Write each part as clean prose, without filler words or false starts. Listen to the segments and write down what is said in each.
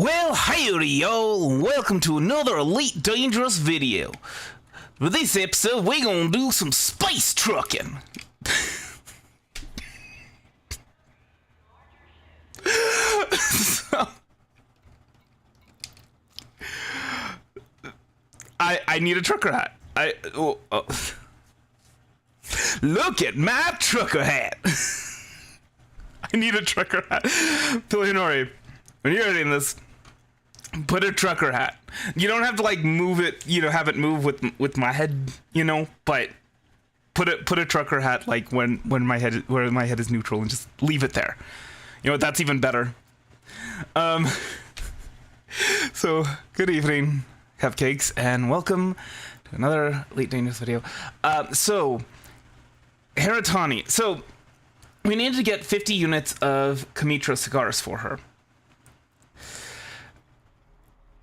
Well, howdy y'all, and welcome to another Elite Dangerous video. For this episode, we're gonna do some space trucking. So, I need a trucker hat. Look at my trucker hat. I need a trucker hat. Pilionori, when you're editing this, put a trucker hat. You don't have to like move it, have it move with my head, but put a trucker hat like when my head is neutral and just leave it there. That's even better. So good evening, cupcakes, and welcome to another Elite Dangerous video. So Haratani. So we needed to get 50 units of Kamitra cigars for her.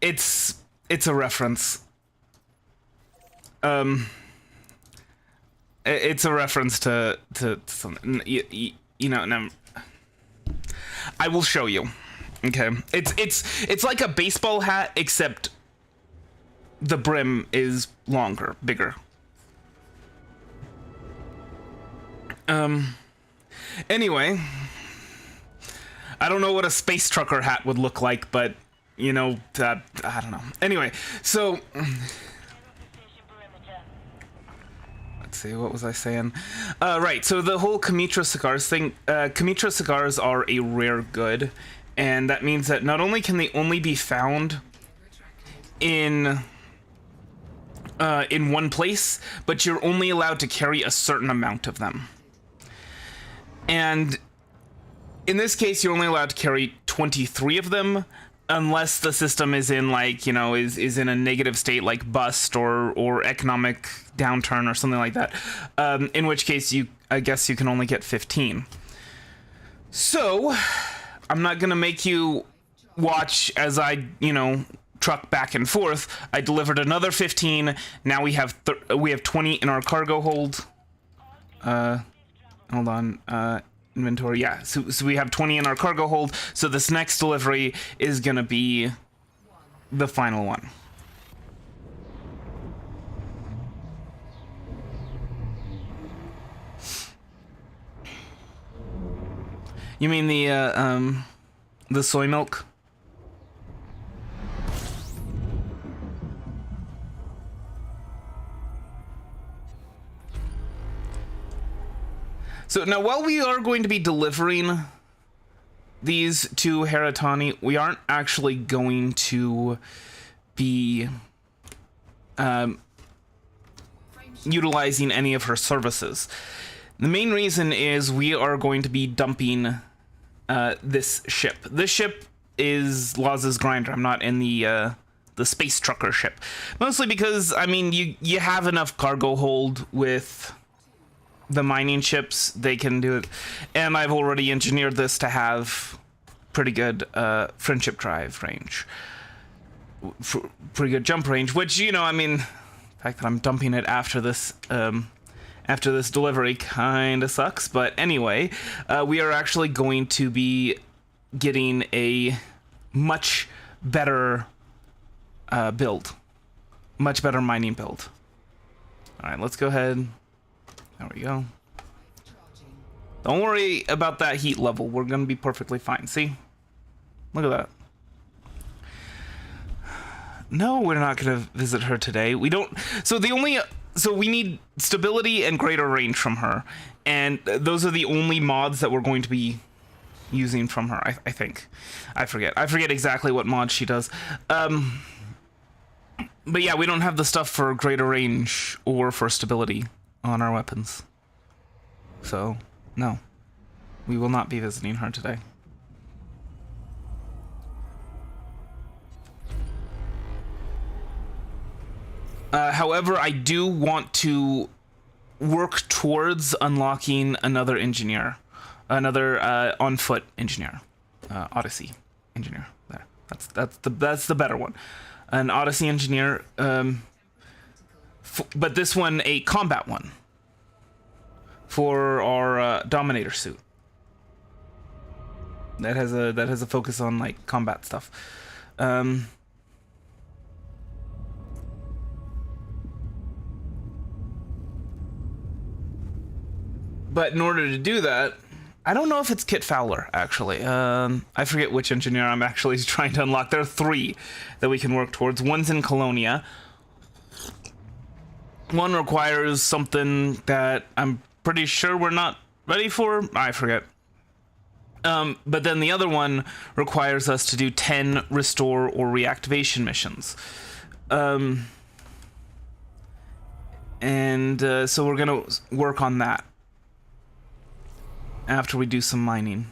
It's a reference. It's a reference to something. And I will show you. Okay, it's like a baseball hat, except the brim is longer, bigger. Anyway, I don't know what a space trucker hat would look like, but I don't know. Anyway, so let's see, what was I saying? Right, so the whole Kamitra cigars thing. Kamitra cigars are a rare good, and that means that not only can they only be found in one place, but you're only allowed to carry a certain amount of them. And in this case, you're only allowed to carry 23 of them, unless the system is in is in a negative state, like bust or economic downturn or something like that. In which case, I guess you can only get 15. So I'm not gonna make you watch as I truck back and forth. I delivered another 15. Now we have 20 in our cargo hold. Hold on. Inventory, yeah. So we have 20 in our cargo hold. So this next delivery is gonna be the final one. You mean the soy milk? So now, while we are going to be delivering these to Haratani, we aren't actually going to be utilizing any of her services. The main reason is we are going to be dumping this ship. This ship is Laws's Grinder. I'm not in the space trucker ship. Mostly because, you have enough cargo hold with the mining ships. They can do it, and I've already engineered this to have pretty good friendship drive range, pretty good jump range, which the fact that I'm dumping it after this delivery kind of sucks. But anyway, we are actually going to be getting a much better build, much better mining build. All right, let's go ahead. There we go. Don't worry about that heat level. We're going to be perfectly fine. See? Look at that. No, we're not going to visit her today. We don't... So we need stability and greater range from her. And those are the only mods that we're going to be using from her, I think. I forget exactly what mod she does. But yeah, we don't have the stuff for greater range or for stability on our weapons. So, no. We will not be visiting her today. However, I do want to work towards unlocking another engineer. Another on-foot engineer. Odyssey engineer. There. That's the better one. An Odyssey engineer, but this one a combat one for our Dominator suit. That has a focus on like combat stuff. But in order to do that, I don't know if it's Kit Fowler, actually. I forget which engineer I'm actually trying to unlock. There are 3 that we can work towards. One's in Colonia. One requires something that I'm pretty sure we're not ready for. I forget. But then the other one requires us to do 10 restore or reactivation missions. So we're gonna work on that after we do some mining.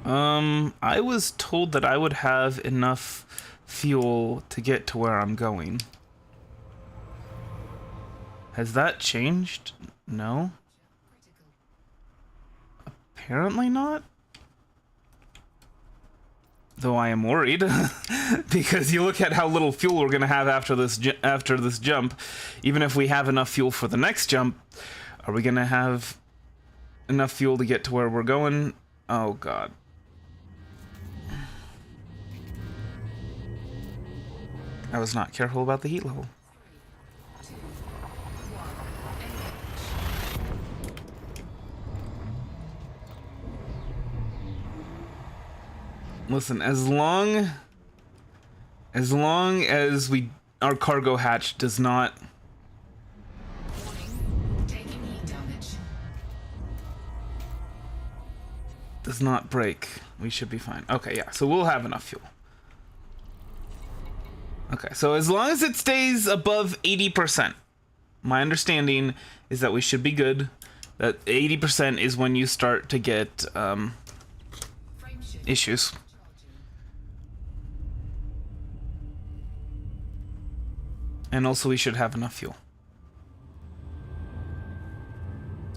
I was told that I would have enough fuel to get to where I'm going. Has that changed? No. Apparently not. Though I am worried, because you look at how little fuel we're gonna have after this jump. Even if we have enough fuel for the next jump, are we gonna have enough fuel to get to where we're going? Oh god. I was not careful about the heat level. Listen, as long as our cargo hatch does not break, we should be fine. Okay, yeah, so we'll have enough fuel. Okay, so as long as it stays above 80%, my understanding is that we should be good. That 80% is when you start to get issues. And also we should have enough fuel.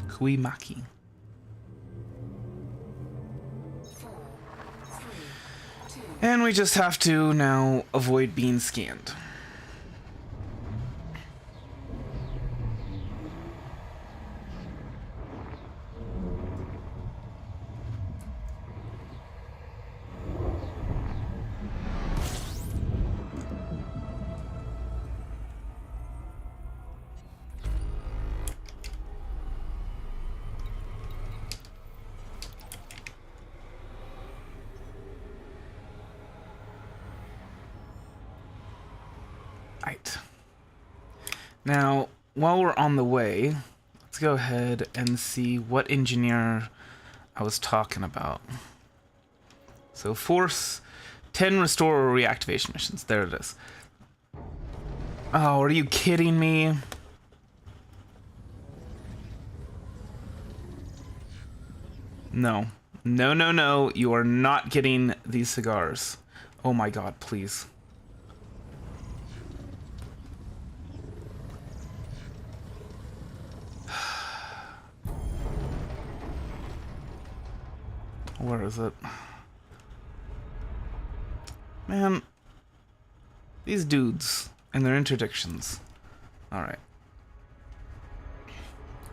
Kuimaki. And we just have to now avoid being scanned. Right. Now, while we're on the way, let's go ahead and see what engineer I was talking about. So, force 10 restore or reactivation missions. There it is. Oh, are you kidding me? No. No, no, no. You are not getting these cigars. Oh my god, please. Where is it? Man. These dudes and their interdictions. Alright.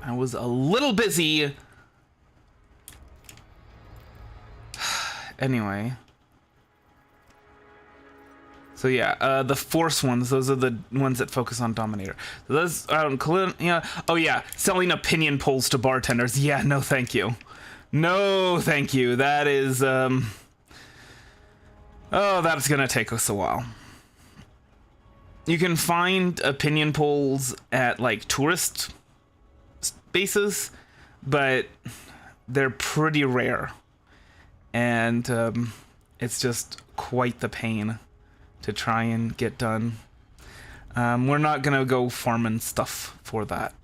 I was a little busy. Anyway. So yeah, the force ones, those are the ones that focus on Dominator. So those, yeah. Oh yeah, selling opinion polls to bartenders. Yeah, no thank you. No, thank you. That is, oh, that's gonna take us a while. You can find opinion polls at, like, tourist bases, but they're pretty rare. And, it's just quite the pain to try and get done. We're not gonna go farming stuff for that.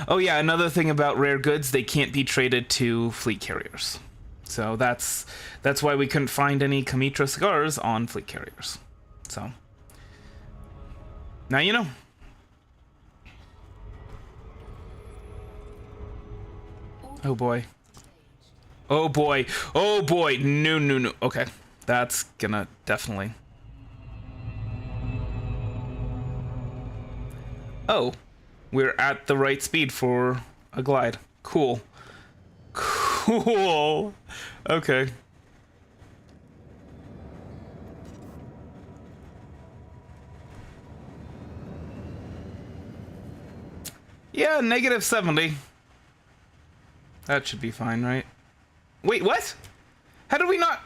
Oh yeah, another thing about rare goods, they can't be traded to fleet carriers. So that's why we couldn't find any Kamitra cigars on fleet carriers. So now you know. Oh boy. Oh boy. Oh boy. No, no, no. Okay. That's gonna definitely. Oh. We're at the right speed for a glide. Cool. Cool. Cool. Okay. Yeah, -70. That should be fine, right? Wait, what? How did we not...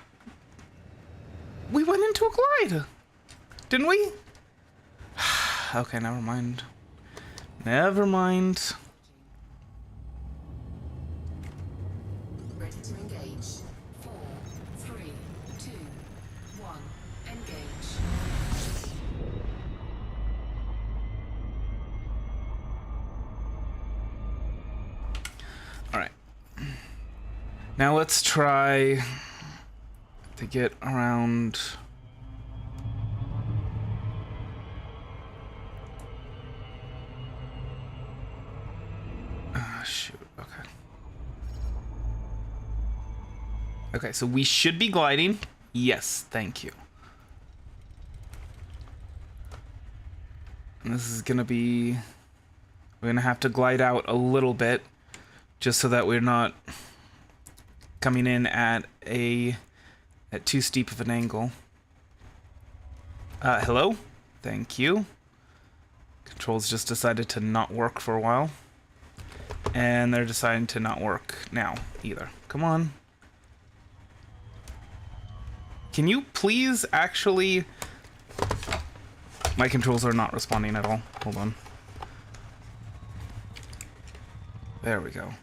We went into a glide. Didn't we? Okay, never mind. Never mind. Ready to engage. 4, 3, 2, 1. Engage. All right. Now let's try to get around. Ah, shoot. Okay. Okay, so we should be gliding. Yes, thank you. And this is gonna be... We're gonna have to glide out a little bit, just so that we're not coming in at too steep of an angle. Hello? Thank you. Controls just decided to not work for a while. And they're deciding to not work now, either. Come on. Can you please actually... My controls are not responding at all. Hold on. There we go.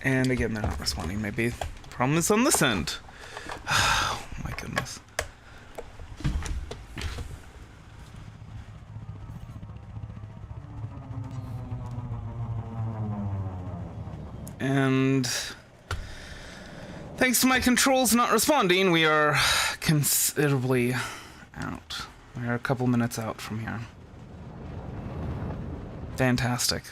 And again, they're not responding. Maybe the problem is on this end. Oh my goodness. And thanks to my controls not responding, we are considerably out. We are a couple minutes out from here. Fantastic.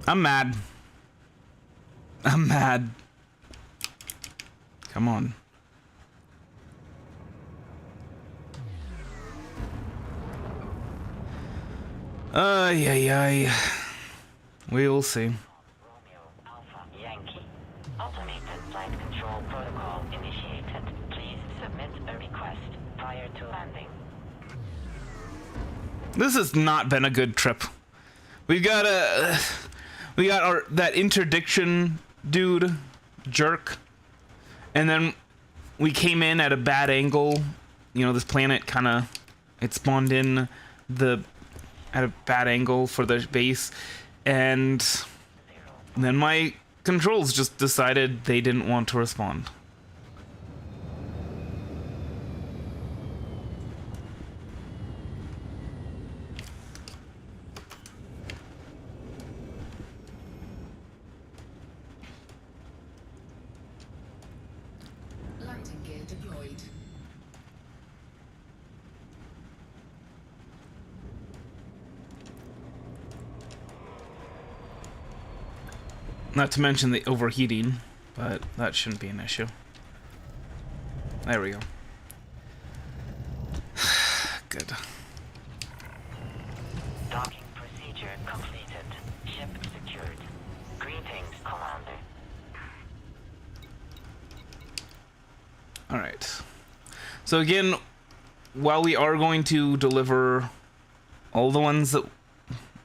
I'm mad. I'm mad. Come on. Ay. We will see. Romeo Alpha Yankee. Automated flight control protocol initiated. Please submit a request prior to landing. This has not been a good trip. We got that interdiction dude, jerk, and then we came in at a bad angle. You know, this planet it spawned in at a bad angle for the base, and then my controls just decided they didn't want to respond. Landing gear deployed. Not to mention the overheating, but that shouldn't be an issue. There we go. Good. Docking procedure completed. Ship secured. Greetings, Commander. Alright. So again, while we are going to deliver all the ones that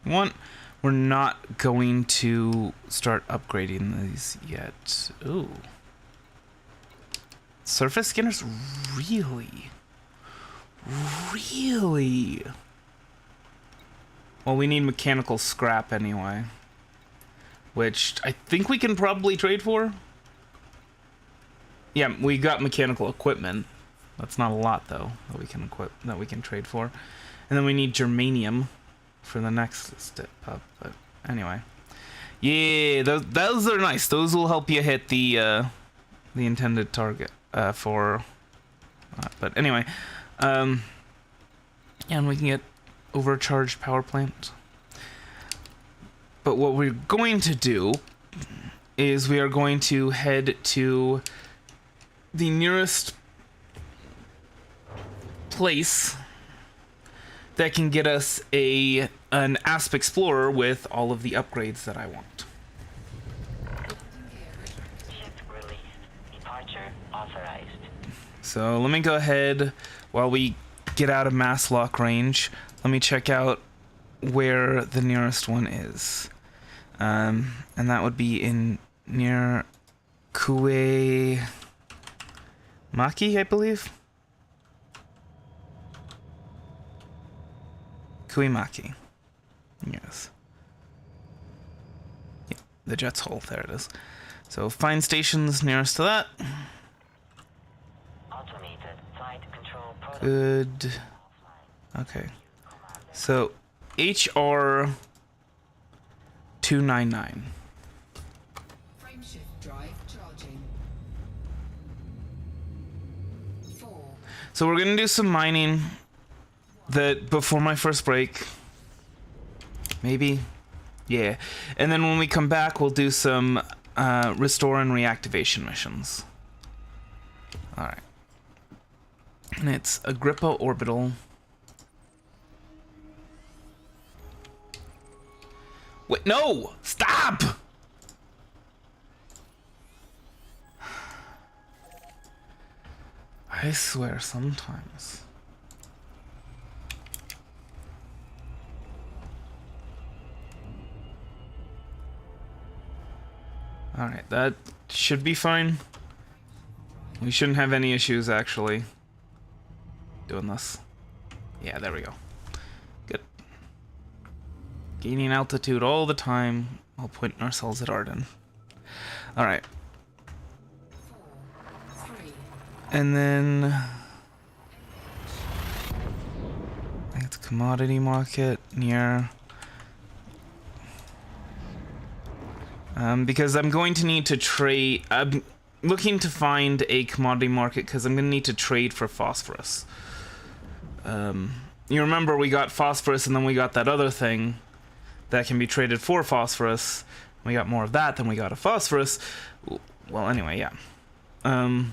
we want, we're not going to start upgrading these yet. Ooh. Surface scanners? Really? Really? Well, we need mechanical scrap anyway, which I think we can probably trade for. Yeah, we got mechanical equipment. That's not a lot though that we can trade for. And then we need germanium for the next step up. But anyway, yeah, those are nice. Those will help you hit the intended target for. But anyway, yeah, and we can get overcharged power plant. But what we're going to do is we are going to head to the nearest place that can get us an Asp Explorer with all of the upgrades that I want. Ship released. Departure authorized. So let me go ahead while we get out of mass lock range. Let me check out where the nearest one is. And that would be in near Kue Maki, I believe. Kuimaki. Yes. Yeah, the jet's hull. There it is. So find stations nearest to that. Automated flight control protocol. Good. Okay. So HR 299. Frameshift drive charging. 4, So we're gonna do some mining that before my first break. Maybe. Yeah. And then when we come back, we'll do some restore and reactivation missions. Alright. And it's Agrippa Orbital. Wait, no! Stop! I swear sometimes. Alright, that should be fine. We shouldn't have any issues, actually, doing this. Yeah, there we go. Good. Gaining altitude all the time while pointing ourselves at Arden. Alright. 4, 3, And then... I think it's commodity market near... because I'm going to need to trade... I'm looking to find a commodity market because I'm going to need to trade for phosphorus. You remember we got phosphorus and then we got that other thing that can be traded for phosphorus. We got more of that than we got of phosphorus. Well, anyway, yeah. Alright.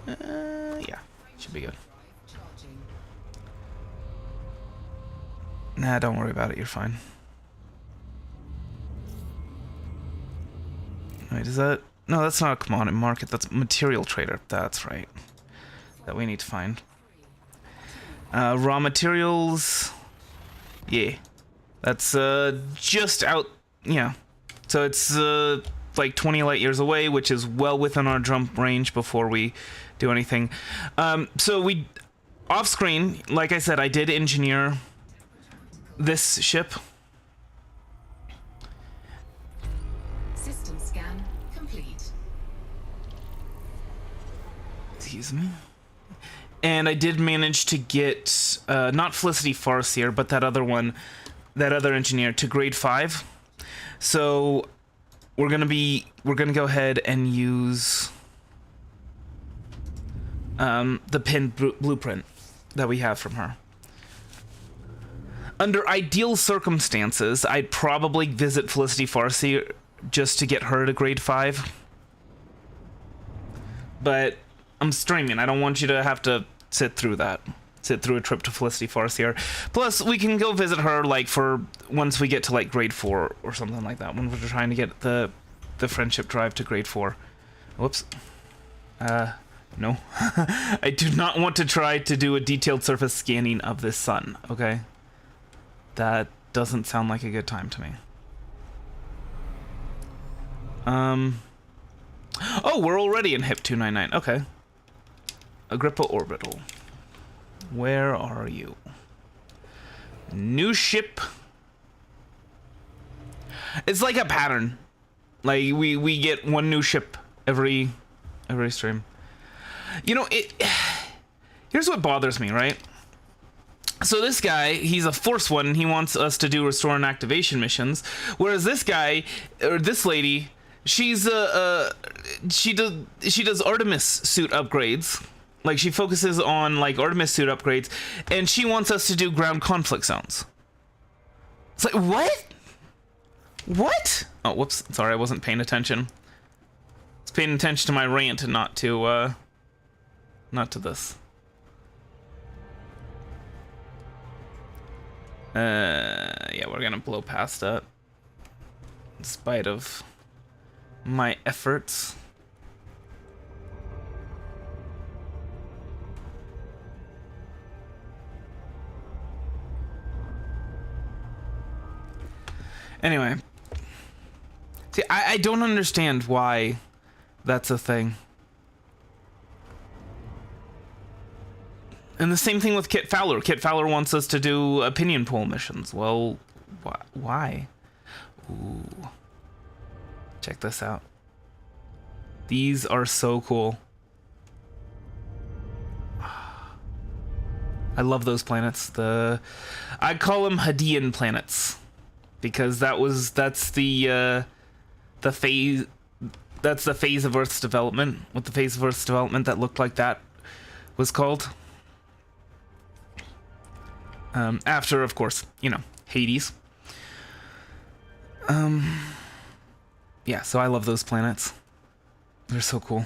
Yeah, should be good. charging. Nah, don't worry about it, you're fine. Wait, is that... No, that's not a commodity market, that's material trader. That's right. That we need to find. Raw materials... Yeah. That's, just out... Yeah. So it's, like 20 light years away, which is well within our jump range before we do anything. So we... Off-screen, like I said, I did engineer this ship. System scan complete. Excuse me. And I did manage to get, not Felicity Farseer, but that other one, that other engineer, to grade 5. So we're gonna go ahead and use the pinned blueprint that we have from her. Under ideal circumstances, I'd probably visit Felicity Farseer just to get her to grade 5. But I'm streaming. I don't want you to have to sit through that. Sit through a trip to Felicity Farseer. Plus, we can go visit her, like, for once we get to, like, grade 4 or something like that. When we're trying to get the friendship drive to grade 4. Whoops. No. I do not want to try to do a detailed surface scanning of this sun, okay? That doesn't sound like a good time to me. Oh, we're already in HIP 299. Okay. Agrippa Orbital. Where are you? New ship. It's like a pattern. Like we get one new ship every stream. You know, here's what bothers me, right? So this guy, he's a Force One, and he wants us to do restore and activation missions, whereas this guy, or this lady, she's she does Artemis suit upgrades. Like, she focuses on, like, Artemis suit upgrades, and she wants us to do ground conflict zones. It's like, what? What? Oh, whoops. Sorry, I wasn't paying attention. I was paying attention to my rant and not to this. Yeah, we're gonna blow past that. In spite of my efforts. Anyway. See, I don't understand why that's a thing. And the same thing with Kit Fowler. Kit Fowler wants us to do opinion poll missions. Well, why? Ooh. Check this out. These are so cool. I love those planets. I call them Hadean planets. Because that's the phase of Earth's development. What the phase of Earth's development that looked like that was called. After, of course, you know, Hades. Yeah, so I love those planets. They're so cool.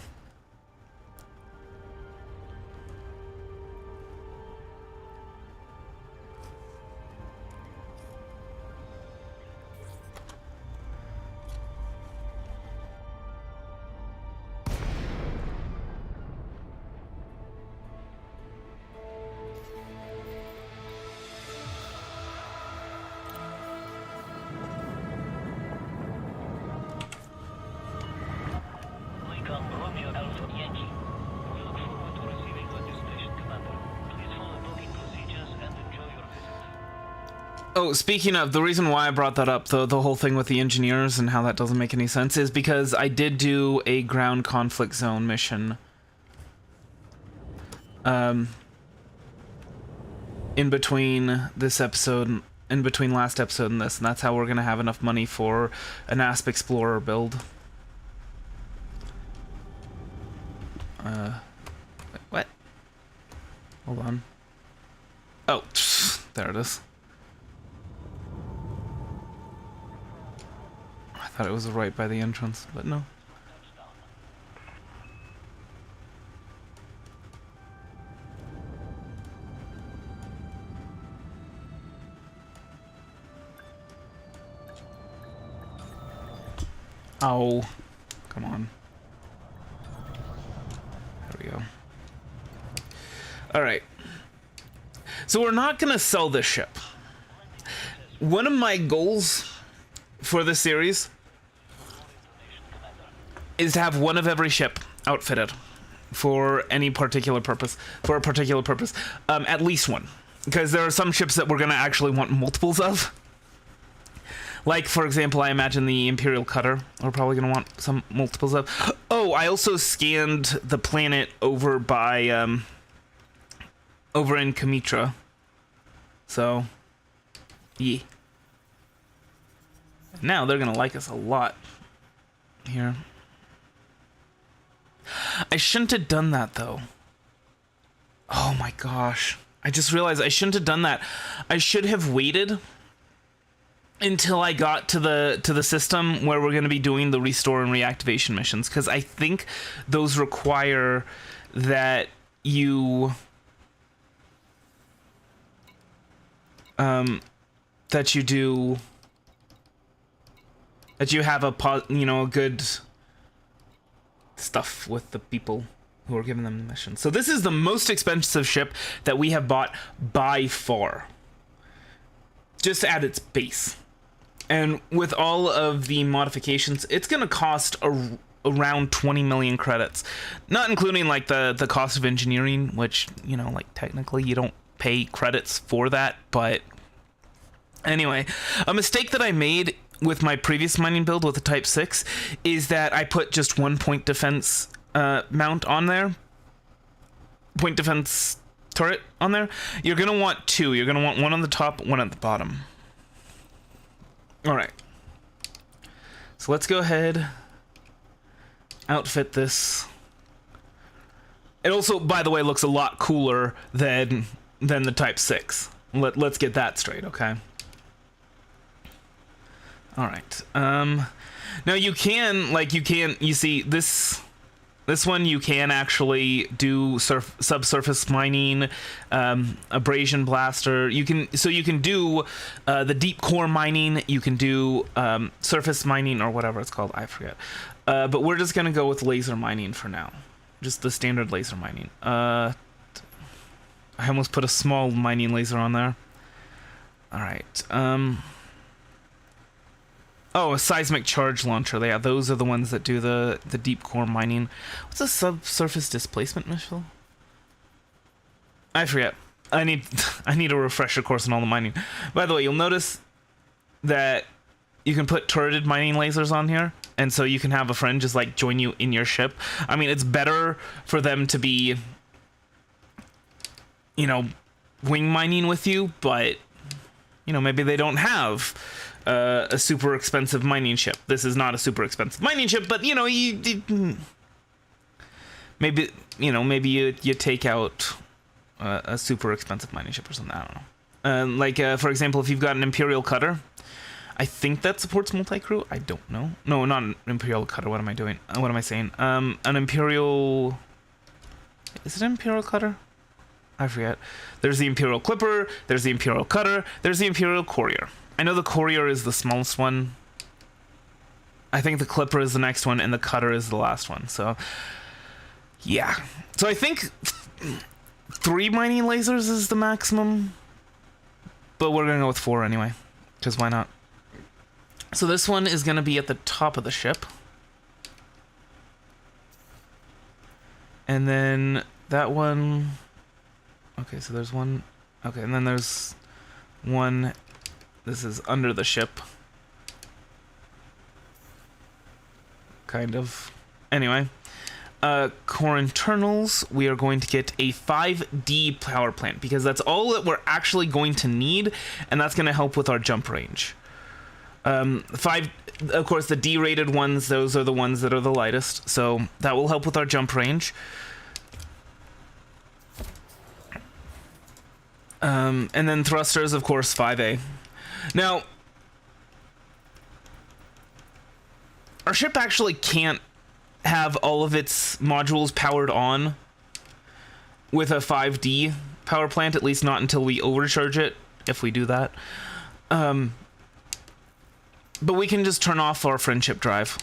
Oh, speaking of, the reason why I brought that up, the whole thing with the engineers and how that doesn't make any sense, is because I did do a ground conflict zone mission. In between this episode, in between last episode and this, and that's how we're gonna have enough money for an Asp Explorer build. Wait, what? Hold on. Oh, there it is. I thought it was right by the entrance, but no. Oh, come on. There we go. All right. So we're not gonna sell this ship. One of my goals for this series is to have one of every ship outfitted for any particular purpose, for a particular purpose. At least one. Because there are some ships that we're gonna actually want multiples of. Like, for example, I imagine the Imperial Cutter we're probably going to want some multiples of. Oh, I also scanned the planet over by, over in Kamitra. So, yeah. Now they're going to like us a lot here. I shouldn't have done that, though. Oh my gosh. I just realized I shouldn't have done that. I should have waited until I got to the system where we're going to be doing the restore and reactivation missions, because I think those require that you that you have a good stuff with the people who are giving them the mission. So this is the most expensive ship that we have bought by far, just at its base. And with all of the modifications, it's going to cost around 20 million credits. Not including, like, the cost of engineering, which, you know, like, technically you don't pay credits for that. But anyway, a mistake that I made with my previous mining build with the Type 6 is that I put just 1 point defense mount on there. Point defense turret on there. You're going to want two. You're going to want one on the top, one at the bottom. All right, so let's go ahead, outfit this. It also, by the way, looks a lot cooler than the Type 6. Let's get that straight, okay? All right. Now you can, you see this one you can actually do subsurface mining, abrasion blaster. You can do the deep core mining. You can do surface mining or whatever it's called. I forget. But we're just gonna go with laser mining for now. Just the standard laser mining. I almost put a small mining laser on there. All right. Oh, a seismic charge launcher. Yeah, those are the ones that do the deep core mining. What's a subsurface displacement missile? I forget. I need a refresher course on all the mining. By the way, you'll notice that you can put turreted mining lasers on here, and so you can have a friend just like join you in your ship. I mean, it's better for them to be, you know, wing mining with you, but you know, maybe they don't have a super expensive mining ship. This is not a super expensive mining ship, but you know, maybe you take out a super expensive mining ship or something. I don't know. For example, if you've got an Imperial cutter, I think that supports multi-crew. I don't know. No, not an Imperial cutter. What am I doing? What am I saying? An Imperial. Is it an Imperial cutter? I forget. There's the Imperial Clipper, there's the Imperial Cutter, there's the Imperial Courier. I know the Courier is the smallest one. I think the Clipper is the next one, and the Cutter is the last one. So, yeah. So I think 3 mining lasers is the maximum. But we're going to go with 4 anyway. Because why not? So this one is going to be at the top of the ship. And then that one... Okay, so there's one... Okay, and then there's one... This is under the ship. Kind of. Anyway. Core internals, we are going to get a 5D power plant, because that's all that we're actually going to need, and that's going to help with our jump range. Of course, the D-rated ones, those are the ones that are the lightest, so that will help with our jump range. And then thrusters, of course, 5A. Now, our ship actually can't have all of its modules powered on with a 5D power plant, at least not until we overcharge it, if we do that. But we can just turn off our friendship drive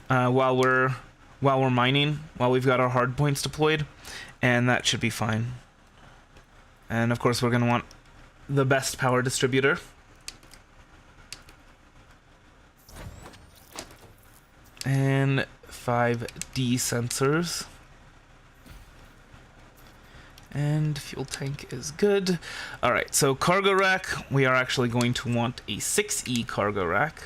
while we're mining, while we've got our hard points deployed, and that should be fine. And of course, we're going to want the best power distributor. And 5D sensors. And fuel tank is good. Alright, so cargo rack. We are actually going to want a 6E cargo rack.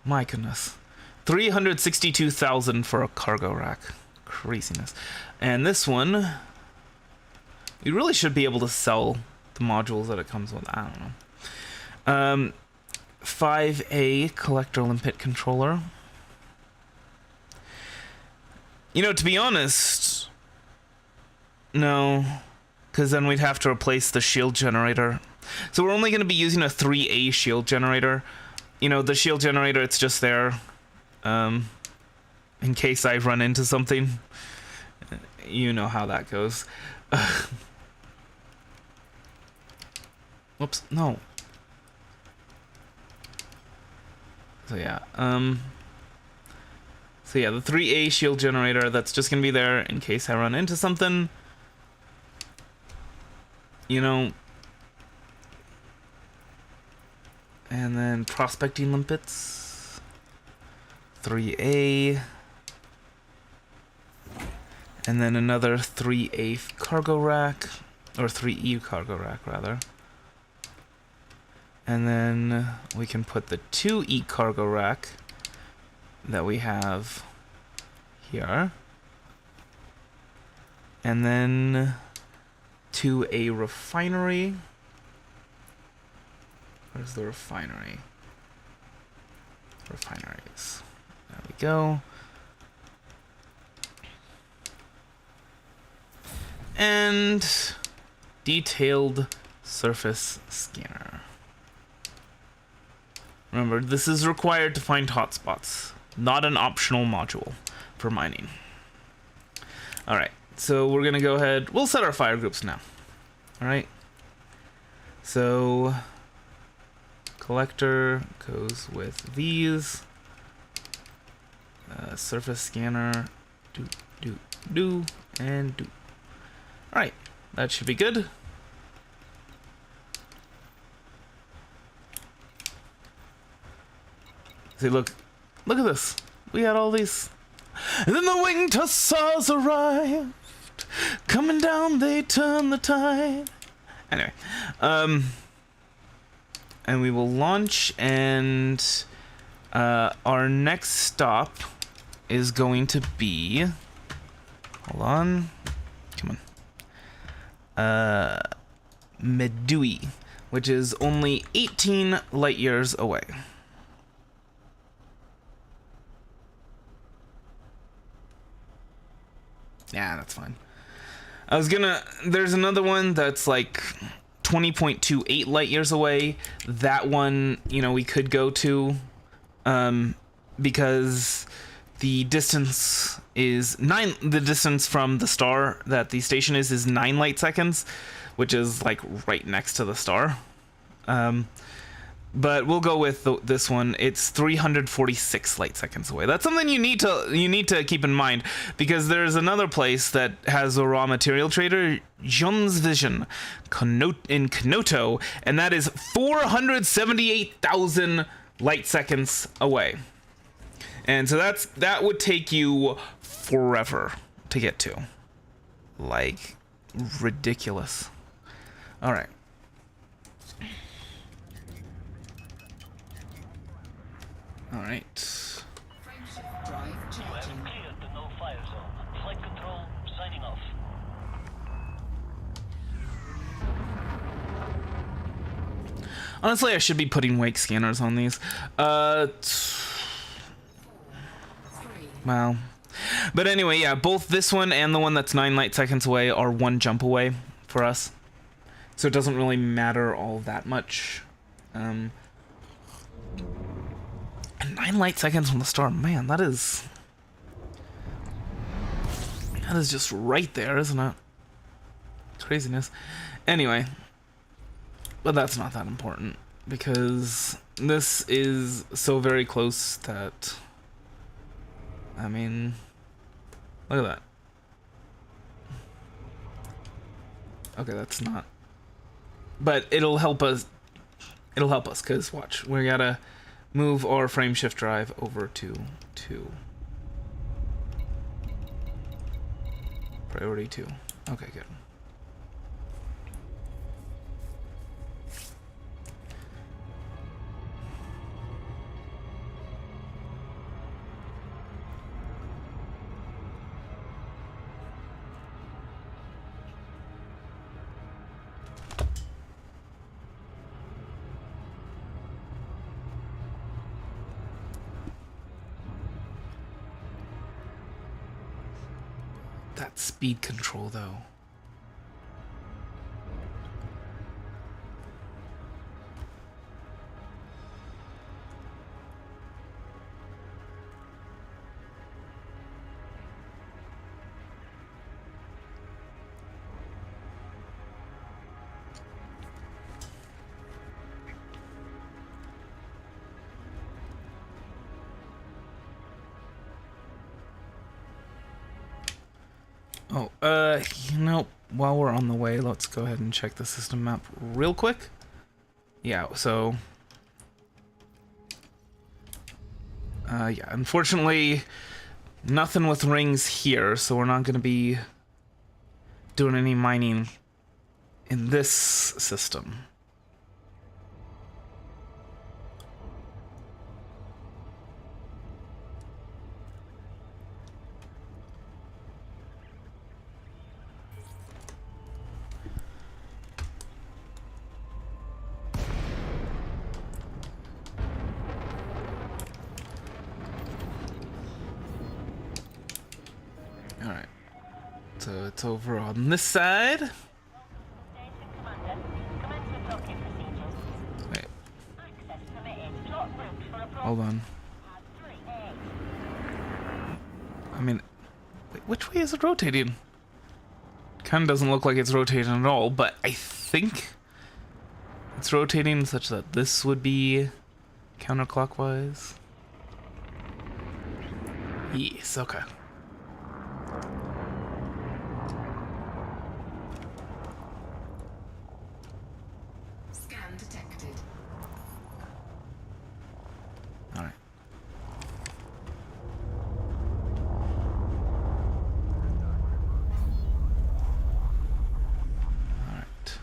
My goodness. 362,000 for a cargo rack. Craziness. And this one, we really should be able to sell the modules that it comes with. I don't know. 5A collector limpet controller. You know, to be honest, no, because then we'd have to replace the shield generator. So we're only going to be using a 3A shield generator. You know, the shield generator, it's just there in case I run into something. You know how that goes. Whoops, no. So yeah, the 3A shield generator, that's just gonna be there in case I run into something. You know. And then prospecting limpets. 3A. And then another 3A cargo rack. Or 3E cargo rack, rather. And then we can put the 2E cargo rack that we have here. And then 2A refinery. Where's the refinery? Refineries. There we go. And Detailed surface scanner. Remember, this is required to find hotspots, not an optional module for mining. Alright, so we're gonna go ahead, we'll set our fire groups now. Alright. So collector goes with these. Surface scanner, do, and do. Alright, that should be good. See, look at this. We had all these. And then the winged hussars arrived. Coming down, they turn the tide. Anyway, and we will launch, and our next stop is going to be. Hold on. Come on. Medui, which is only 18 light years away. Yeah, that's fine. There's another one that's like 20.28 light years away. That one, we could go to, because the distance is the distance from the star that the station is 9 light seconds, which is like right next to the star. But we'll go with this one. It's 346 light seconds away. That's something you need to keep in mind, because there's another place that has a raw material trader, Jun's Vision, in Kanoto, and that is 478,000 light seconds away. And so that would take you forever to get to. Like, ridiculous. All right. Alright. Frameshift drive charging. Cleared the no-fire zone. Flight control signing off. Honestly, I should be putting wake scanners on these. Well. But anyway, yeah, both this one and the one that's 9 light seconds away are 1 jump away for us. So it doesn't really matter all that much. 9 light seconds from the star, man, that is just right there, isn't it? Craziness. Anyway, but that's not that important, because this is so very close that, I mean, look at that. Okay, that's not, but it'll help us, because watch, we gotta move our frame shift drive over to 2. Priority 2. Okay, good. That speed control, though. Oh, while we're on the way, let's go ahead and check the system map real quick. Yeah, so... yeah, unfortunately, nothing with rings here, so we're not going to be doing any mining in this system. So it's over on this side. hold on. I mean, wait, which way is it rotating? Kind of doesn't look like it's rotating at all, but I think it's rotating such that this would be counterclockwise. Yes, okay. Scan detected. All right. All right.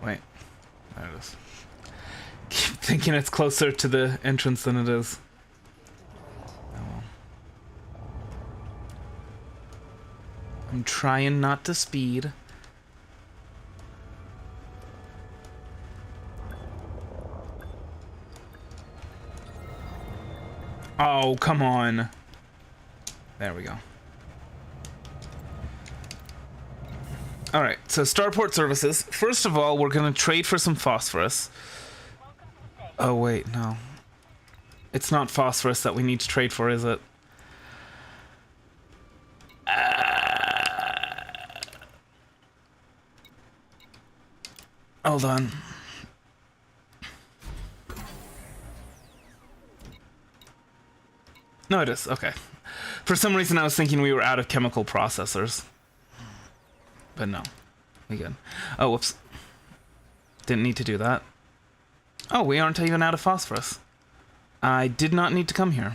Wait. There it is. Keep thinking it's closer to the entrance than it is. Oh well. I'm trying not to speed. Oh, come on. There we go. All right, so starport services. First of all, we're gonna trade for some phosphorus. Oh wait, no. It's not phosphorus that we need to trade for, is it? Hold on. No, it is. Okay. For some reason, I was thinking we were out of chemical processors. But no. We good. Oh, whoops. Didn't need to do that. Oh, we aren't even out of phosphorus. I did not need to come here.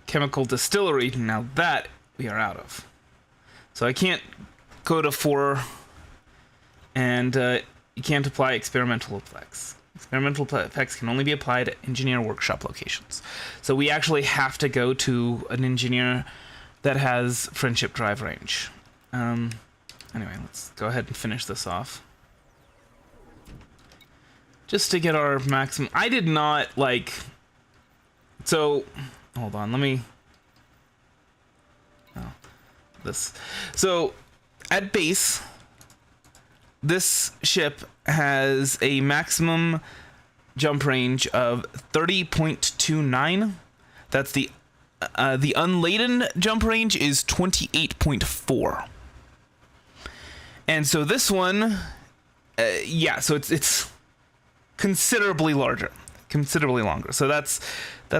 Chemical distillery. Now that we are out of. So I can't go to 4 and you can't apply experimental effects. Experimental effects can only be applied at engineer workshop locations. So we actually have to go to an engineer that has friendship drive range. Anyway, let's go ahead and finish this off. Just to get our maximum... I did not, like... So, hold on, let me... Oh, this. So, at base, this ship has a maximum jump range of 30.29. That's the unladen jump range is 28.4. And so this one, yeah, so it's considerably larger, considerably longer. So that's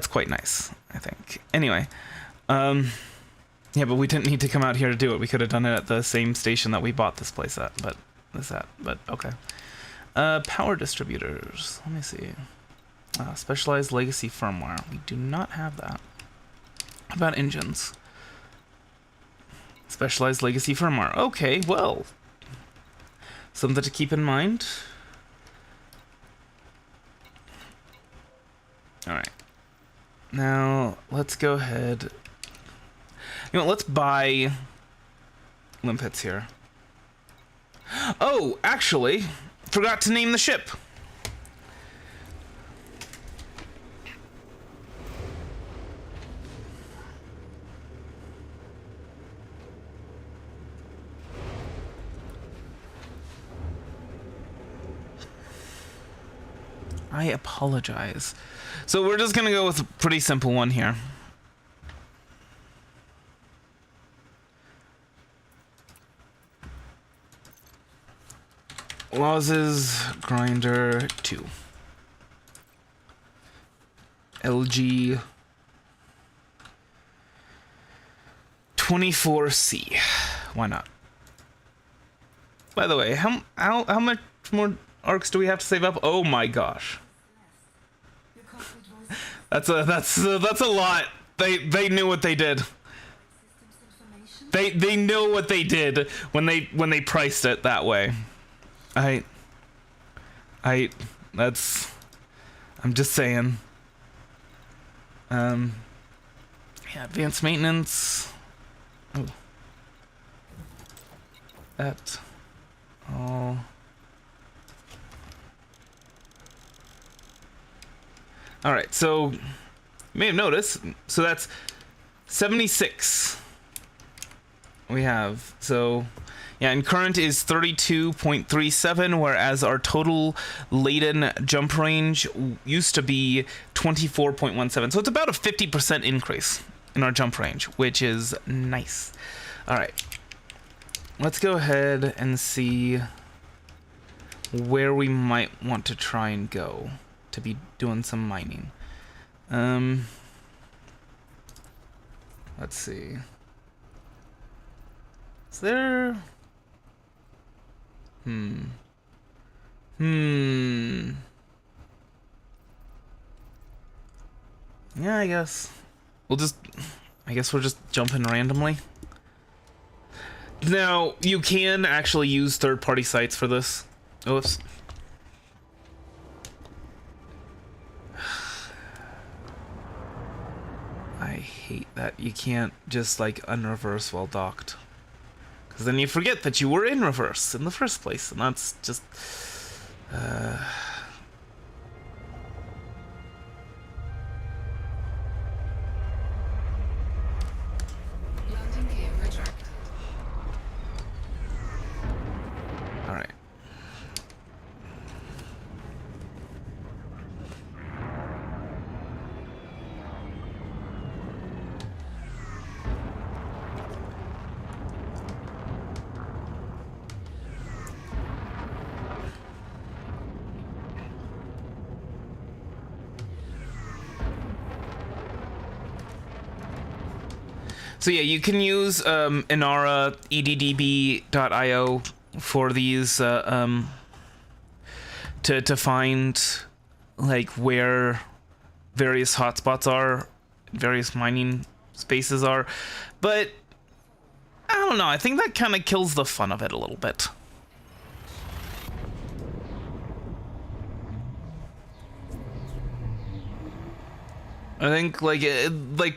quite nice, I think. Anyway, yeah, but we didn't need to come out here to do it. We could have done it at the same station that we bought this place at, but okay. Power distributors. Let me see. Specialized legacy firmware. We do not have that. How about engines? Specialized legacy firmware. Okay, well, something to keep in mind. All right. Now let's go ahead. You know, let's buy limpets here. Oh, actually, forgot to name the ship. I apologize. So we're just gonna go with a pretty simple one here. Laws's Grinder 2. LG 24C. Why not? By the way, how much more arcs do we have to save up? Oh my gosh. That's a lot. They knew what they did. They know what they did when they priced it that way. I'm just saying. Yeah, advanced maintenance. Oh. That. Oh. All right, so you may have noticed. So that's 76 we have, so yeah, and current is 32.37, whereas our total laden jump range used to be 24.17. So it's about a 50% increase in our jump range, which is nice. All right, let's go ahead and see where we might want to try and go to be doing some mining. Let's see. Is there... Yeah, I guess. I guess we're just jumping randomly. Now, you can actually use third-party sites for this. Oops. I hate that you can't just, like, unreverse while docked. Because then you forget that you were in reverse in the first place, and that's just... Landing gear retracted. Alright. So yeah, you can use Inara eddb.io for these to find like where various hotspots are, various mining spaces are, but I don't know. I think that kind of kills the fun of it a little bit. I think like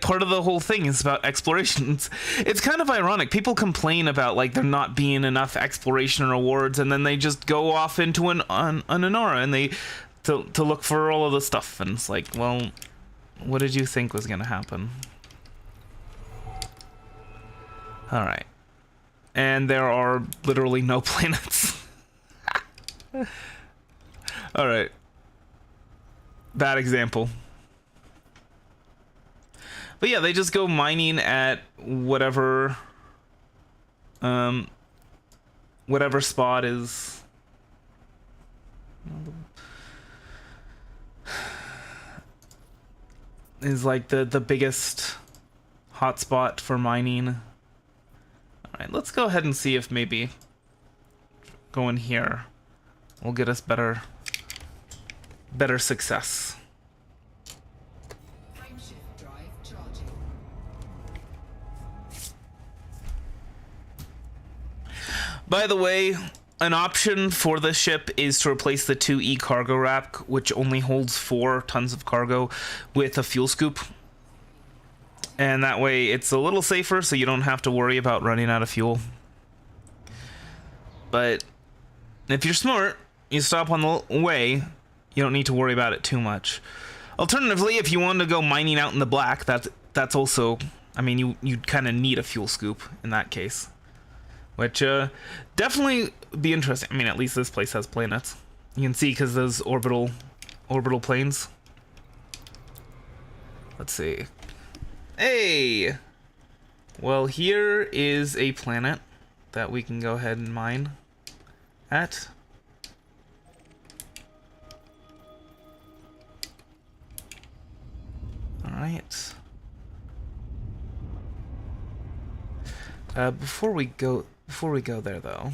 part of the whole thing is about exploration. It's kind of ironic. People complain about like there not being enough exploration rewards, and then they just go off into an Inara and they to look for all of the stuff. And it's like, well, what did you think was gonna happen? All right, and there are literally no planets. All right, bad example. But yeah, they just go mining at whatever whatever spot is like the biggest hotspot for mining. All right, let's go ahead and see if maybe going here will get us better success. Frameshift drive charging. By the way, an option for this ship is to replace the 2E cargo rack, which only holds 4 tons of cargo, with a fuel scoop. And that way it's a little safer, so you don't have to worry about running out of fuel. But if you're smart, you stop on the way, you don't need to worry about it too much. Alternatively, if you want to go mining out in the black, that's also, I mean, you'd kind of need a fuel scoop in that case. Which definitely be interesting. I mean, at least this place has planets. You can see because those orbital planes. Let's see. Hey! Well, here is a planet that we can go ahead and mine at. Alright. Before we go there though,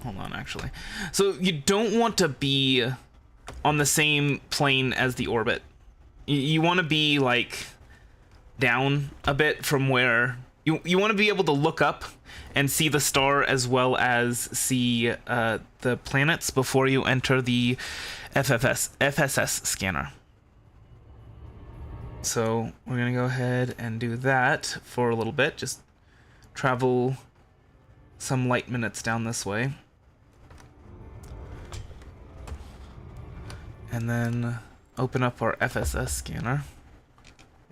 hold on, actually. So you don't want to be on the same plane as the orbit. You want to be like down a bit from where you want to be able to look up and see the star as well as see the planets before you enter the FSS scanner. So we're gonna go ahead and do that for a little bit. Just travel some light minutes down this way. And then open up our FSS scanner.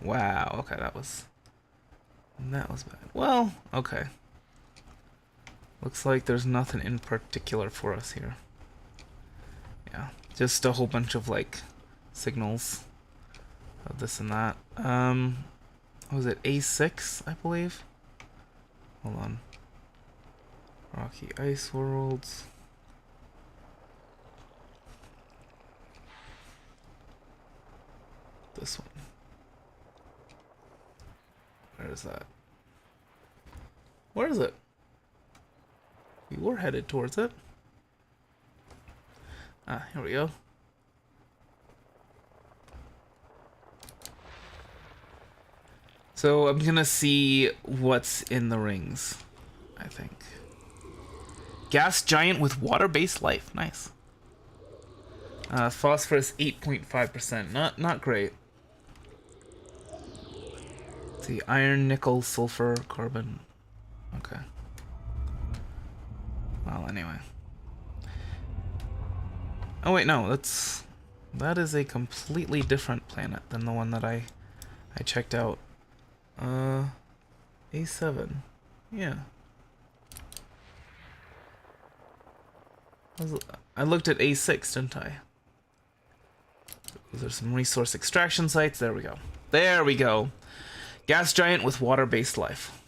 Wow, okay, that was That was bad. Well, okay. Looks like there's nothing in particular for us here. Yeah, just a whole bunch of like signals of this and that. What was it? A6, I believe. Hold on. Rocky Ice Worlds. This one. Where is that? Where is it? We were headed towards it. Ah, here we go. So I'm gonna see what's in the rings, I think. Gas giant with water-based life. Nice. Phosphorus 8.5%. Not great. Let's see, iron, nickel, sulfur, carbon. Okay. Well, anyway. Oh wait, no, that is a completely different planet than the one that I checked out. A7. Yeah. I looked at A6, didn't I? There's some resource extraction sites. There we go. There we go. Gas giant with water-based life.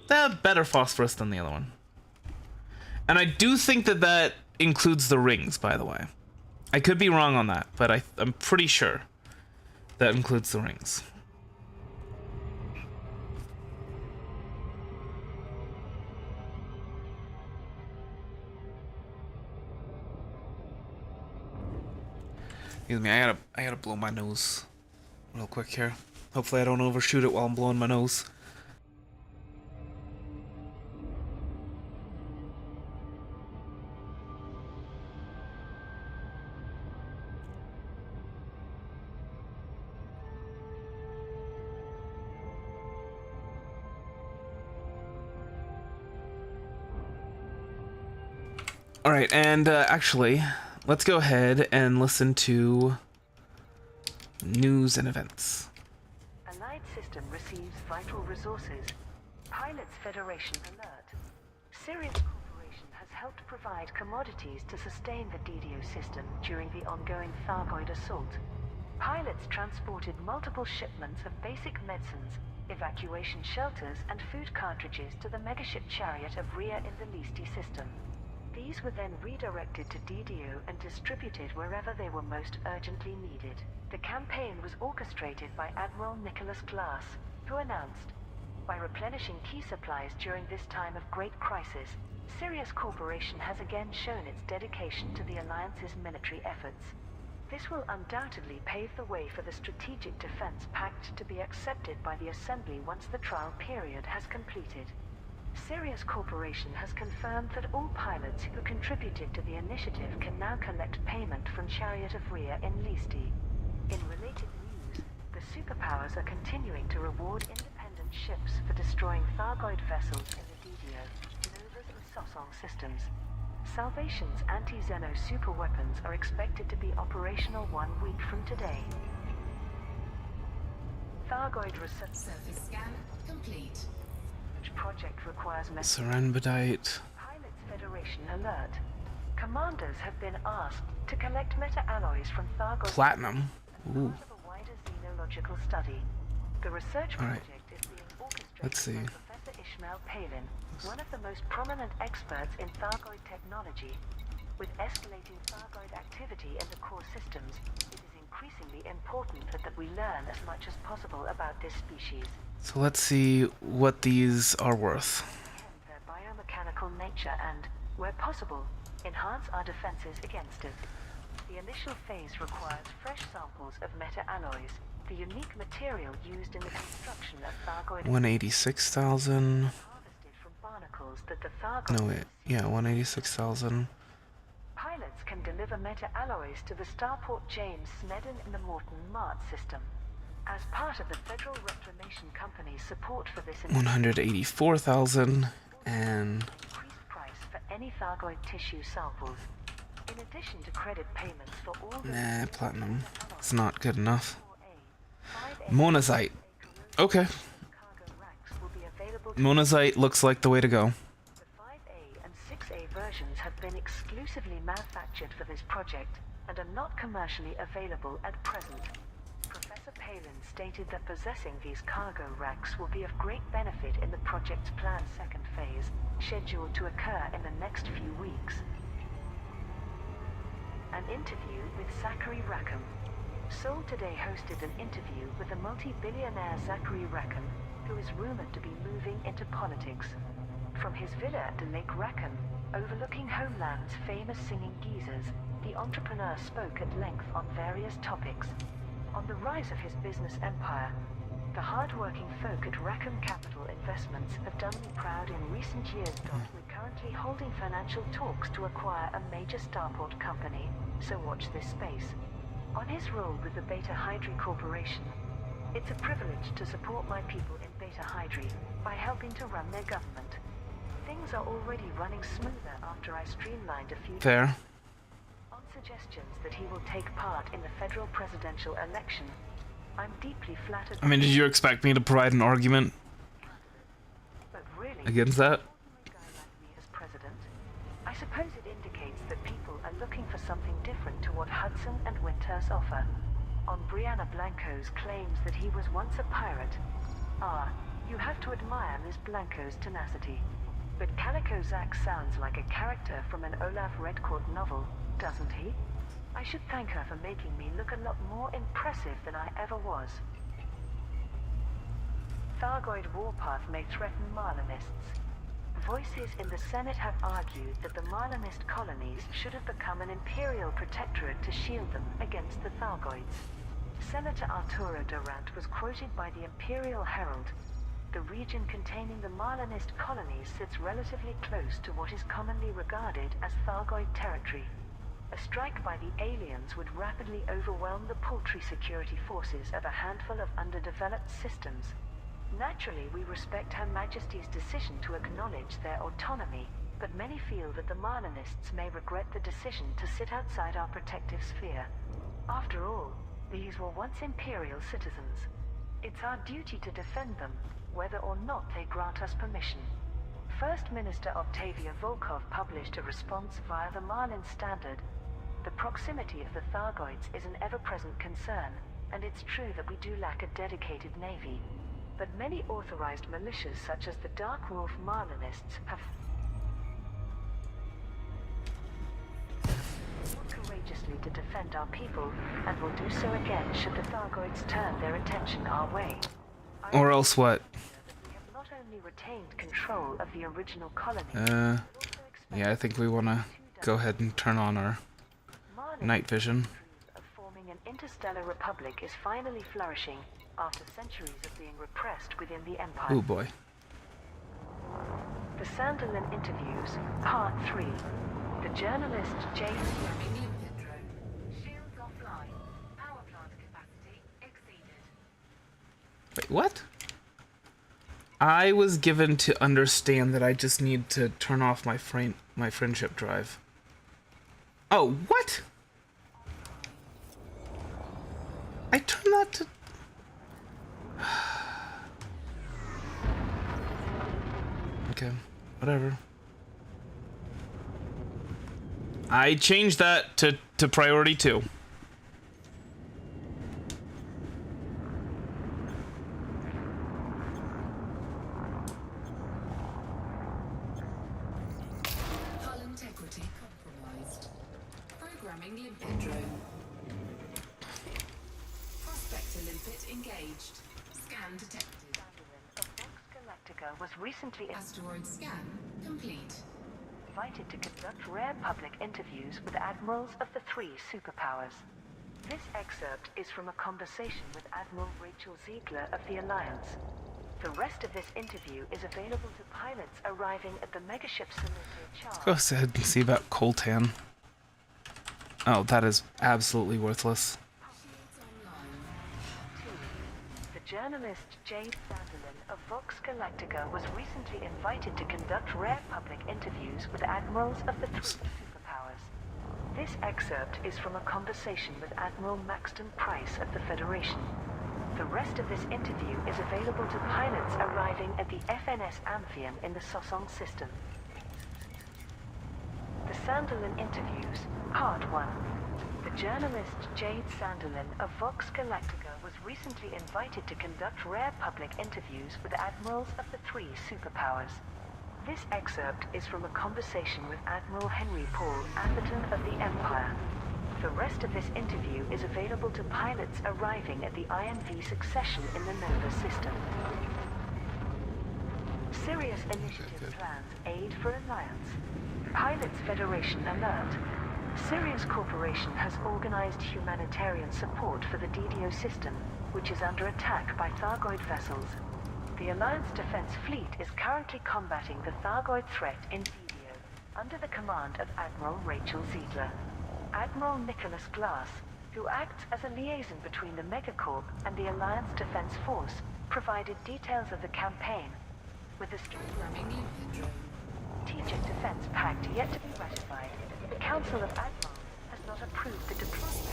Better phosphorus than the other one. And I do think that includes the rings, by the way. I could be wrong on that, but I'm pretty sure that includes the rings. Excuse me, I gotta blow my nose real quick here. Hopefully I don't overshoot it while I'm blowing my nose. Alright, and actually, let's go ahead and listen to news and events. Allied system receives vital resources. Pilots Federation alert. Sirius Corporation has helped provide commodities to sustain the DDO system during the ongoing Thargoid assault. Pilots transported multiple shipments of basic medicines, evacuation shelters, and food cartridges to the megaship chariot of Rhea in the Listi system. These were then redirected to DDO and distributed wherever they were most urgently needed. The campaign was orchestrated by Admiral Nicholas Glass, who announced, "By replenishing key supplies during this time of great crisis, Sirius Corporation has again shown its dedication to the Alliance's military efforts. This will undoubtedly pave the way for the Strategic Defense Pact to be accepted by the Assembly once the trial period has completed. Sirius Corporation has confirmed that all pilots who contributed to the initiative can now collect payment from Chariot of Rhea in Listi. In related news, the superpowers are continuing to reward independent ships for destroying Thargoid vessels in the DDO, Novus and Sosong systems. Salvation's anti-Xeno superweapons are expected to be operational 1 week from today. Thargoid research Surface scan complete. project requires Serenbadite. Pilots Federation alert. Commanders have been asked to collect meta-alloys from Thargoid Platinum. Ooh. as part of a wider xenological study. The research All right. project is being orchestrated Let's see. by Professor Ishmael Palin, one of the most prominent experts in Thargoid technology. With escalating Thargoid activity in the core systems, it is increasingly important that we learn as much as possible about this species. So let's see what these are worth. Their biomechanical nature and, where possible, enhance our defenses against it. The initial phase requires fresh samples of meta-alloys, the unique material used in the construction of Thargoid 186,000. harvested from barnacles that the Thargoid... No wait, yeah, 186,000. Pilots can deliver meta-alloys to the starport James Smedden in the Morton Mart system. As part of the Federal Reclamation Company's support for this initiative, 184,000 and increased price for any Thargoid tissue samples. In addition to credit payments for all the nah, platinum. It's not good enough. 4A, 5A Monazite. Okay. cargo racks will unable to... Monazite looks like the way to go. The 5A and 6A versions have been exclusively manufactured for this project and are not commercially available at present. Professor Palin stated that possessing these cargo racks will be of great benefit in the project's planned second phase, scheduled to occur in the next few weeks. An interview with Zachary Rackham. Seoul Today hosted an interview with the multi-billionaire Zachary Rackham, who is rumored to be moving into politics. From his villa at Lake Rackham, overlooking Homeland's famous singing geysers, the entrepreneur spoke at length on various topics. On the rise of his business empire, the hard-working folk at Rackham Capital Investments have done me proud in recent years. We're currently holding financial talks to acquire a major starport company, so watch this space. On his role with the Beta Hydri Corporation, it's a privilege to support my people in Beta Hydri by helping to run their government. Things are already running smoother after I streamlined a few... Fair. On suggestions that he will take part in the federal presidential election, I'm deeply flattered... I mean, did you expect me to provide an argument But really, against that? a guy like me as president, I suppose it indicates that people are looking for something different to what Hudson and Winters offer. On Brianna Blanco's claims that he was once a pirate. You have to admire Miss Blanco's tenacity. But Calico Zack sounds like a character from an Olaf Redcourt novel, doesn't he? I should thank her for making me look a lot more impressive than I ever was. Thargoid warpath may threaten Marlinists. Voices in the Senate have argued that the Marlinist colonies should have become an imperial protectorate to shield them against the Thargoids. Senator Arturo Durant was quoted by the Imperial Herald. The region containing the Marlinist colonies sits relatively close to what is commonly regarded as Thargoid territory. A strike by the aliens would rapidly overwhelm the paltry security forces of a handful of underdeveloped systems. Naturally, we respect Her Majesty's decision to acknowledge their autonomy, but many feel that the Marlinists may regret the decision to sit outside our protective sphere. After all, these were once Imperial citizens. It's our duty to defend them, whether or not they grant us permission. First Minister Octavia Volkov published a response via the Marlin Standard. The proximity of the Thargoids is an ever-present concern, and it's true that we do lack a dedicated navy. But many authorized militias such as the Dark Wolf Marlinists have fought courageously to defend our people, and will do so again should the Thargoids turn their attention our way. Or else what? We have not only retained control of the original colony, Yeah, I think we want to go ahead and turn on our night vision. of forming an interstellar republic is finally flourishing after centuries of being repressed within the Empire. Oh boy. The Sanderlin Interviews, Part 3. The journalist James... Programming limpet drone. Shields offline. Power plant capacity exceeded. Wait, what? I was given to understand that I just need to turn off my friendship drive. Oh, what? I turned that to... Okay, whatever. I changed that to priority 2. Hull integrity compromised. Programming limpet drone. Prospector limpet engaged. Scan detected. Of Vox Galactica was recently Asteroid scan complete. invited to conduct rare public interviews with admirals of the 3 superpowers. This excerpt is from a conversation with Admiral Rachel Ziegler of the Alliance. The rest of this interview is available to pilots arriving at the megaship Cemetery Charles. Go ahead and see about Coltan. Oh, that is absolutely worthless. Shields online. 2. The journalist Jade Sanderlin of Vox Galactica was recently invited to conduct rare public interviews with admirals of the 3 superpowers. This excerpt is from a conversation with Admiral Maxton Price of the Federation. The rest of this interview is available to pilots arriving at the FNS Amphion in the Sosong system. The Sanderlin Interviews, Part 1. The journalist Jade Sanderlin of Vox Galactica was recently invited to conduct rare public interviews with admirals of the three superpowers. This excerpt is from a conversation with Admiral Henry Paul Atherton of the Empire. The rest of this interview is available to pilots arriving at the IMV Succession in the Nova system. Sirius Initiative plans aid for Alliance. Pilots Federation alert. Sirius Corporation has organized humanitarian support for the DDO system, which is under attack by Thargoid vessels. The Alliance Defense Fleet is currently combating the Thargoid threat in DDO, under the command of Admiral Rachel Ziegler. Admiral Nicholas Glass, who acts as a liaison between the Megacorp and the Alliance Defense Force, provided details of the campaign, with the Strategic Defense Pact yet to be ratified. The Council of Admirals has not approved the deployment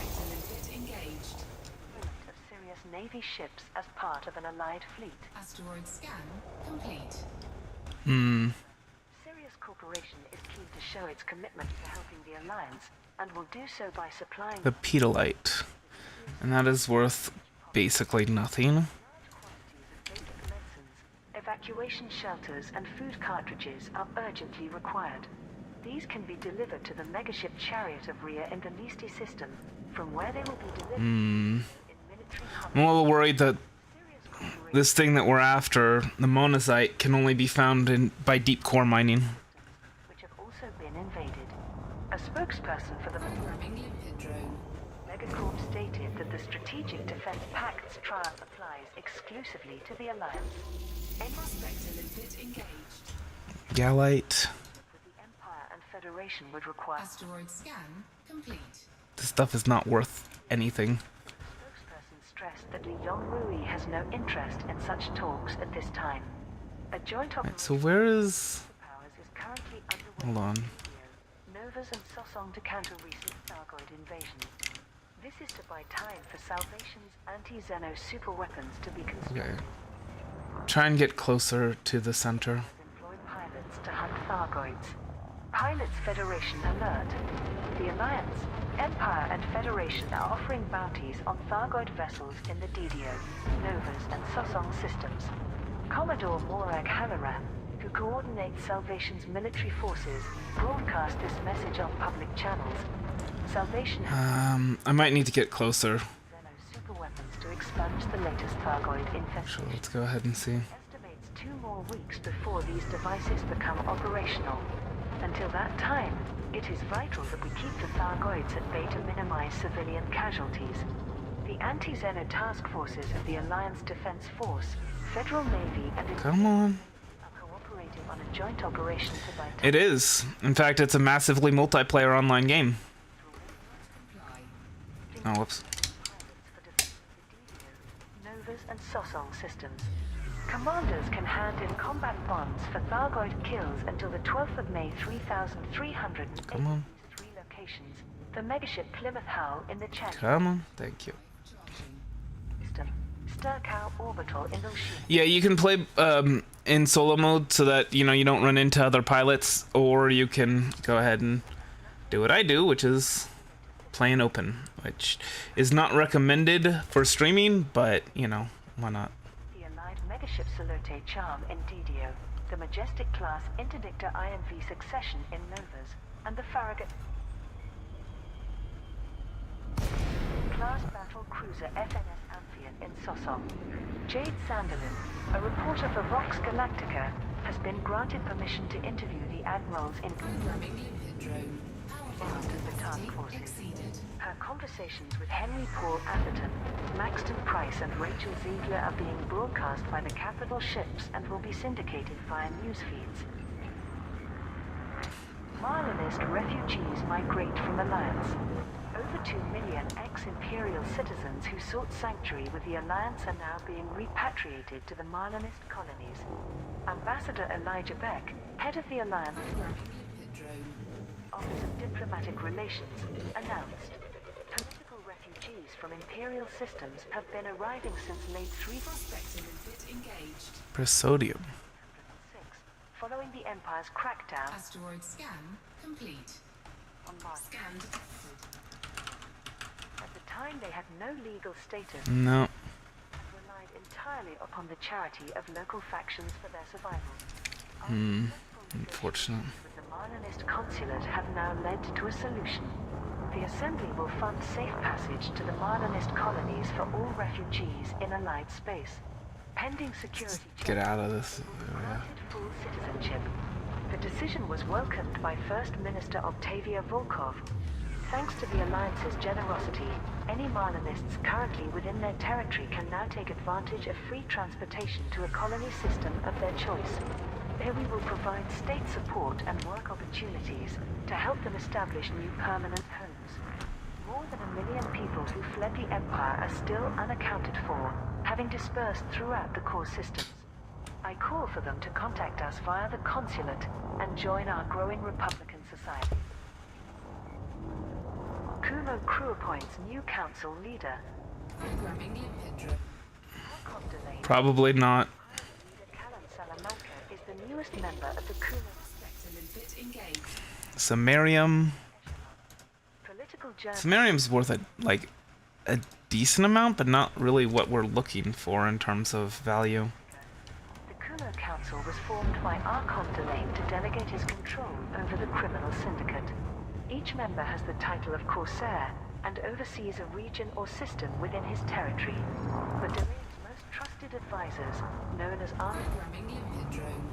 of Sirius Navy ships as part of an allied fleet. Asteroid scan complete. Sirius Corporation is keen to show its commitment to helping the Alliance, and will do so by supplying The pedalite. And that is worth basically nothing. evacuation shelters and food cartridges are urgently required. These can be delivered to the megaship Chariot of Rhea in the Listi system, from where they will be delivered in military hubs. I'm a little worried that Sirius Corporation, this thing that we're after, the monazite, can only be found by deep core mining. which have also been invaded. A spokesperson for the Confirming limpid drone. Megacorp stated that the Strategic Defense Pact's trial applies exclusively to the Alliance. Any Prospector limpid engaged. Galite. with the Empire and Federation would require. Asteroid scan complete. This stuff is not worth anything. Spokesperson stressed that Li Yongrui has no interest in such talks at this time. A joint Right, operation so where is... powers is currently underway. Hold on. Novas and Sosong to counter recent Thargoid invasions. This is to buy time for Salvation's anti-Xeno superweapons to be constructed. Okay. Try and get closer to the center. Employ pilots to hunt Thargoids. Pilots Federation alert. The Alliance, Empire and Federation are offering bounties on Thargoid vessels in the DDO, Novas and Sosong systems. Commodore Morag Halloran, who coordinates Salvation's military forces, broadcast this message on public channels. Salvation has I might need to get closer. Xeno superweapons to expunge the latest Thargoid So infestation. let's go ahead and see. Estimates 2 more weeks before these devices become operational. Until that time, it is vital that we keep the Thargoids at bay to minimize civilian casualties. The anti-Xeno task forces of the Alliance Defense Force, Federal Navy, and Come on. are cooperating on a joint operation to buy time. It is. In fact, it's a massively multiplayer online game. Comply. Oh, whoops. Pilots for defense of the DDO, Novas and Sosong systems. Commanders can hand in combat bonds for Thargoid kills until the 12th of May 3308 Come on. these 3 locations. The megaship Plymouth Hull in the Channel Come on. Thank you. Charging. system. Sturcow Orbital in Ocean. Yeah, you can play in solo mode so that, you know, you don't run into other pilots, or you can go ahead and do what I do, which is play in open, which is not recommended for streaming, but, you know, why not? The Allied megaship Salute Charm in DDO. The Majestic class Interdictor IMV Succession in Novas. And the Farragut class battle cruiser FNS Amphion in Sosong. Jade Sanderlin, a reporter for Vox Galactica, has been granted permission to interview the admirals in Confirming limpid drone. Power plant the task capacity forces. exceeded. Her conversations with Henry Paul Atherton, Maxton Price and Rachel Ziegler are being broadcast by the capital ships and will be syndicated via news feeds. Marlinist refugees migrate from Alliance. Over 2 million ex-Imperial citizens who sought sanctuary with the Alliance are now being repatriated to the Marlinist colonies. Ambassador Elijah Beck, head of the Alliance Limpid drone. Office of Diplomatic Relations, announced political refugees from from Imperial systems have been arriving since late 3 Prospector limpet engaged. Prasodium. 6, following the Empire's crackdown Asteroid scan complete. on Mars. Scan detected. At the time, they had no legal status No. and relied entirely upon the charity of local factions for their survival. Unfortunate. With the Marlinist consulate have now led to a solution. The Assembly will fund safe passage to the Marlinist colonies for all refugees in Allied space. Pending security Get checks, out of this area. granted full citizenship. The decision was welcomed by First Minister Octavia Volkov. Thanks to the Alliance's generosity, any Marlinists currently within their territory can now take advantage of free transportation to a colony system of their choice. There we will provide state support and work opportunities to help them establish new permanent homes. More than 1 million people who fled the Empire are still unaccounted for, having dispersed throughout the core systems. I call for them to contact us via the consulate and join our growing Republican society. Kumo Crew appoints new council leader. Programming limpet drone. Delane. Probably not. Leader Callan Salamanca is the newest member of the Kumo Prospector limpet engaged. Samarium. political journal. Samarium's worth a decent amount, but not really what we're looking for in terms of value. The Kumo Council was formed by Archon Delane to delegate his control over the criminal syndicate. Each member has the title of Corsair and oversees a region or system within his territory. But Delane's most trusted advisors, known as Archon Programming limpet drone.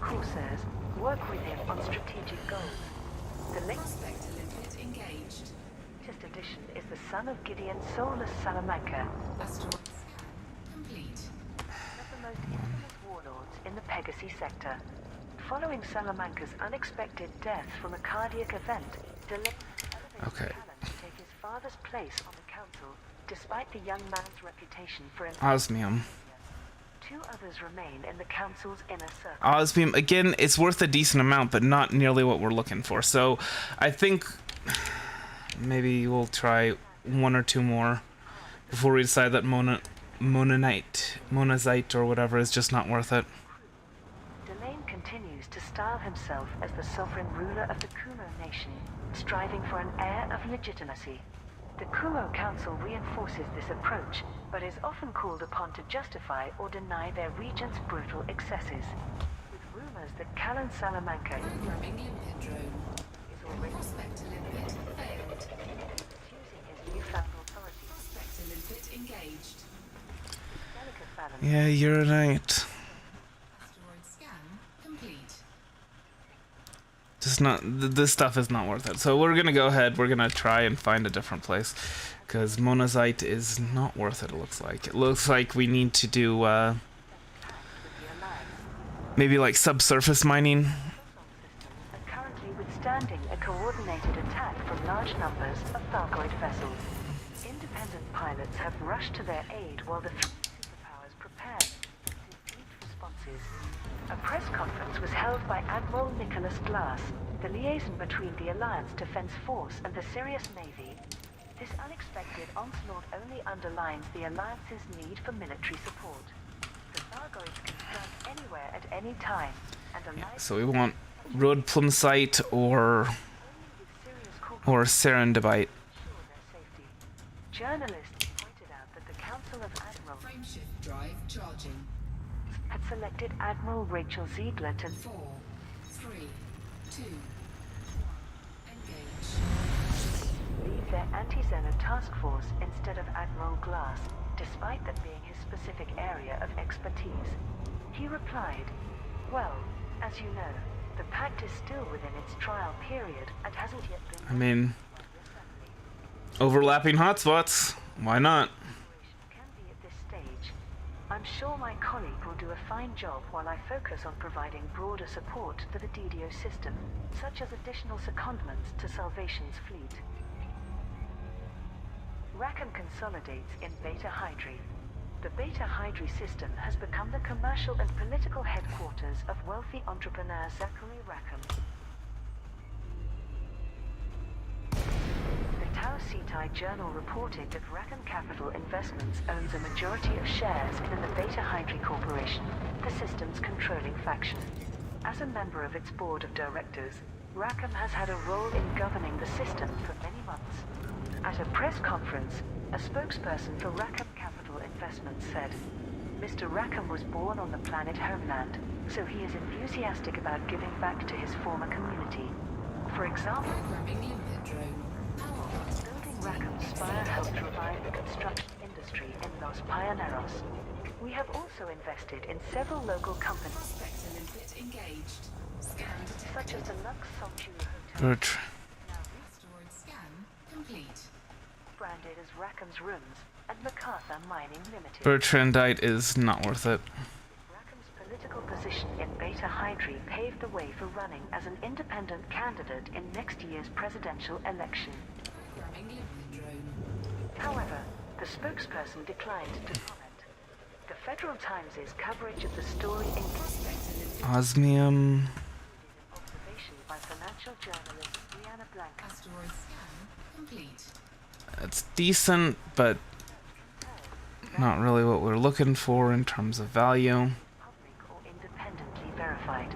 Corsairs, work with him on strategic goals. The latest Prospector limpet engaged. addition is the son of Gideon Soulless Salamanca, Asteroid scan complete. one of the most infamous warlords in the Pegasus sector. Following Salamanca's unexpected death from a cardiac event, Delane elevated Okay. Callan to take his father's place on the council, despite the young man's reputation for Osmium. 2 others remain in the council's inner circle. Osmium, again, it's worth a decent amount, but not nearly what we're looking for. So I think maybe we'll try 1 or 2 more before we decide that monazite or whatever is just not worth it. Delane continues to style himself as the sovereign ruler of the Kumo nation, striving for an air of legitimacy. The Kumo Council reinforces this approach, but is often called upon to justify or deny their regent's brutal excesses. With rumors that Callan Salamanca Programming limpet drone. is already Prospector limpet failed. using his newfound authority, Prospector limpet engaged. delicate balance Yeah, you're right. Asteroid scan complete. Just not. This stuff is not worth it. So we're gonna go ahead. We're gonna try and find a different place, because monazite is not worth it. It looks like. It looks like we need to do with the Alliance. maybe like subsurface mining. Systems are currently withstanding a coordinated attack from large numbers of Thargoid vessels. Independent pilots have rushed to their aid while the 3 superpowers prepare fleet responses. A press conference was held by Admiral Nicholas Glass, the liaison between the Alliance Defense Force and the Sirius Navy. This unexpected onslaught only underlines the Alliance's need for military support. The Thargoids can strike anywhere at any time, and Alliance So we want road plumsite or with serious corporate serendipite. ensure their safety. Journalists pointed out that the Council of Admirals Frameshift drive charging. had selected Admiral Rachel Ziegler to 4, 3, 2, 1. Engage. lead their anti-Xena task force instead of Admiral Glass, despite that being his specific area of expertise. He replied, "Well, as you know, the pact is still within its trial period and hasn't yet been I mean, by the Assembly. overlapping hotspots. Why not? Can be at this stage. I'm sure my colleague will do a fine job while I focus on providing broader support to the DDO system, such as additional secondments to Salvation's fleet. Rackham consolidates in Beta Hydri. The Beta Hydri system has become the commercial and political headquarters of wealthy entrepreneur Zachary Rackham. The tower South Sea Journal reported that Rackham Capital Investments owns a majority of shares in the Beta Hydri Corporation, the system's controlling faction. As a member of its board of directors, Rackham has had a role in governing the system for many months. At a press conference, a spokesperson for Rackham Capital Investments said, "Mr. Rackham was born on the planet Homeland, so he is enthusiastic about giving back to his former community. For example, Programming limpet drone. Power plant building Rackham's spire helped revive the construction industry in Los Pioneros. We have also invested in several local companies, prospector limpet engaged. Scan detected. such as the Lux Sanctuary Hotel, Bertrand. Asteroid scan complete. branded as Rackham's Rooms, and MacArthur Mining Limited. Bertrandite is not worth it. Rackham's political position in Beta Hydri paved the way for running as an independent candidate in next year's presidential election. Programming limpet drone. However, the spokesperson declined to comment. The Federal Times' coverage of the story included Prospector limpet. Osmium. observation by financial journalist Brianna Blanca. Asteroid scan complete. It's decent, but not really what we're looking for in terms of value. Public or independently verified.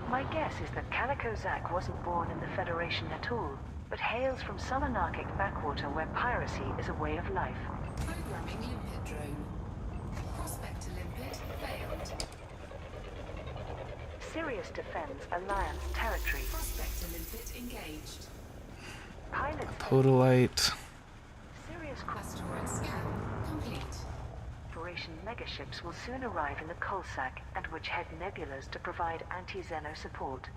My guess is that Calico Zack wasn't born in the Federation at all, but hails from some anarchic backwater where piracy is a way of life. Programming limpet drone. Prospector limpet failed. Sirius defends Alliance territory. Prospector limpet engaged. Pilots Podolite. Sirius Asteroid scan complete. Corporation megaships will soon arrive in the Colsac and which head nebulas to provide anti-Xeno support.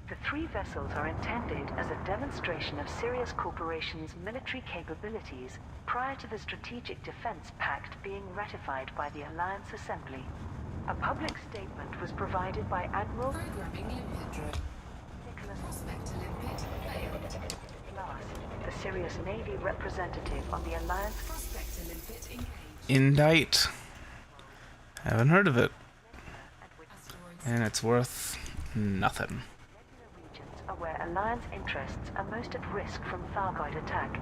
The three vessels are intended as a demonstration of Sirius Corporation's military capabilities prior to the Strategic Defense Pact being ratified by the Alliance Assembly. A public statement was provided by Admiral Programming limpet drone. Nicholas Prospector limpet failed. Glass, the Sirius Navy representative on the Alliance Prospector limpet engaged. Indite. Haven't heard of it. and which Asteroid And it's worth nothing. nebula regions are where Alliance interests are most at risk from Thargoid attack.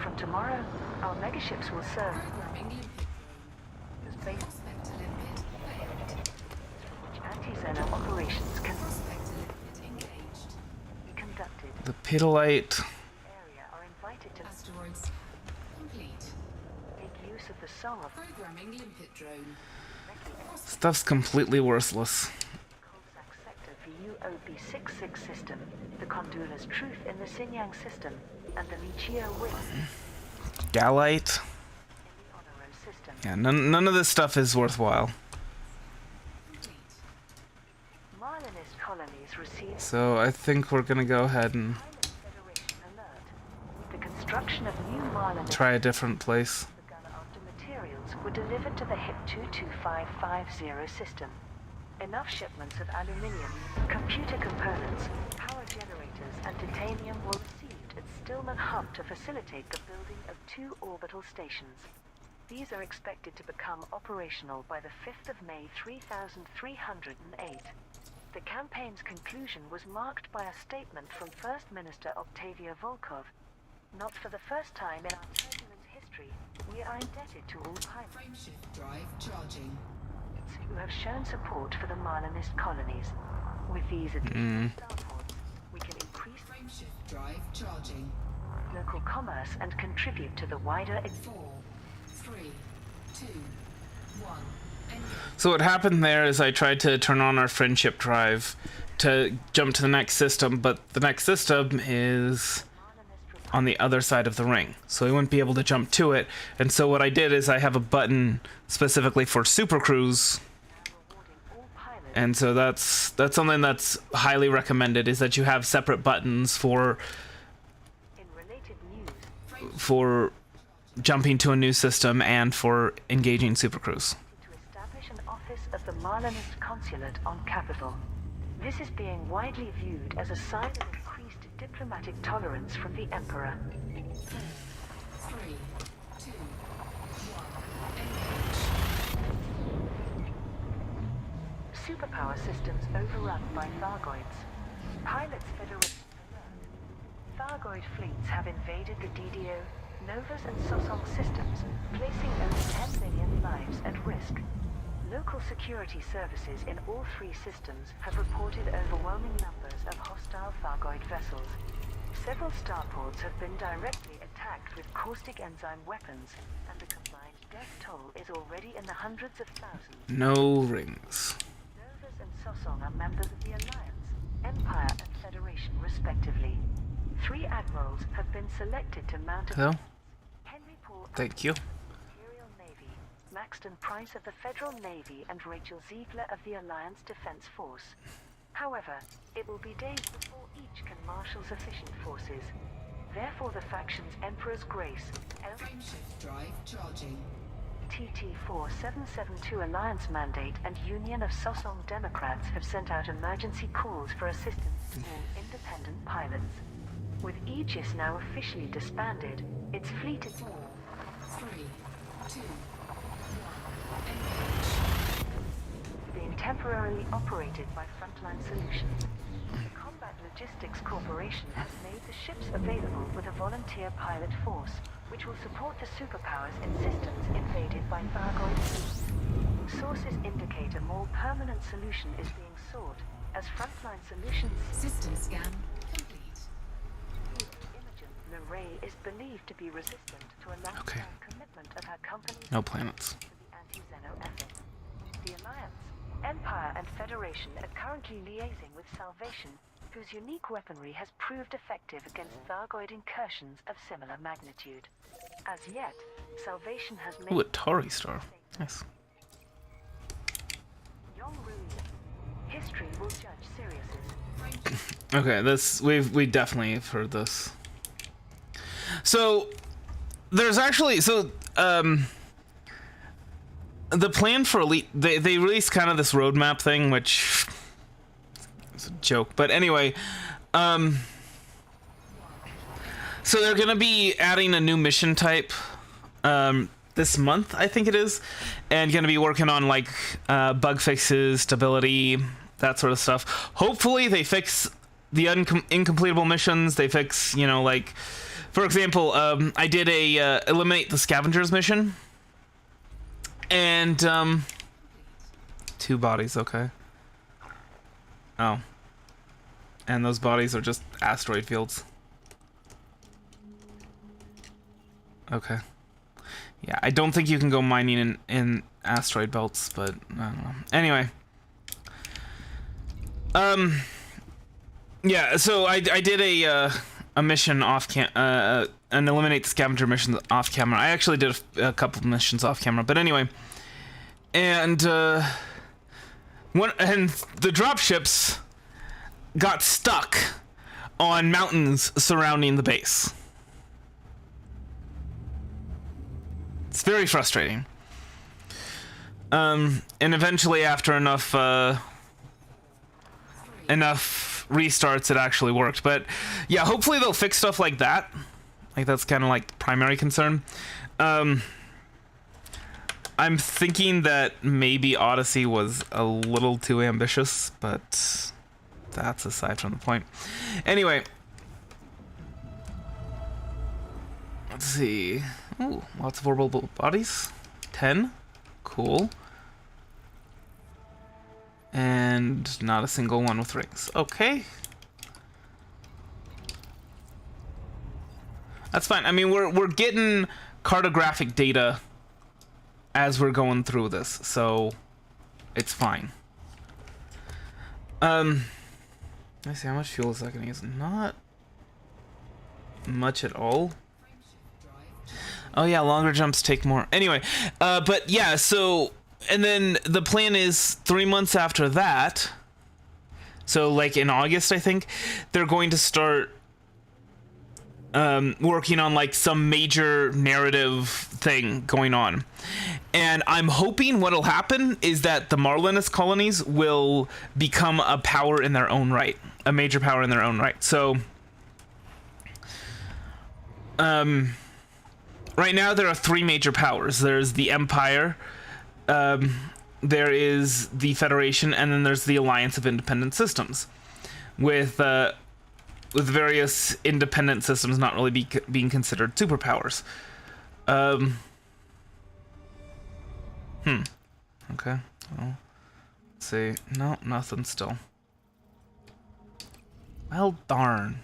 From tomorrow, our megaships will serve programming limpet drone. as bases Prospector limpet failed. from which anti-Xeno operations can Prospector limpet engaged. be conducted. The Pedalite. Area are invited to Asteroid scan complete. make use of the song of Programming limpet drone. Stuff's completely worthless. Colsac Sector VUOB 66 system, the Condula's Truth in the Sinyang system, and the Lichio Wing Galite. in the Honoro system. Yeah, none of this stuff is worthwhile. Complete. Marlinist colonies receive So I think we're gonna go ahead and Pilot Federation alert. The construction of new Marlinist try a different place. begun after materials were delivered to the HIP 22550 system. Enough shipments of aluminium, computer components, power generators, and titanium were received at Stillman Hub to facilitate the building of 2 orbital stations. These are expected to become operational by the 5th of May 3308. The campaign's conclusion was marked by a statement from First Minister Octavia Volkov. Not for the first time in our turbulent history, we are indebted to all pilots Frameshift drive charging. who have shown support for the Marlinist colonies. With these additional starports, we can increase Frameshift drive charging. local commerce and contribute to the wider 4, 3, 2, 1. Engage. So what happened there is I tried to turn on our friendship drive to jump to the next system, but the next system is Marlinist on the other side of the ring, so we wouldn't be able to jump to it. And so what I did is I have a button specifically for Super Cruise, rewarding all pilots and so that's something that's highly recommended, is that you have separate buttons for in related news jumping to a new system and for engaging Super Cruise. to establish an office of the Marlinist consulate on Capitol. This is being widely viewed as a sign of increased diplomatic tolerance from the Emperor. 3, 2, 1. Engage. Superpower systems overrun by Thargoids. Pilots Federation alert. Thargoid fleets have invaded the DDO, Novus and Sosong systems, placing over 10 million lives at risk. Local security services in all three systems have reported overwhelming numbers of hostile Thargoid vessels. Several starports have been directly attacked with caustic enzyme weapons, and the combined death toll is already in the hundreds of thousands. No rings. Novus and Sosong are members of the Alliance, Empire and Federation respectively. 3 admirals have been selected to mount a... Hello? Henry Paul Thank you. Imperial Navy, Maxton Price of the Federal Navy, and Rachel Ziegler of the Alliance Defense Force. However, it will be days before each can marshal sufficient forces. Therefore, the factions Emperor's Grace, Frameshift drive charging. TT-4772 Alliance Mandate, and Union of Sosong Democrats have sent out emergency calls for assistance to all independent pilots. With Aegis now officially disbanded, its fleet is... 4, 3, 2, 1. Engage. being temporarily operated by Frontline Solutions. The Combat Logistics Corporation has made the ships available with a volunteer pilot force, which will support the superpowers in systems invaded by Thargoid fleets. Sources indicate a more permanent solution is being sought, as Frontline Solutions... System scan complete. Imogen Leray is believed to be resistant to a Okay. long-term commitment of her company's... No planets. to the anti-Xeno effort. The Alliance, Empire and Federation are currently liaising with Salvation, whose unique weaponry has proved effective against Thargoid incursions of similar magnitude. As yet, Salvation has made... Ooh, Atari Star. Nice. Yong-Rui. History will judge Sirius's. Okay, this we definitely have heard this. So there's actually the plan for Elite, they released kind of this roadmap thing, which is a joke, but anyway, so they're gonna be adding a new mission type this month, I think it is, and gonna be working on like bug fixes, stability, that sort of stuff. Hopefully they fix the incompletable missions. They fix, you know, like, for example, I did a eliminate the scavengers mission, and 2 bodies. Okay. Oh, and those bodies are just asteroid fields. Okay. Yeah, I don't think you can go mining in asteroid belts, but I don't know. Anyway. Yeah, so I did a mission off an eliminate the scavenger mission off camera. I actually did a couple missions off camera, but anyway. And the dropships got stuck on mountains surrounding the base. It's very frustrating. And eventually, after enough restarts, it actually worked. But yeah, hopefully they'll fix stuff like that. Like, that's kind of like the primary concern. I'm thinking that maybe Odyssey was a little too ambitious, but that's aside from the point. Anyway, let's see. Ooh, lots of orbital bodies. 10. Cool. And not a single one with rings. Okay. That's fine. I mean, we're getting cartographic data as we're going through this, so it's fine. Let me see, how much fuel is that gonna use? Not much at all. Oh yeah, longer jumps take more. Anyway, but yeah, so, and then the plan is 3 months after that, so like in August, I think, they're going to start working on like some major narrative thing going on. And I'm hoping what'll happen is that the Marlinus colonies will become a power in their own right, a major power in their own right. So, right now there are 3 major powers. There's the Empire, there is the Federation, and then there's the Alliance of Independent Systems, with with various independent systems not really being considered superpowers. Okay. Well, let's see. No, nothing still. Well, darn.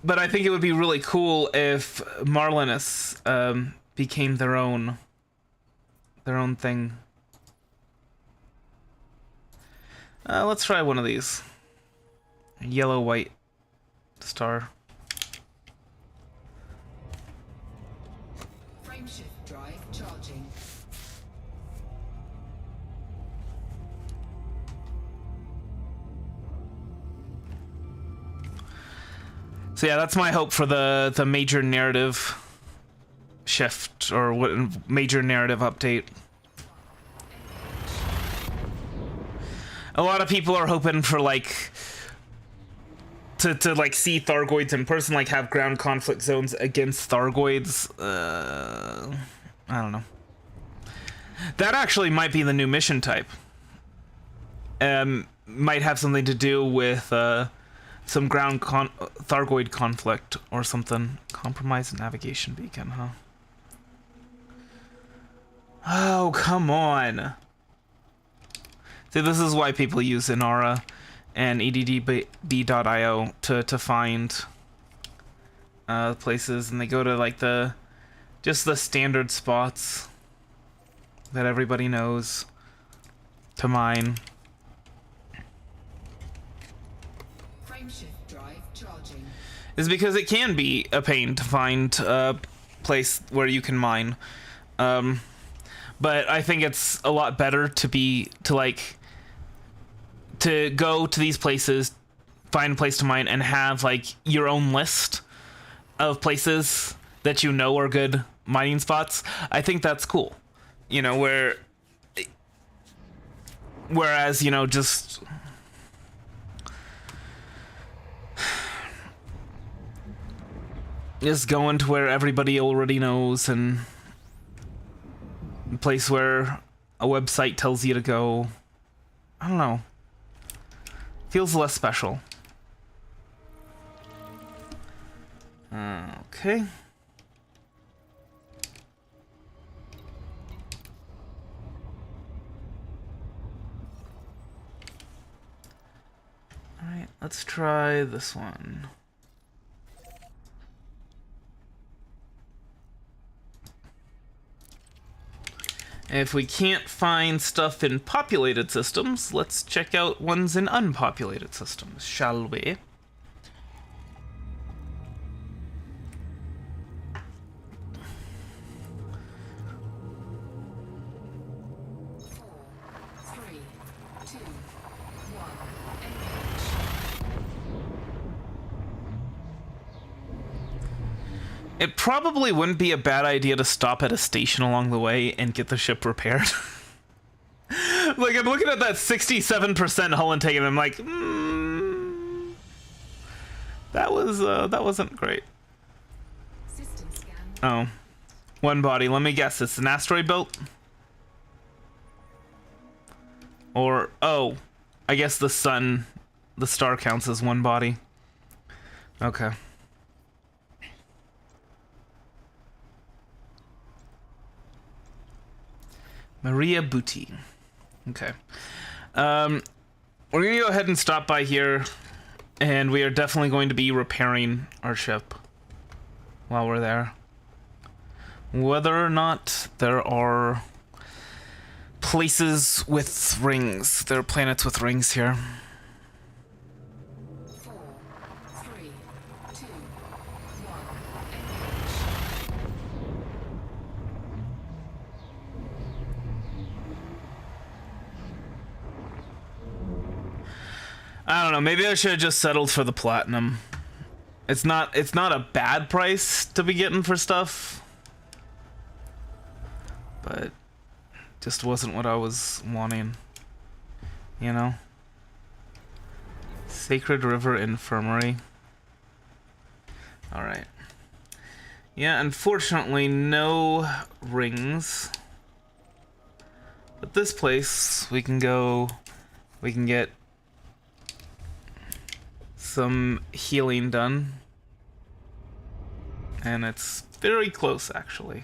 But I think it would be really cool if Marlinus became their own thing. Let's try one of these. Yellow-white star. Frameshift drive charging. So yeah, that's my hope for the major narrative shift, or what major narrative update. A lot of people are hoping for like to like see Thargoids in person, like have ground conflict zones against Thargoids. I don't know. That actually might be the new mission type. Might have something to do with some ground Thargoid conflict or something. Compromised navigation beacon, huh? Oh, come on. See, this is why people use Inara and EDDB.io to find places, and they go to like just the standard spots that everybody knows to mine. Frameshift drive charging. Is because it can be a pain to find a place where you can mine. But I think it's a lot better to go to these places, find a place to mine, and have like your own list of places that you know are good mining spots. I think that's cool. You know, whereas, you know, just going to where everybody already knows, and a place where a website tells you to go. I don't know. Feels less special. Okay. Alright, let's try this one. If we can't find stuff in populated systems, let's check out ones in unpopulated systems, shall we? It probably wouldn't be a bad idea to stop at a station along the way and get the ship repaired. Like, I'm looking at that 67% hull intake, and I'm like, that wasn't great. System scan. Oh, one body. Let me guess. It's an asteroid belt? Or, oh, I guess the star counts as one body. Okay. Maria Booty. Okay. We're gonna go ahead and stop by here, and we are definitely going to be repairing our ship while we're there. Whether or not there are places with rings. There are planets with rings here. 4, 3, 2, 1. I don't know, maybe I should have just settled for the platinum. It's not a bad price to be getting for stuff, but just wasn't what I was wanting, you know? Sacred River Infirmary. Alright. Yeah, unfortunately, no rings. But this place, we can get some healing done. And it's very close, actually.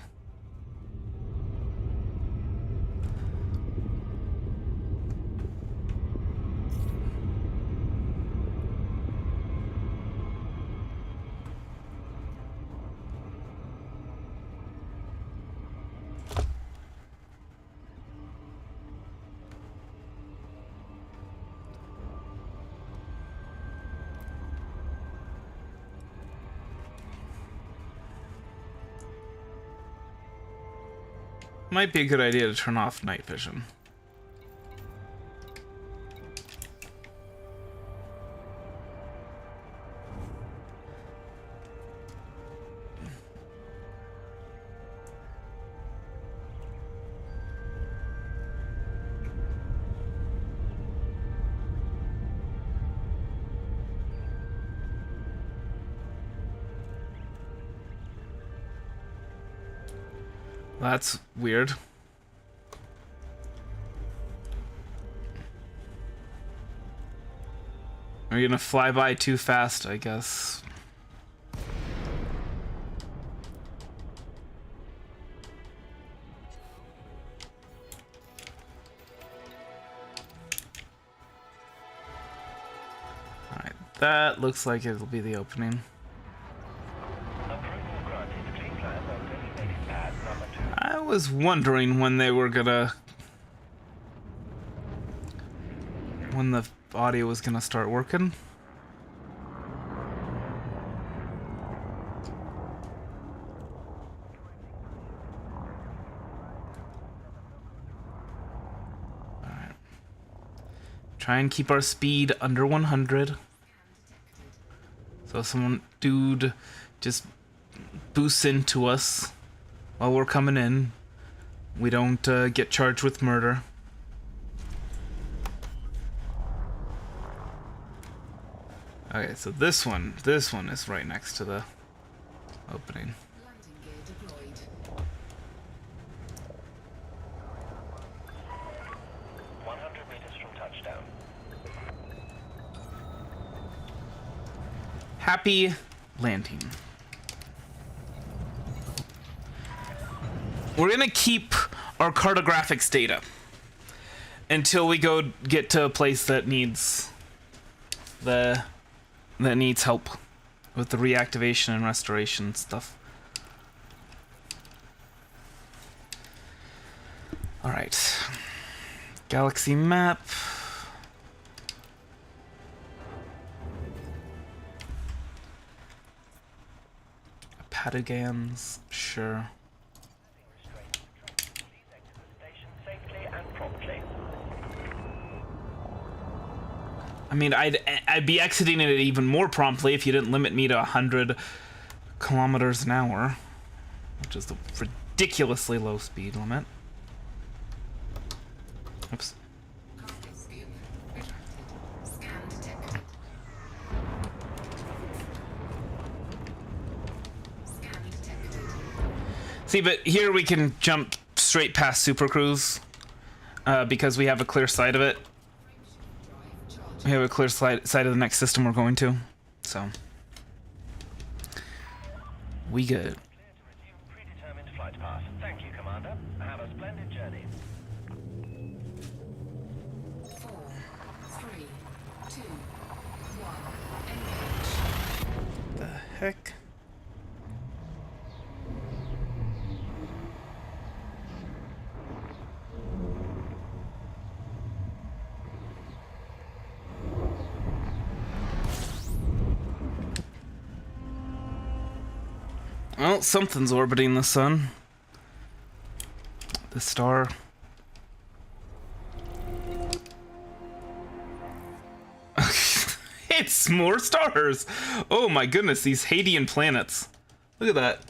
Might be a good idea to turn off night vision. That's weird. Are you gonna fly by too fast, I guess? Alright, that looks like it'll be the opening. I was wondering when they were gonna... when the audio was gonna start working. Alright. Try and keep our speed under 100. So someone, dude, just boosts into us while we're coming in. We don't get charged with murder. Okay, so this one is right next to the opening. Landing gear deployed. 100 meters from touchdown. Happy landing. We're gonna keep our cartographics data until we go get to a place that needs help with the reactivation and restoration stuff. All right, galaxy map. Patagans, sure. I mean, I'd be exiting it even more promptly if you didn't limit me to 100 kilometers an hour, which is the ridiculously low speed limit. Oops. Cargo scoop retracted. Scan detected. Scan detected. See, but here we can jump straight past Super Cruise because we have a clear sight of it. Drive charging. We have a clear sight of the next system we're going to, so we good. Clear to resume predetermined flight path. Thank you, Commander. Have a splendid journey. 4, 3, 2, 1. Engage. The heck? Well, something's orbiting the sun. The star. It's more stars! Oh my goodness, these Hadean planets. Look at that.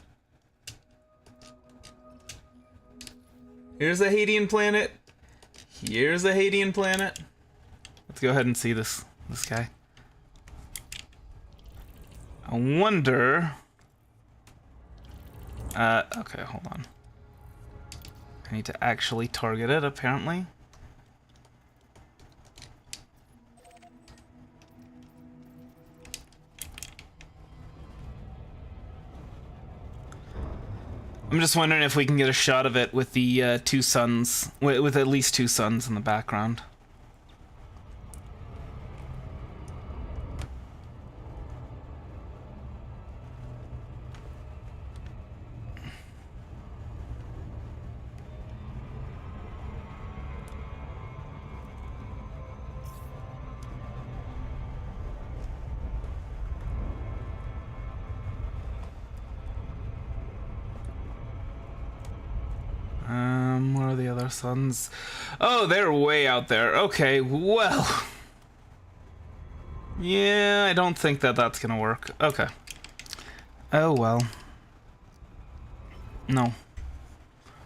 Here's a Hadean planet. Here's a Hadean planet. Let's go ahead and see this guy. I wonder... okay, hold on. I need to actually target it, apparently. I'm just wondering if we can get a shot of it with the two suns, with at least two suns in the background. Where are the other suns? Oh, they're way out there. Okay, well. Yeah, I don't think that that's gonna work. Okay. Oh, well. No.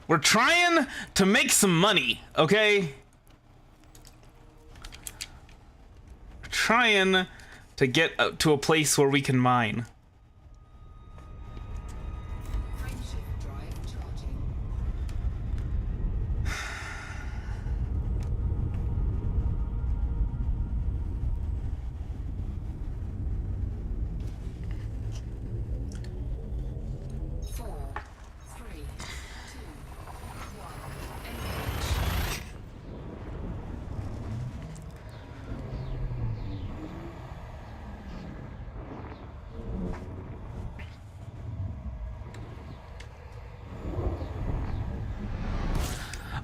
We're trying to make some money, okay? We're trying to get to a place where we can mine. Frameshift drive charging. Four, three, two, one. Engage.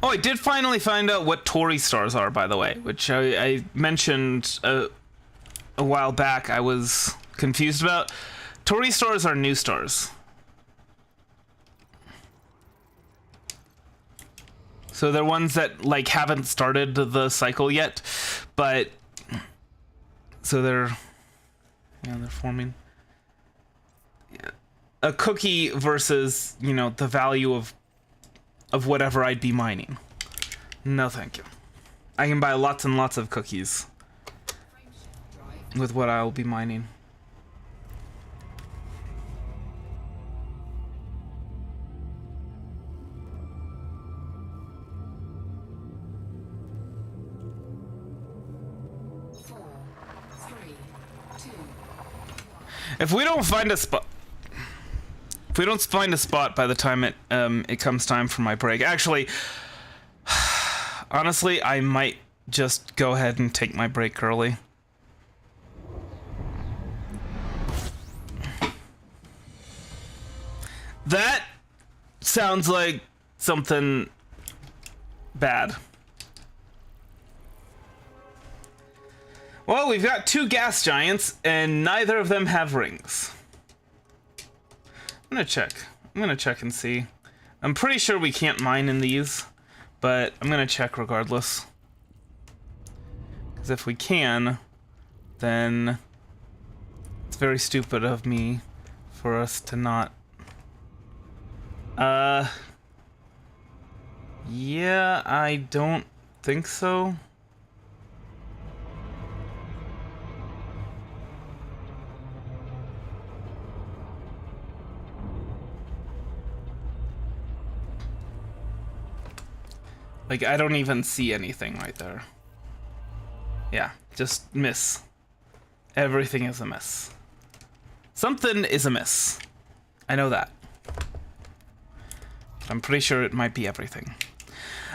Oh, I did finally find out what Tory stars are, by the way, which I mentioned a while back. I was confused about. Tory stars are new stars. So they're ones that like haven't started the cycle yet, but so they're forming a cookie versus, you know, the value of whatever I'd be mining. No, thank you. I can buy lots and lots of cookies Frameshift drive. with what I'll be mining. Four, three, two. If we don't find a spot, by the time it comes time for my break, actually, honestly, I might just go ahead and take my break early. That sounds like something bad. Well, we've got two gas giants, and neither of them have rings. I'm gonna check and see. I'm pretty sure we can't mine in these, but I'm gonna check regardless. Because if we can, then it's very stupid of me for us to not. Yeah, I don't think so. Like, I don't even see anything right there. Yeah, just miss. Everything is a miss. Something is amiss. I know that. I'm pretty sure it might be everything.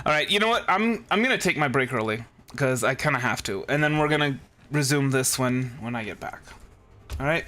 All right, you know what? I'm gonna take my break early because I kind of have to, and then we're gonna resume this when I get back. All right.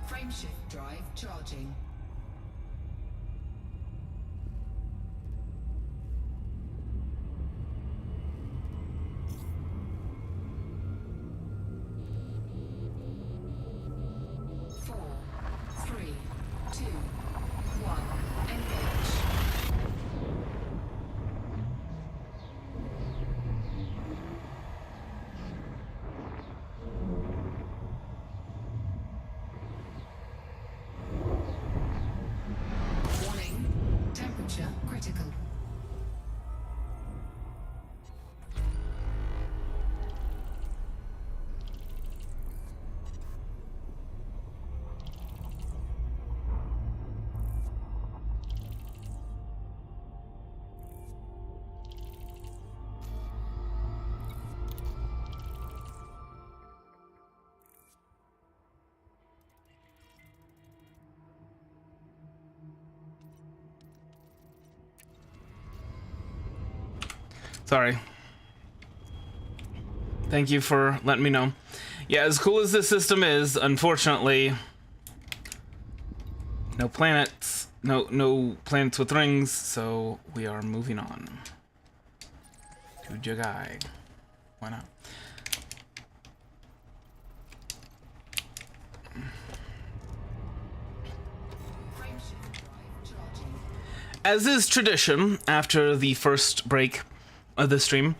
Frameshift drive charging. Four, three, two, one. Engage. Warning. Temperature critical. Sorry. Thank you for letting me know. Yeah, as cool as this system is, unfortunately, no planets, no planets with rings, so we are moving on to Jagai. Why not? Frameshift drive charging. As is tradition, after the first break of the stream,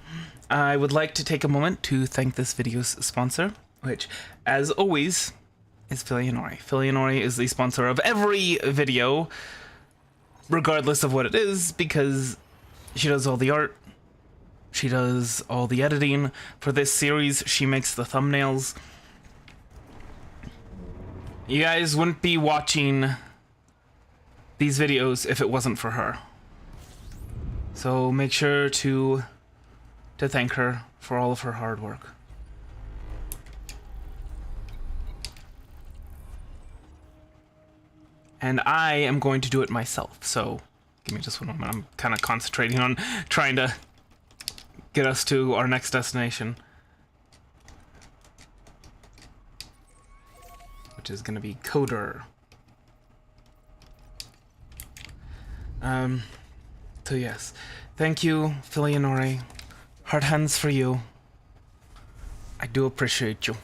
I would like to take a moment to thank this video's sponsor, which, as always, is Filianori. Filianori is the sponsor of every video, regardless of what it is, because she does all the art, she does all the editing for this series, she makes the thumbnails. You guys wouldn't be watching these videos if it wasn't for her. So make sure to thank her for all of her hard work. And I am going to do it myself, so give me just one moment. I'm kind of concentrating on trying to get us to our next destination, which is going to be Coder. So yes, thank you, Filianori. Hard hands for you. I do appreciate you.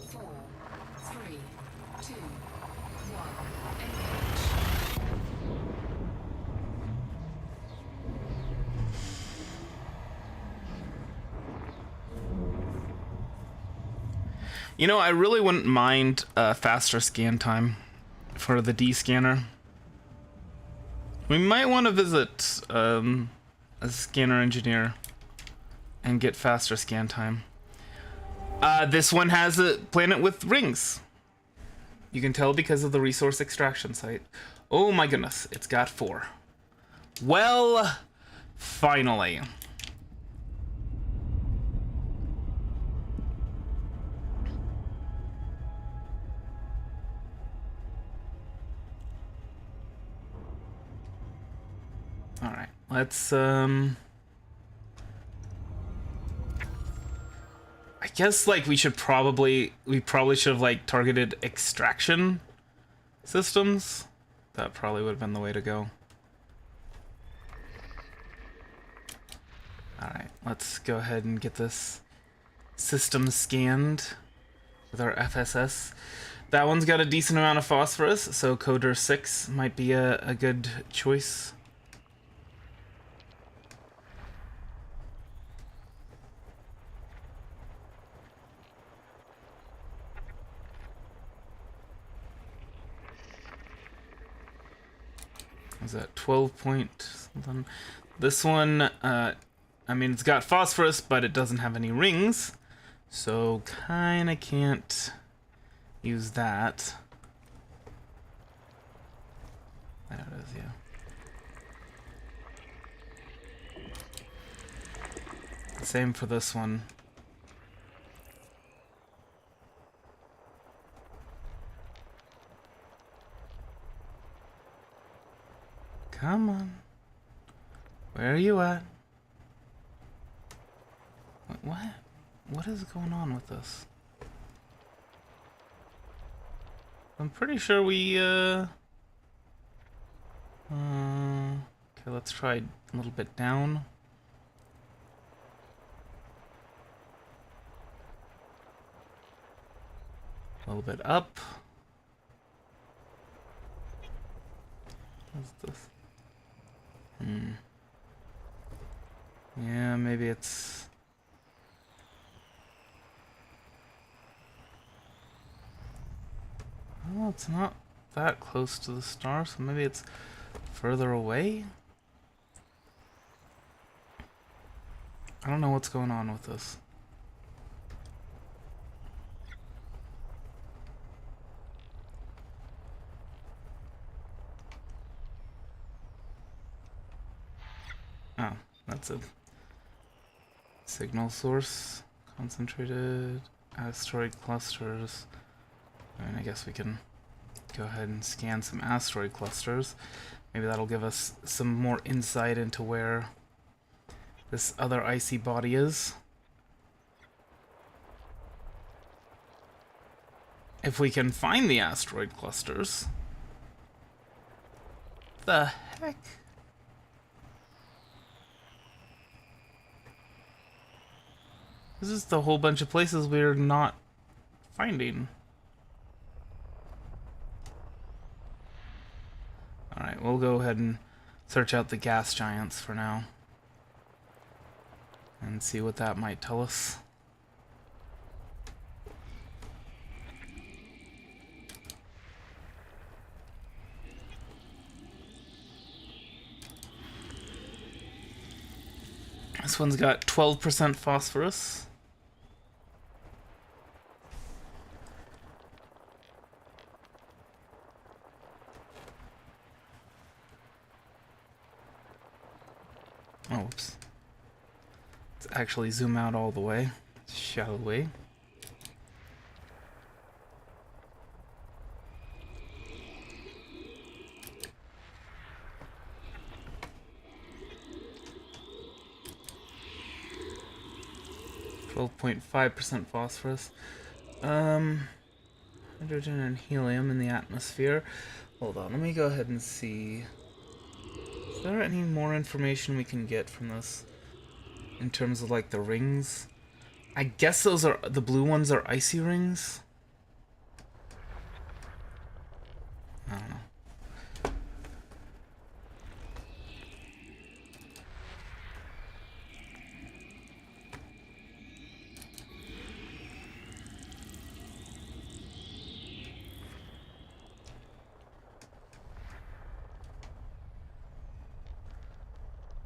Four, three, two, one. Engage. You know, I really wouldn't mind a faster scan time for the D scanner. We might want to visit a scanner engineer and get faster scan time. This one has a planet with rings. You can tell because of the resource extraction site. Oh my goodness, it's got 4. Well, finally. All right, let's I guess like we probably should have like targeted extraction systems. That probably would have been the way to go. All right, let's go ahead and get this system scanned with our FSS. That one's got a decent amount of phosphorus, so Coder 6 might be a good choice. Is that 12 point something? This one, I mean, it's got phosphorus, but it doesn't have any rings, so kinda can't use that. There it is, yeah. Same for this one. Come on. Where are you at? What? What is going on with this? I'm pretty sure we, okay, let's try a little bit down. A little bit up. What's this? Yeah, maybe it's... Well, it's not that close to the star, so maybe it's further away? I don't know what's going on with this. Oh, that's a signal source. Concentrated asteroid clusters. I mean, I guess we can go ahead and scan some asteroid clusters. Maybe that'll give us some more insight into where this other icy body is. If we can find the asteroid clusters. The heck? This is the whole bunch of places we're not finding. Alright, we'll go ahead and search out the gas giants for now. And see what that might tell us. This one's got 12% phosphorus. Oh, whoops. Let's actually zoom out all the way. Shall we? .5% phosphorus. Hydrogen and helium in the atmosphere. Hold on, let me go ahead and see. Is there any more information we can get from this in terms of like the rings? I guess those are the blue ones are icy rings. I don't know.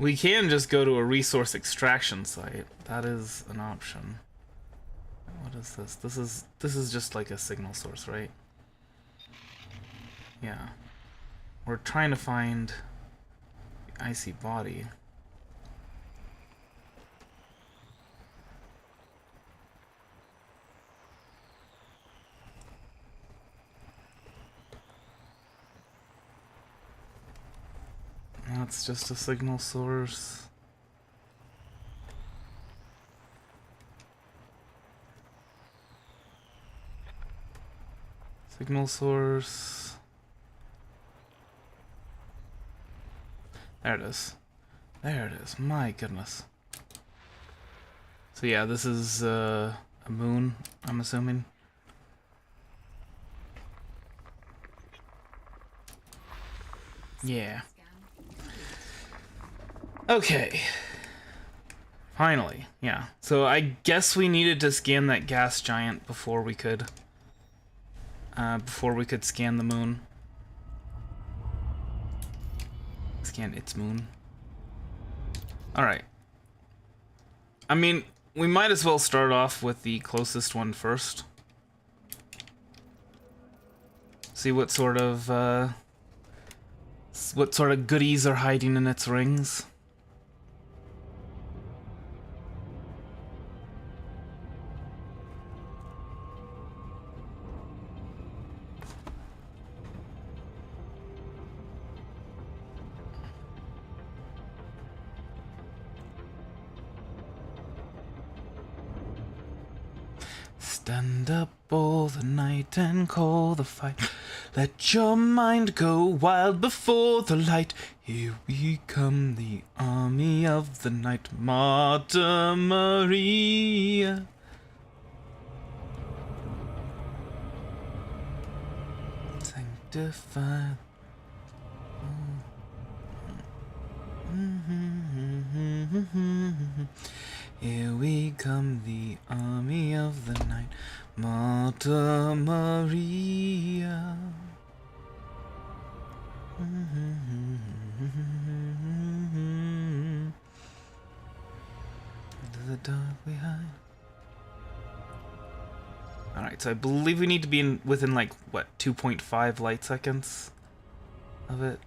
We can just go to a resource extraction site. That is an option. What is this? This is just like a signal source, right? Yeah. We're trying to find the icy body. That's just a signal source. Signal source. There it is. There it is. My goodness. So yeah, this is a moon, I'm assuming. Yeah. Okay. Finally, yeah. So I guess we needed to scan that gas giant before we could scan the moon. Scan its moon. Alright. I mean, we might as well start off with the closest one first. See what sort of goodies are hiding in its rings. Stand up all the night and call the fight. Let your mind go wild before the light. Here we come, the army of the night. Mater Maria. Sanctify. Here we come, the army of the night. Mater Maria. Into the dark we hide. Alright, so I believe we need to be within like, what, 2.5 light seconds of it?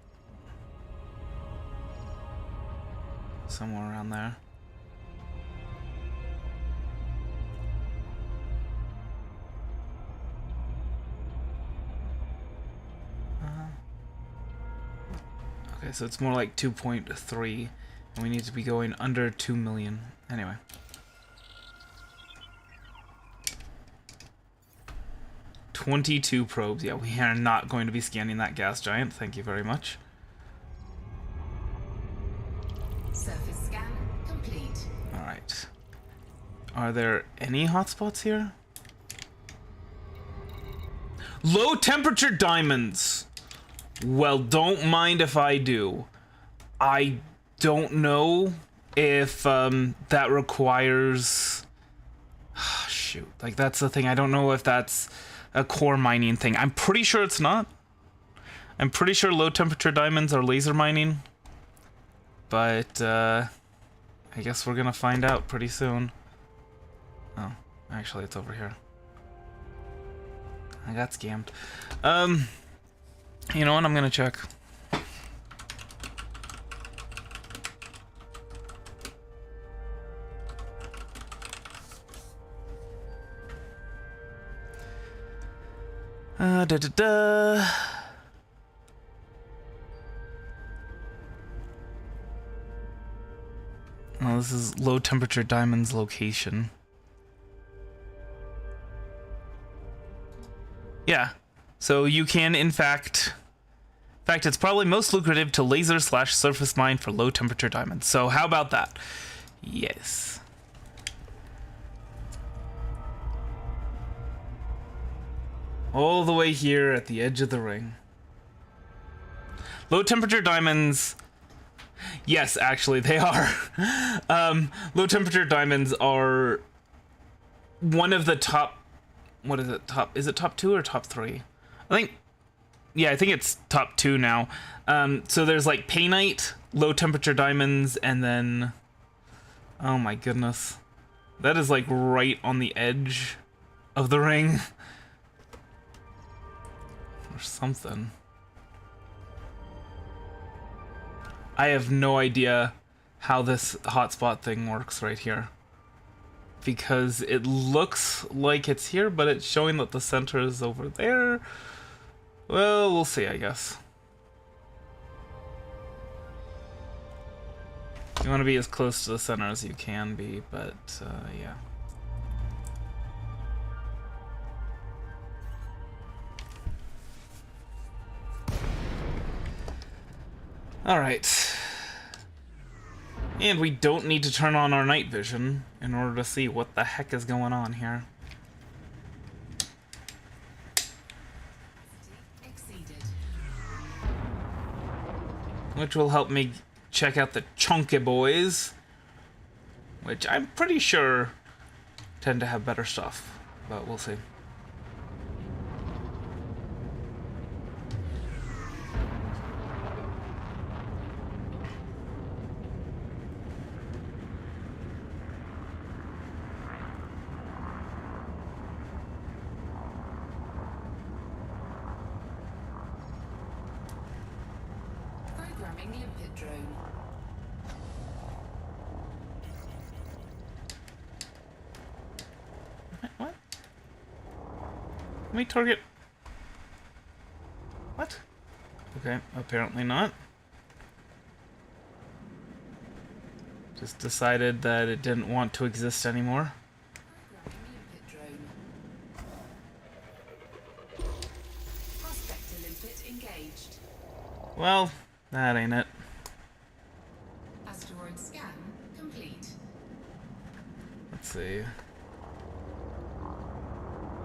Somewhere around there. Okay, so it's more like 2.3, and we need to be going under 2 million. Anyway. "22 probes. Yeah, we are not going to be scanning that gas giant. Thank you very much. Surface scan complete. Alright. Are there any hotspots here? Low temperature diamonds! Well, don't mind if I do. I don't know if that requires... shoot, like that's the thing. I don't know if that's a core mining thing. I'm pretty sure it's not. I'm pretty sure low temperature diamonds are laser mining. But I guess we're gonna find out pretty soon. Oh, actually it's over here. I got scammed. You know what? I'm gonna check. Da da da. Oh, this is low temperature diamonds location. Yeah. So you can, in fact, it's probably most lucrative to laser/surface mine for low temperature diamonds. So how about that? Yes. All the way here at the edge of the ring. Low temperature diamonds. Yes, actually, they are. Low temperature diamonds are one of the top. What is it? Is it top 2 or top 3? I think it's top 2 now. So there's like painite, low temperature diamonds, and then, oh my goodness, that is like right on the edge of the ring or something. I have no idea how this hotspot thing works right here, because it looks like it's here, but it's showing that the center is over there. Well, we'll see, I guess. You want to be as close to the center as you can be, but yeah. Alright. And we don't need to turn on our night vision in order to see what the heck is going on here. Exceeded. Which will help me check out the chunky boys, which I'm pretty sure tend to have better stuff, but we'll see. Programming limpet drone. What? Let me target. What? Okay, apparently not. Just decided that it didn't want to exist anymore. Programming limpet drone. Well, that ain't it. Asteroid scan complete. Let's see.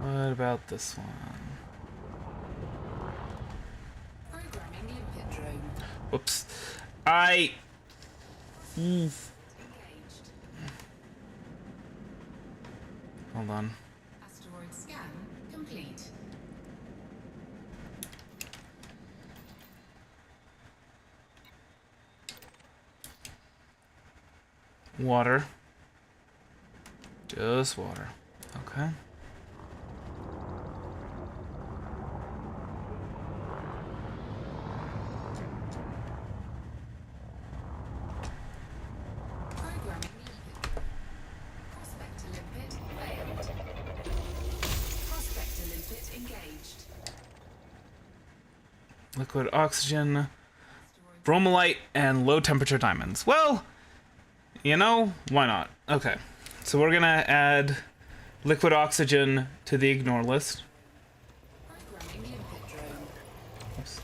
What about this one? Programming limpet drone. Whoops. Engaged. Hold on. Asteroid scan complete. Water. Just water. Okay. Programming limpet. Prospector limpet failed. Prospector limpet engaged. Liquid oxygen, bromolite, and low temperature diamonds. Well, you know, why not? Okay. So we're gonna add liquid oxygen to the ignore list. Programming limpet drone. Oops.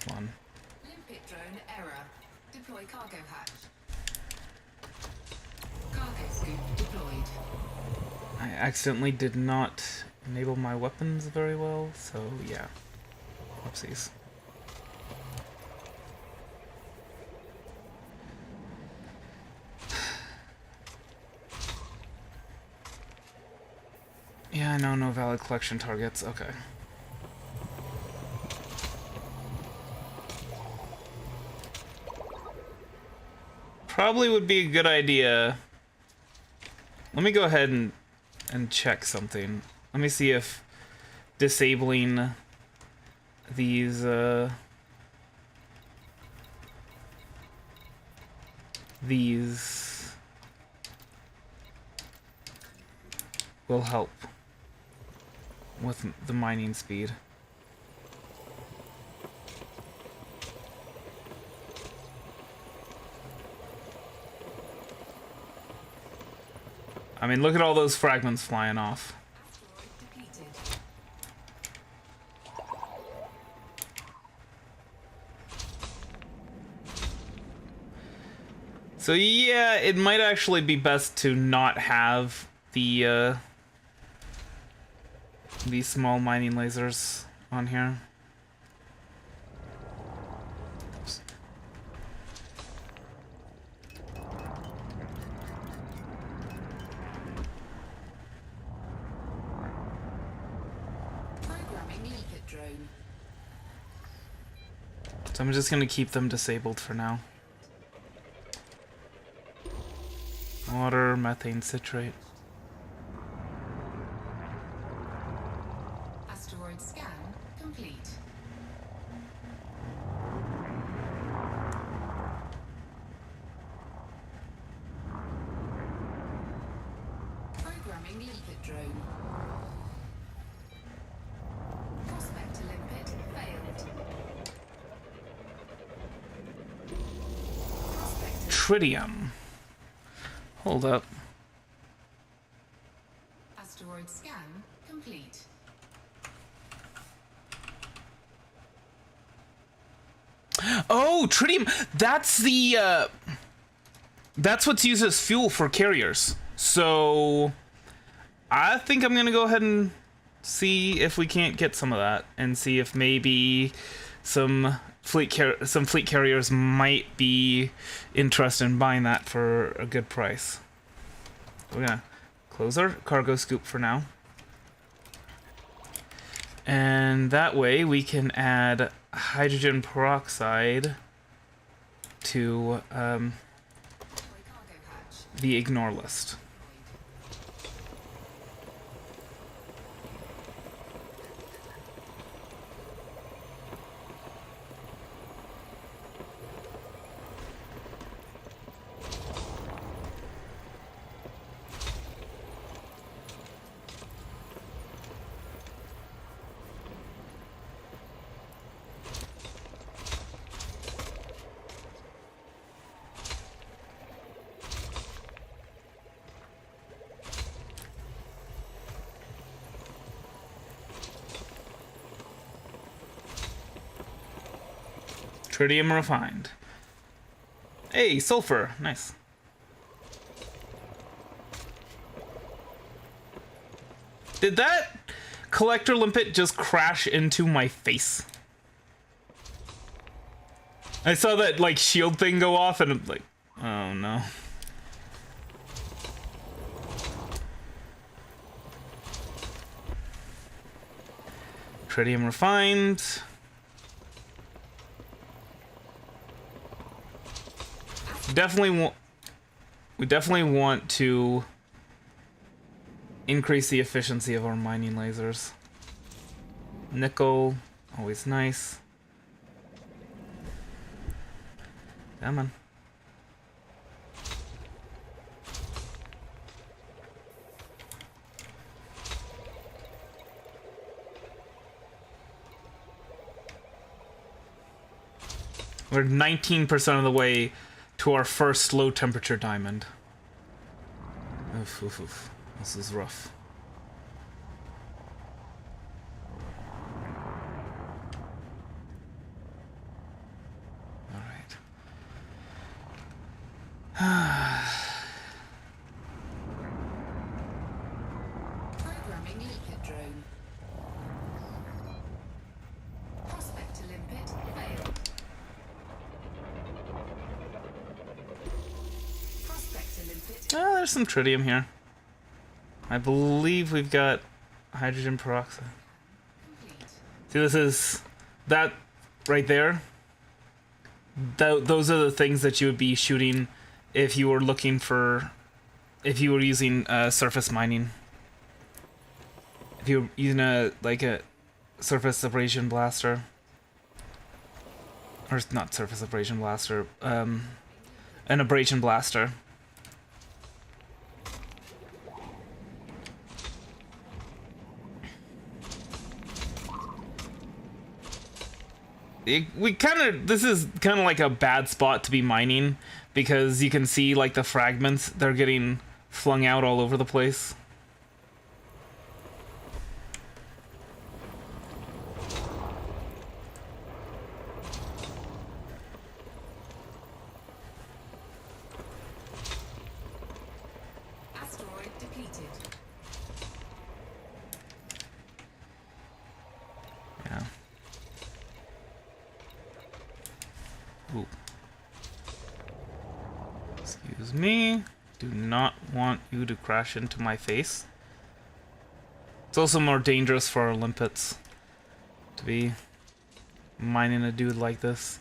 Come on. Limpet drone error. Deploy cargo hatch. Cargo scoop deployed. I accidentally did not enable my weapons very well, so yeah. Whoopsies. Yeah, I know, no valid collection targets. Okay. Probably would be a good idea. Let me go ahead and check something. Let me see if disabling these will help with the mining speed. I mean, look at all those fragments flying off. Asteroid depleted. So yeah, it might actually be best to not have the these small mining lasers on here. Oops. Programming limpet drone. So I'm just gonna keep them disabled for now. Water, methane citrate. Asteroid scan complete. Programming limpet drone. Prospector limpet failed. Prospector Tritium. Hold up. asteroid scan complete. Oh, tritium. That's the that's what's used as fuel for carriers. So I think I'm gonna go ahead and see if we can't get some of that, and see if maybe some fleet carriers might be interested in buying that for a good price. We're gonna close our cargo scoop for now, and that way we can add hydrogen peroxide to Deploy cargo hatch. the ignore list. Tritium refined. Hey, sulfur. Nice. Did that collector limpet just crash into my face? I saw that, like, shield thing go off and I'm like, oh no. Tritium refined. We definitely want to increase the efficiency of our mining lasers. Nickel, always nice. Come on. We're 19% of the way to our first low temperature diamond. Oof, oof, oof. This is rough. Alright. Programming limpet drone. Prospector limpet failed. Prospector limpet Oh, there's some tritium here. I believe we've got hydrogen peroxide. complete. See, this is that right there. Those are the things that you would be shooting if you were looking for, if you were using surface mining. If you were using a surface abrasion blaster, or not surface abrasion blaster, an abrasion blaster. This is kind of like a bad spot to be mining because you can see like the fragments, they're getting flung out all over the place. Asteroid depleted. Yeah. Ooh. Excuse me. Do not want you to crash into my face. It's also more dangerous for our limpets to be mining a dude like this.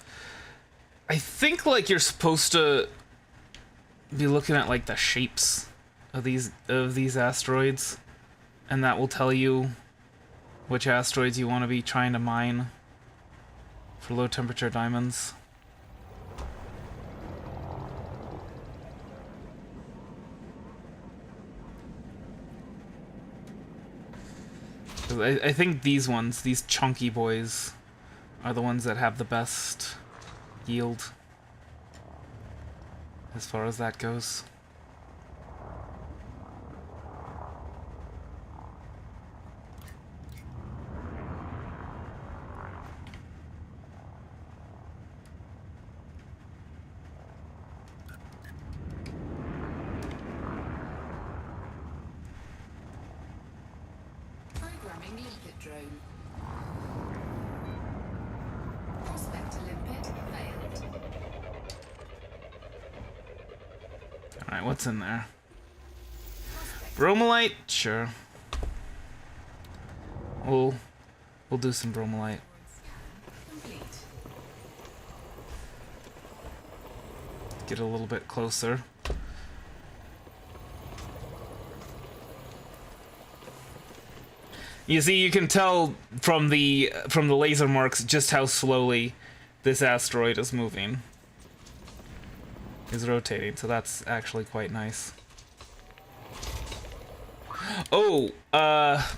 I think like you're supposed to be looking at like the shapes of these asteroids, and that will tell you which asteroids you want to be trying to mine for low temperature diamonds. I think these ones, these chunky boys, are the ones that have the best yield as far as that goes. Programming limpet drone. Prospector limpet failed. Alright, what's in there? Prospector Bromolite? Sure. We'll do some bromolite. scan complete. Get a little bit closer. You see, you can tell from the laser marks just how slowly this asteroid is moving. Is rotating, so that's actually quite nice. Oh,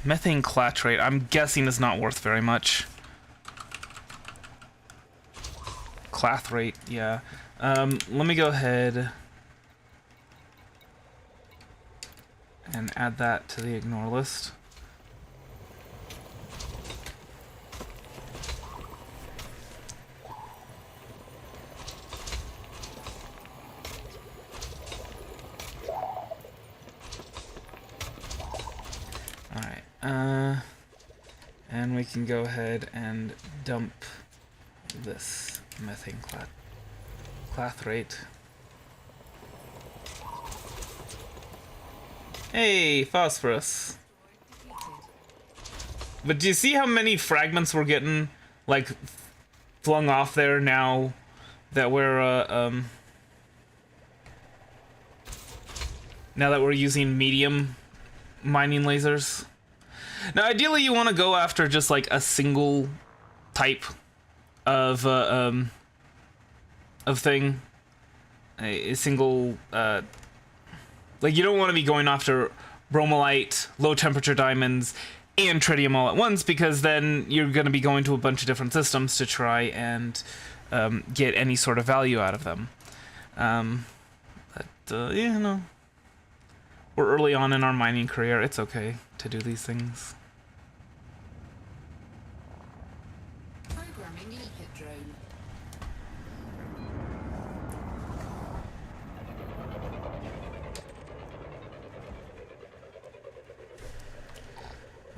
methane clatrate. I'm guessing is not worth very much. Clathrate, yeah. Let me go ahead and add that to the ignore list. And we can go ahead and dump this methane cutthroat. Hey, phosphorus. But do you see how many fragments we're getting, like, flung off there now that we're, now that we're using medium mining lasers? Now, ideally, you want to go after just, like, a single type of thing. A single, like, you don't want to be going after bromolite, low-temperature diamonds, and tritium all at once, because then you're going to be going to a bunch of different systems to try and get any sort of value out of them. You know, we're early on in our mining career. It's okay to do these things. Programming limpet drone.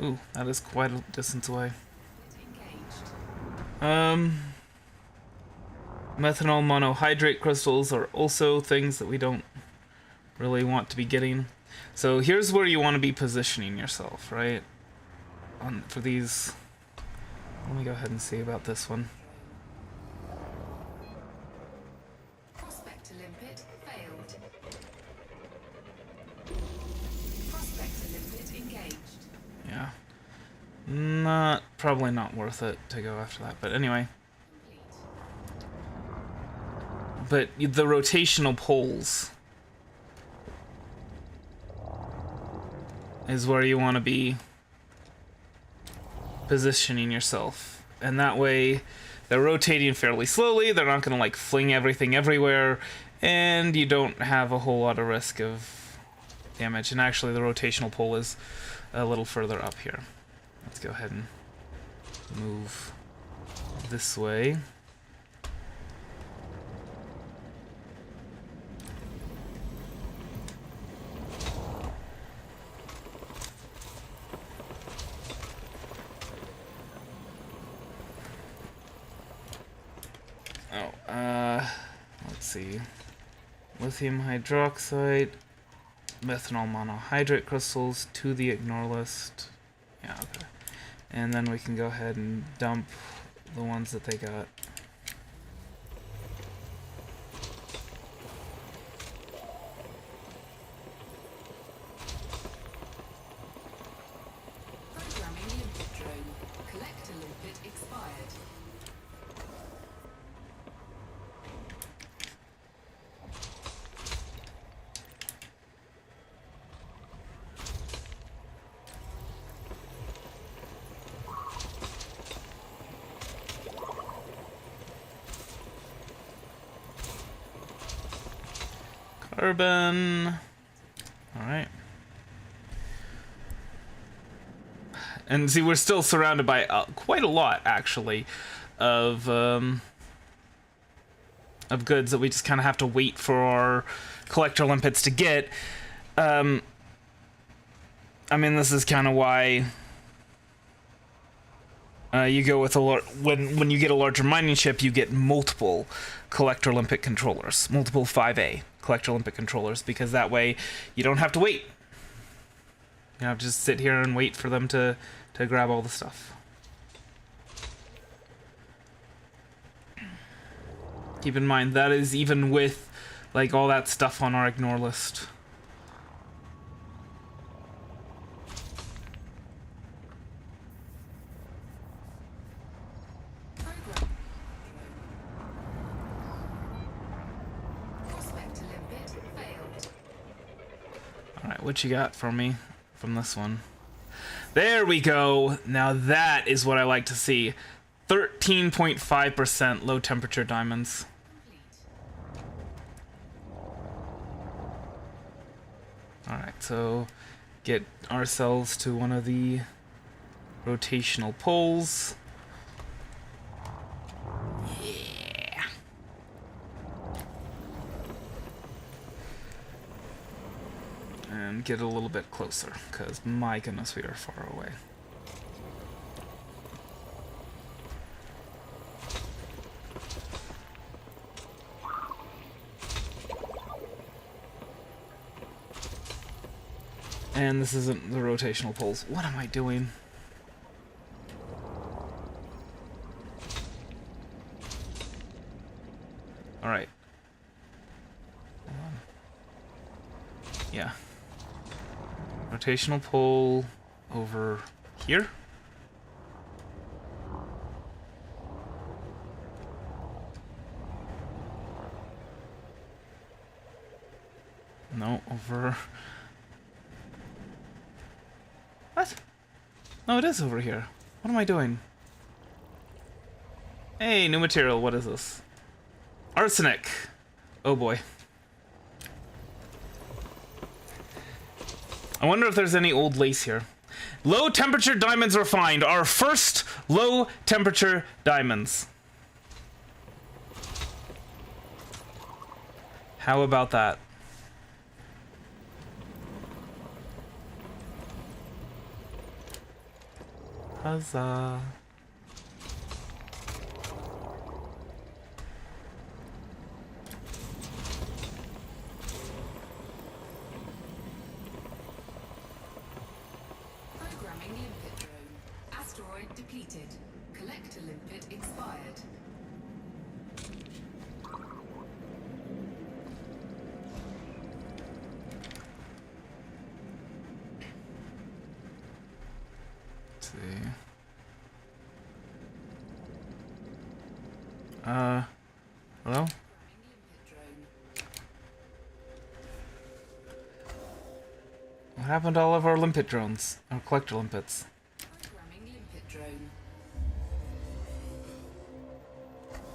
Ooh, that is quite a distance away. Engaged. Methanol monohydrate crystals are also things that we don't really want to be getting. So here's where you want to be positioning yourself, right? For these. Let me go ahead and see about this one. Prospector limpet failed. Prospector limpet engaged. Yeah. Probably not worth it to go after that, but anyway. Complete. But the rotational poles is where you want to be positioning yourself. And that way, they're rotating fairly slowly, they're not going to like fling everything everywhere, and you don't have a whole lot of risk of damage. And actually, the rotational pole is a little further up here. Let's go ahead and move this way. Let's see. Lithium hydroxide, methanol monohydrate crystals to the ignore list. Yeah, okay. And then we can go ahead and dump the ones that they got. Programming limpet drone. Collector limpet expired. Carbon. Alright. And see, we're still surrounded by quite a lot, actually, of goods that we just kind of have to wait for our collector limpets to get. I mean, this is kind of why you go with when you get a larger mining ship, you get multiple collector limpet controllers, multiple 5A collector limpet controllers, because that way you don't have to wait. You have to just sit here and wait for them to grab all the stuff. Keep in mind, that is even with like all that stuff on our ignore list. Program. Prospector limpet failed. Alright, what you got for me from this one? There we go. Now that is what I like to see. 13.5% low temperature diamonds. Alright, so get ourselves to one of the rotational poles. Yeah. And and get a little bit closer, because my goodness, we are far away. And this isn't the rotational poles. What am I doing? Alright. Hold on. Yeah. Rotational pole over here. No, over... What? No, it is over here. What am I doing? Hey, new material. What is this? Arsenic. Oh boy. I wonder if there's any old lace here. Low temperature diamonds refined. Our first low temperature diamonds. How about that? Huzzah. Programming limpet drone. Asteroid depleted. Collector limpet expired. Let's see. Hello? Programming limpet drone. What happened to all of our limpet drones? Our collector limpets. Programming limpet drone.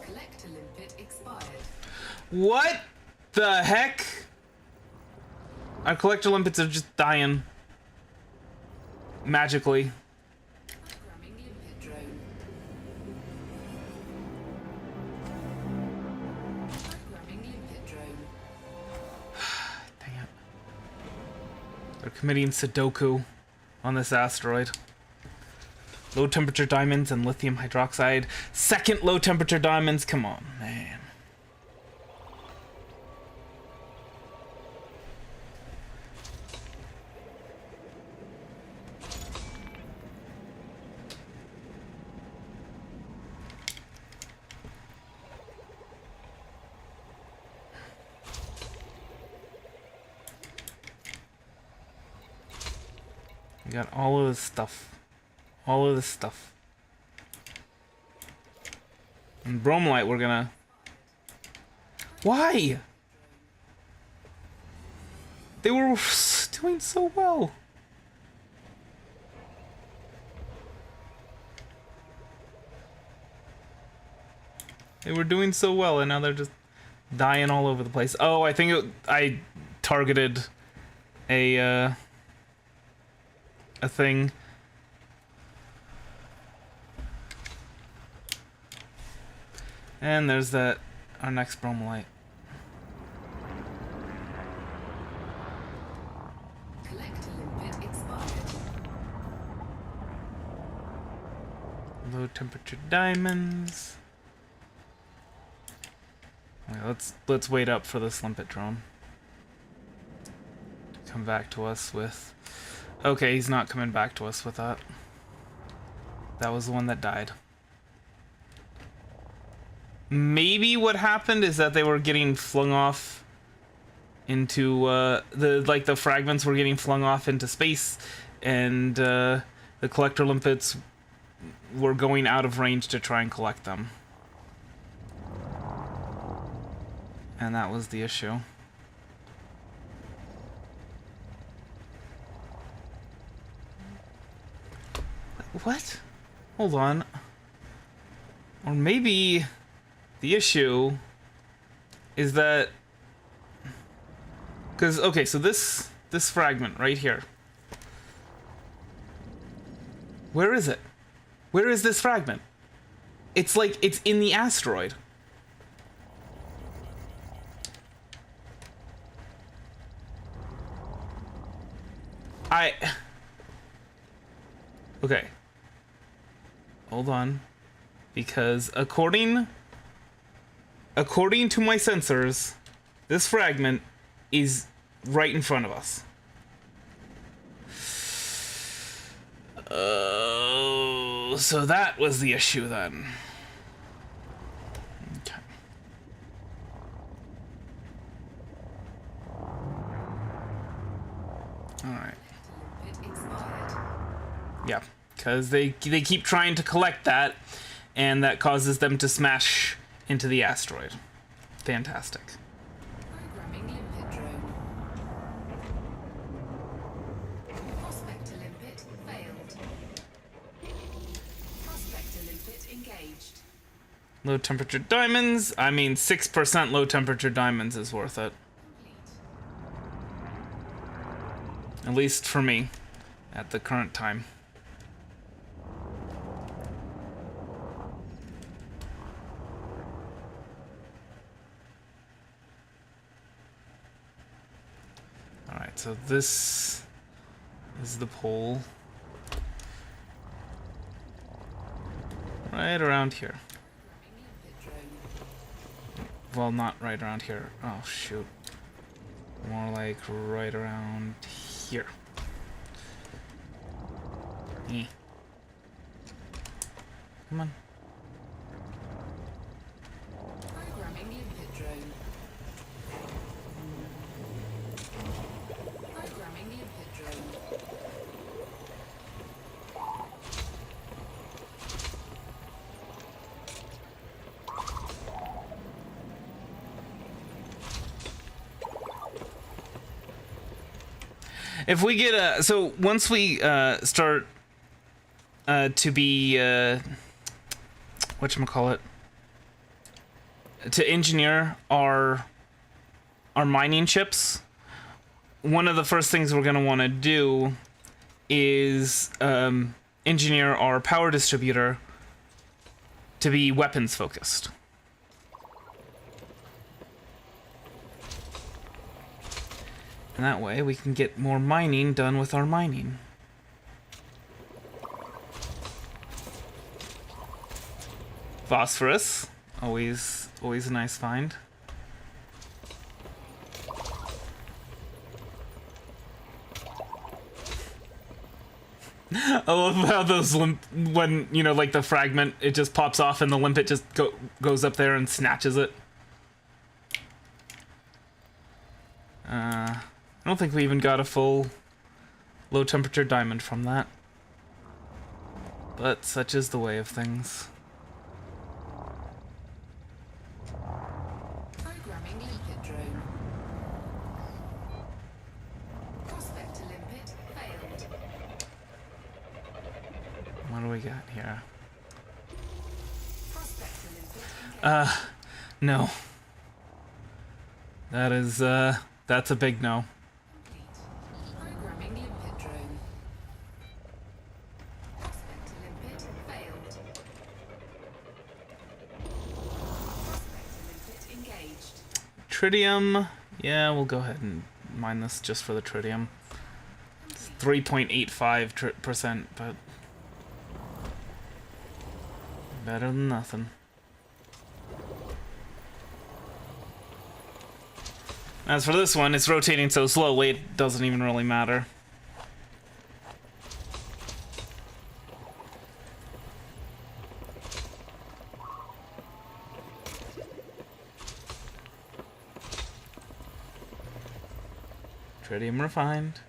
Collector limpet expired. What the heck? Our collector limpets are just dying. Magically. Programming limpet drone. Programming limpet drone. Dang it. They're committing Sudoku on this asteroid. Low temperature diamonds and lithium hydroxide. Second low temperature diamonds. Come on, man. We got all of this stuff. All of this stuff. And bromelight we're gonna... Why? They were doing so well. They were doing so well and now they're just dying all over the place. Oh, I think I targeted a thing. And there's that, our next bromelight. Collector limpet expired. Low temperature diamonds. Okay, let's wait up for this limpet drone to come back to us with... Okay, he's not coming back to us with that. That was the one that died. Maybe what happened is that they were getting flung off into the fragments were getting flung off into space, and the collector limpets were going out of range to try and collect them. And that was the issue. What? Hold on. Or maybe the issue is that... Because, okay, so this fragment right here. Where is it? Where is this fragment? It's like, it's in the asteroid. Okay. Hold on. Because according to my sensors, this fragment is right in front of us. Oh, so that was the issue then. Okay. All right. It expired. Yeah, because they keep trying to collect that, and that causes them to smash into the asteroid. Fantastic. Programming limpet drone. Prospector limpet failed. Prospector limpet engaged. Low temperature diamonds. I mean, 6% low temperature diamonds is worth it. Complete. At least for me, at the current time. Alright, so this is the pole. Right around here. Programming limpet drone. Well, not right around here. Oh, shoot. More like right around here. Eh. Come on. Programming limpet drone. Programming limpet drone. If we get a... So, once we start to be... whatchamacallit? To engineer our mining chips, one of the first things we're going to want to do is engineer our power distributor to be weapons focused. And that way we can get more mining done with our mining. Phosphorus, always a nice find. I love how those when you know, like the fragment, it just pops off and the limpet just goes up there and snatches it. I don't think we even got a full low temperature diamond from that. But such is the way of things. Programming limpet drone. Prospector limpet failed. What do we got here? Prospector limpet engaged. No. That is, that's a big no. Complete. Programming limpet drone. Prospector limpet failed. Prospector limpet engaged. Tritium. Yeah, we'll go ahead and mine this just for the tritium. It's 3.85%, but better than nothing. As for this one, it's rotating so slowly, it doesn't even really matter. Tritium refined.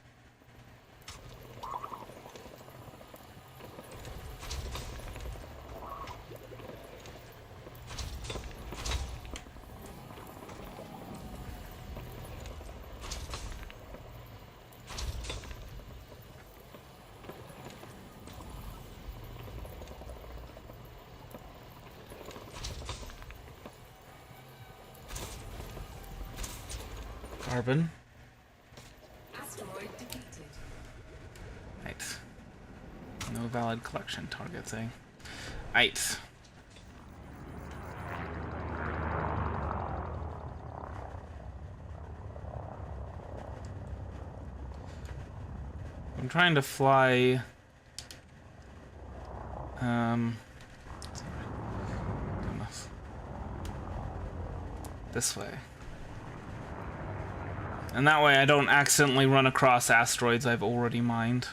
Carbon. Asteroid depleted. Right. No valid collection targets, eh? Right. I'm trying to fly. Sorry. Goodness. This way. And that way I don't accidentally run across asteroids I've already mined.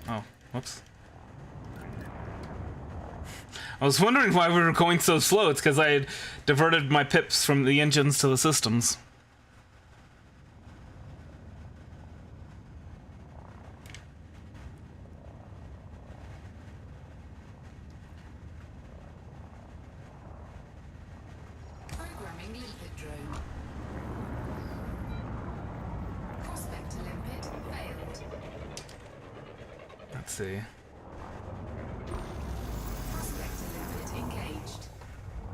Oh, whoops. I was wondering why we were going so slow. It's because I had diverted my pips from the engines to the systems. Programming limpet drone. Prospect to limpet failed. Let's see. Prospect to limpet engaged.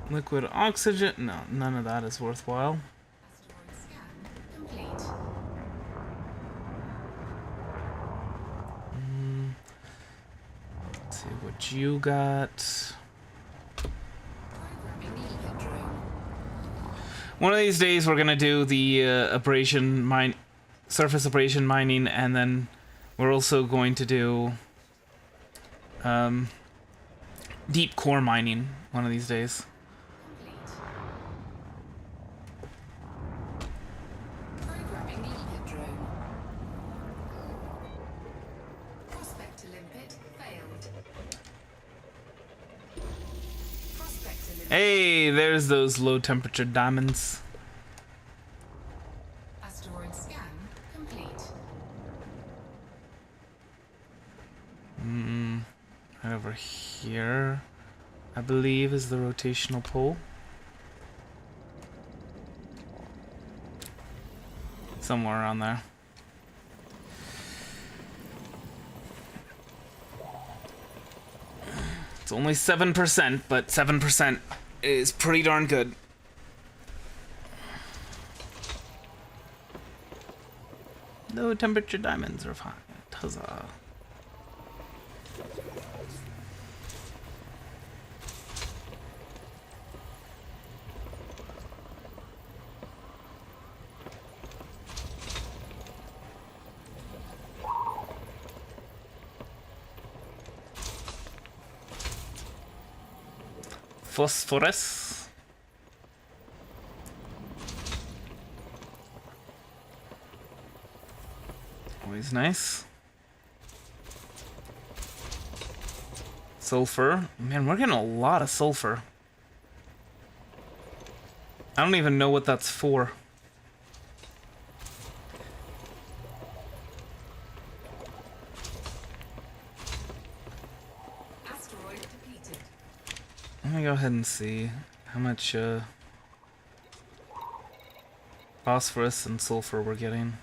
Liquid oxygen? No, none of that is worthwhile. Asteroid scan complete. Let's see what you got. Programming limpet drone. One of these days we're gonna do the surface abrasion mining, and then we're also going to do deep core mining one of these days. Complete. Programming limpet drone. Prospect to limpet failed. Prospect to limpet. Hey, there's those low temperature diamonds. Asteroid scan complete. Right over here, I believe, is the rotational pole. Somewhere around there. It's only 7%, but 7% is pretty darn good. Low temperature diamonds are fine. Huzzah. Phosphorus. Always nice. Sulfur. Man, we're getting a lot of sulfur. I don't even know what that's for. Asteroid depleted. Let me go ahead and see how much phosphorus and sulfur we're getting.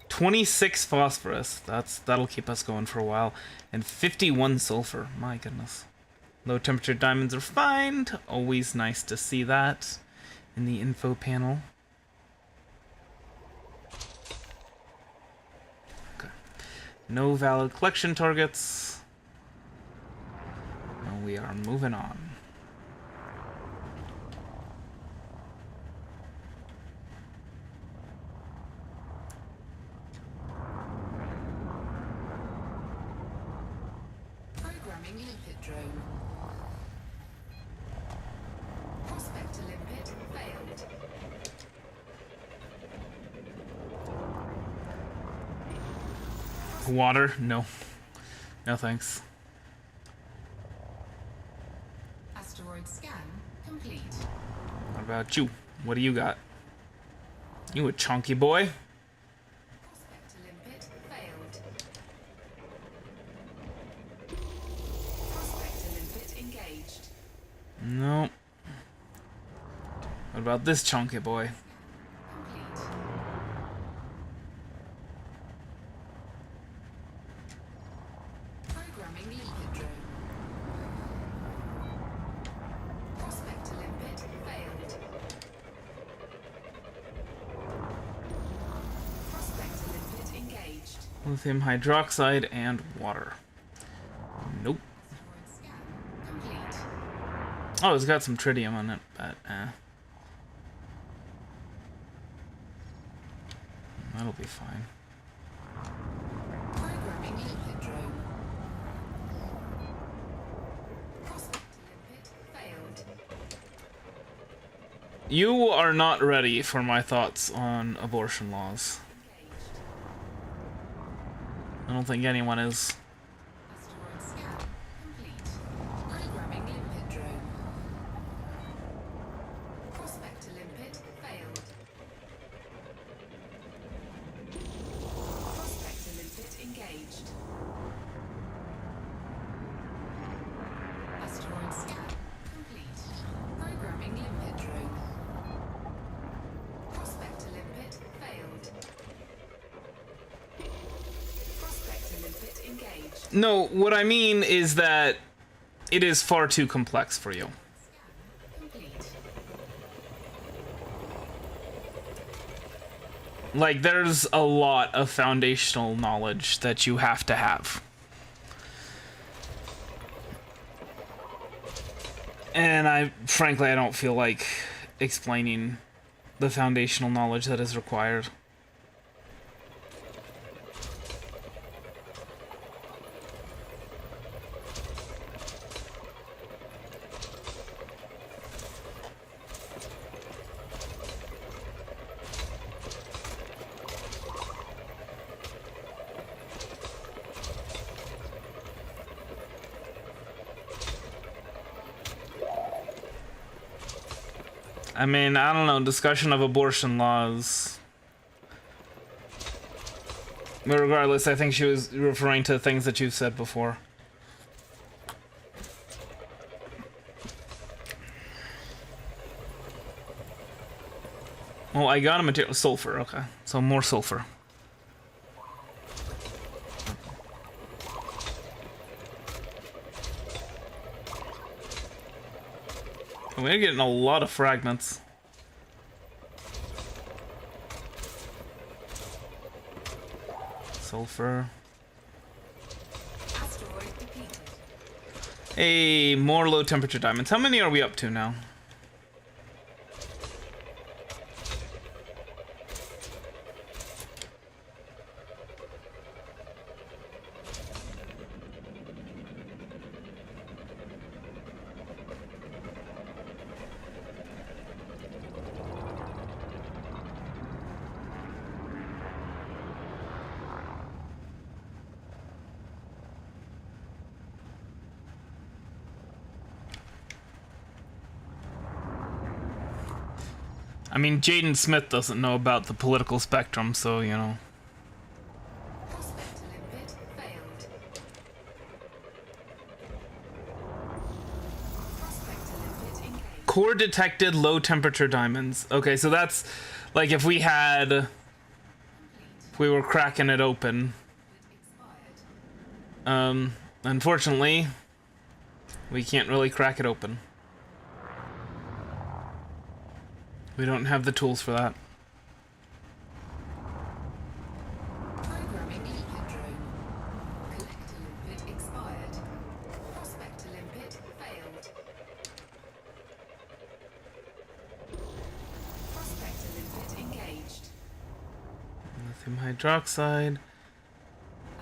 26 phosphorus. That'll keep us going for a while. And 51 sulfur. My goodness. Low temperature diamonds are fine. Always nice to see that in the info panel. Okay. No valid collection targets. And we are moving on. Programming limpet drone. Prospect to limpet failed. Water? No. No thanks. Asteroid scan complete. What about you? What do you got? You a chunky boy? Prospect to limpet failed. Prospect to limpet engaged. Nope. What about this chunky boy? Complete. Programming limpet drone. Prospect to limpet failed. Prospect to limpet engaged. Lithium hydroxide and water. Nope. Oh, it's got some tritium on it, but that'll be fine. Programming limpet drone. Prospect to limpet failed. You are not ready for my thoughts on abortion laws. Engaged. I don't think anyone is. Asteroid scan complete. Programming limpet drone. Prospect to limpet failed. Prospect to limpet engaged. Asteroid scan complete. Programming limpet drone. Prospect to limpet failed. Prospect to limpet engaged. No, what I mean is that it is far too complex for you. Complete. Like, there's a lot of foundational knowledge that you have to have. And frankly, I don't feel like explaining the foundational knowledge that is required. I mean, I don't know, discussion of abortion laws. But regardless, I think she was referring to things that you've said before. Well, I got a material sulfur, okay. So more sulfur. We're getting a lot of fragments. Sulfur. Asteroid depleted. Hey, more low temperature diamonds. How many are we up to now? I mean, Jaden Smith doesn't know about the political spectrum, so, you know. Prospect to limpet failed. Prospect to limpet engaged. Core detected low temperature diamonds. Okay, so that's like if we were cracking it open. Expired. Unfortunately, we can't really crack it open. We don't have the tools for that. Programming limpet drone. Collect to limpet expired. Prospect to limpet failed. Prospect to limpet engaged. Lithium hydroxide.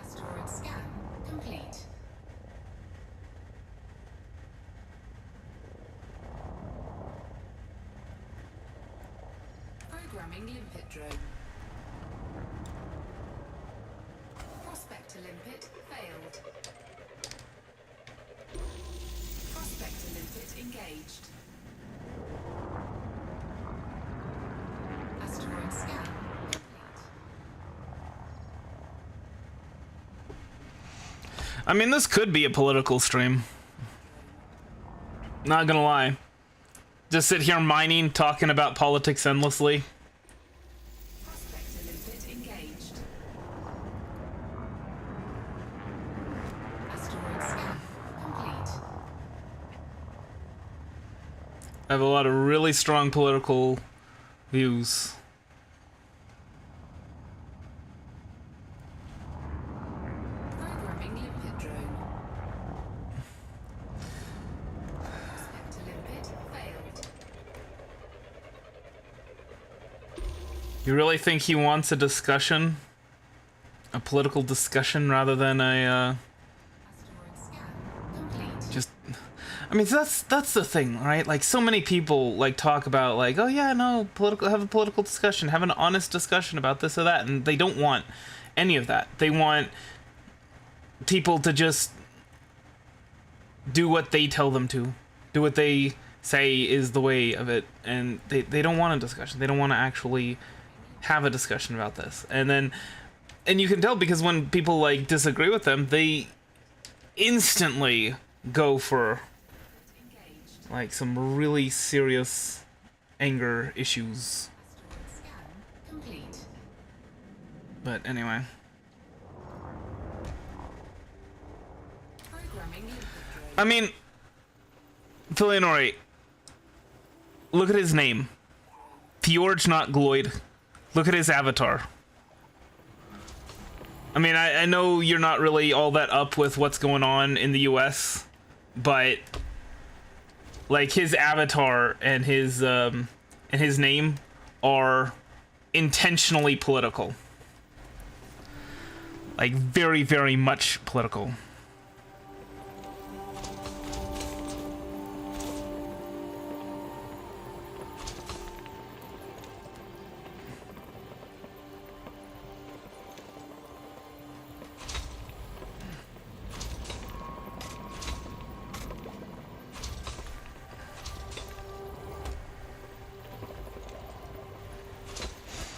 Asteroid scan complete. Programming limpet drone. Prospect to limpet failed. Prospect to limpet engaged. Asteroid scan complete. I mean, this could be a political stream. Not gonna lie. Just sit here mining, talking about politics endlessly. Prospect to limpet engaged. Asteroid scan complete. I have a lot of really strong political views. Programming limpet drone. Prospect to limpet You really think he wants a discussion? A political discussion rather than a, Asteroid scan complete. just... I mean, that's the thing, right? Like, so many people, like, talk about, like, oh yeah, no, have a political discussion, have an honest discussion about this or that, and they don't want any of that. They want people to just do what they tell them to. Do what they say is the way of it, and they don't want a discussion. They don't want to actually have a discussion about this. And you can tell because when people like disagree with them, they instantly go for Engaged. like some really serious anger issues. Asteroid scan complete. But anyway, Programming input drone. I mean, Filianori, look at his name. Fjord, not Gloyd. Look at his avatar. I mean, I know you're not really all that up with what's going on in the US, but like his avatar and his name are intentionally political. Like very, very much political.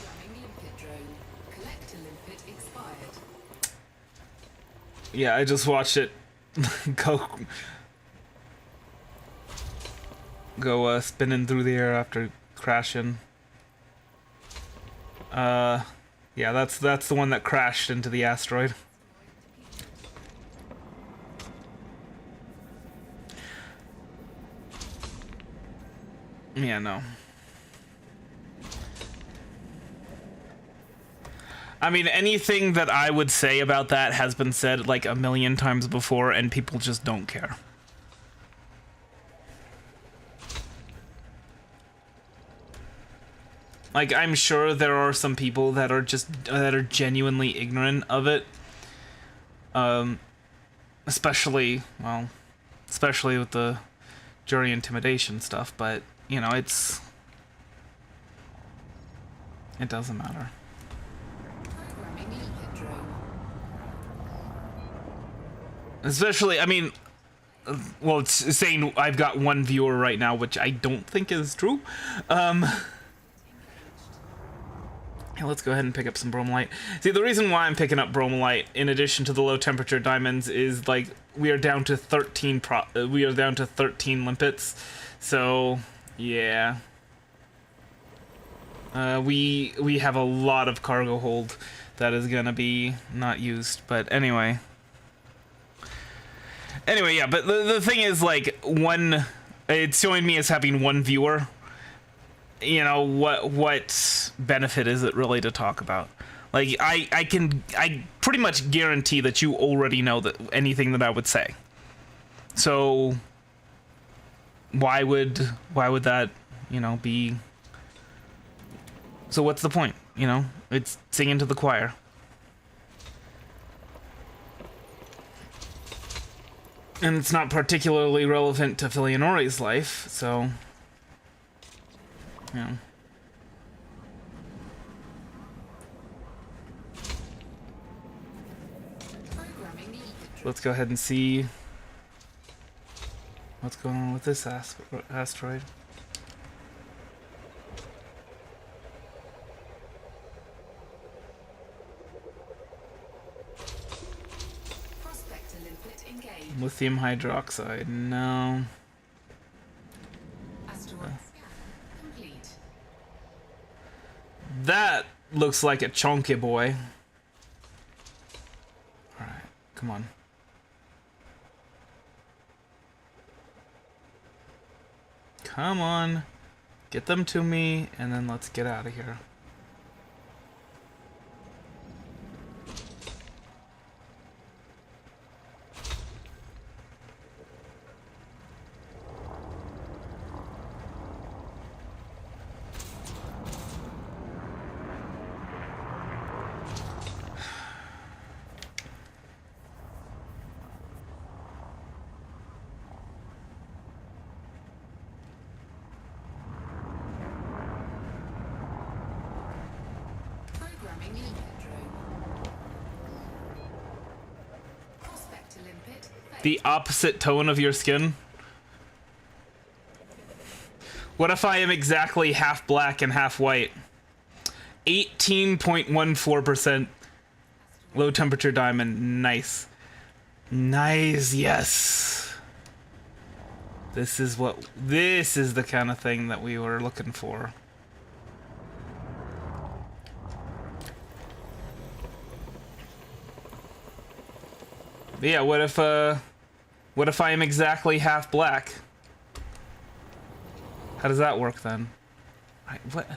Programming limpet drone. Collector limpet expired. Yeah, I just watched it go spinning through the air after crashing. Yeah, that's the one that crashed into the asteroid. Yeah, no. I mean, anything that I would say about that has been said like a million times before, and people just don't care. Like, I'm sure there are some people that are genuinely ignorant of it. Especially with the jury intimidation stuff, but, you know, it doesn't matter. Programming limpet drone. Especially, I mean, well, it's saying I've got one viewer right now, which I don't think is true. Yeah, let's go ahead and pick up some bromolite. See, the reason why I'm picking up bromolite, in addition to the low temperature diamonds, is like we are down to 13 limpets. So, yeah. We have a lot of cargo hold that is gonna be not used, but anyway. Anyway, yeah, but the thing is, like, it's showing me as having one viewer. You know, what benefit is it really to talk about? Like, I pretty much guarantee that you already know that anything that I would say. So why would that, you know, be... So what's the point, you know? It's singing to the choir. And it's not particularly relevant to Filianori's life, so... Yeah. Programming limpet drone. Let's go ahead and see what's going on with this asteroid. Prospector limpet engaged. Lithium hydroxide, no. Asteroid scan complete. That looks like a chunky boy. Alright, come on. Come on. Get them to me, and then let's get out of here. The opposite tone of your skin? What if I am exactly half black and half white? 18.14% low temperature diamond. Nice. Nice, yes. This is the kind of thing that we were looking for. But yeah, what if I am exactly half black? How does that work then? What?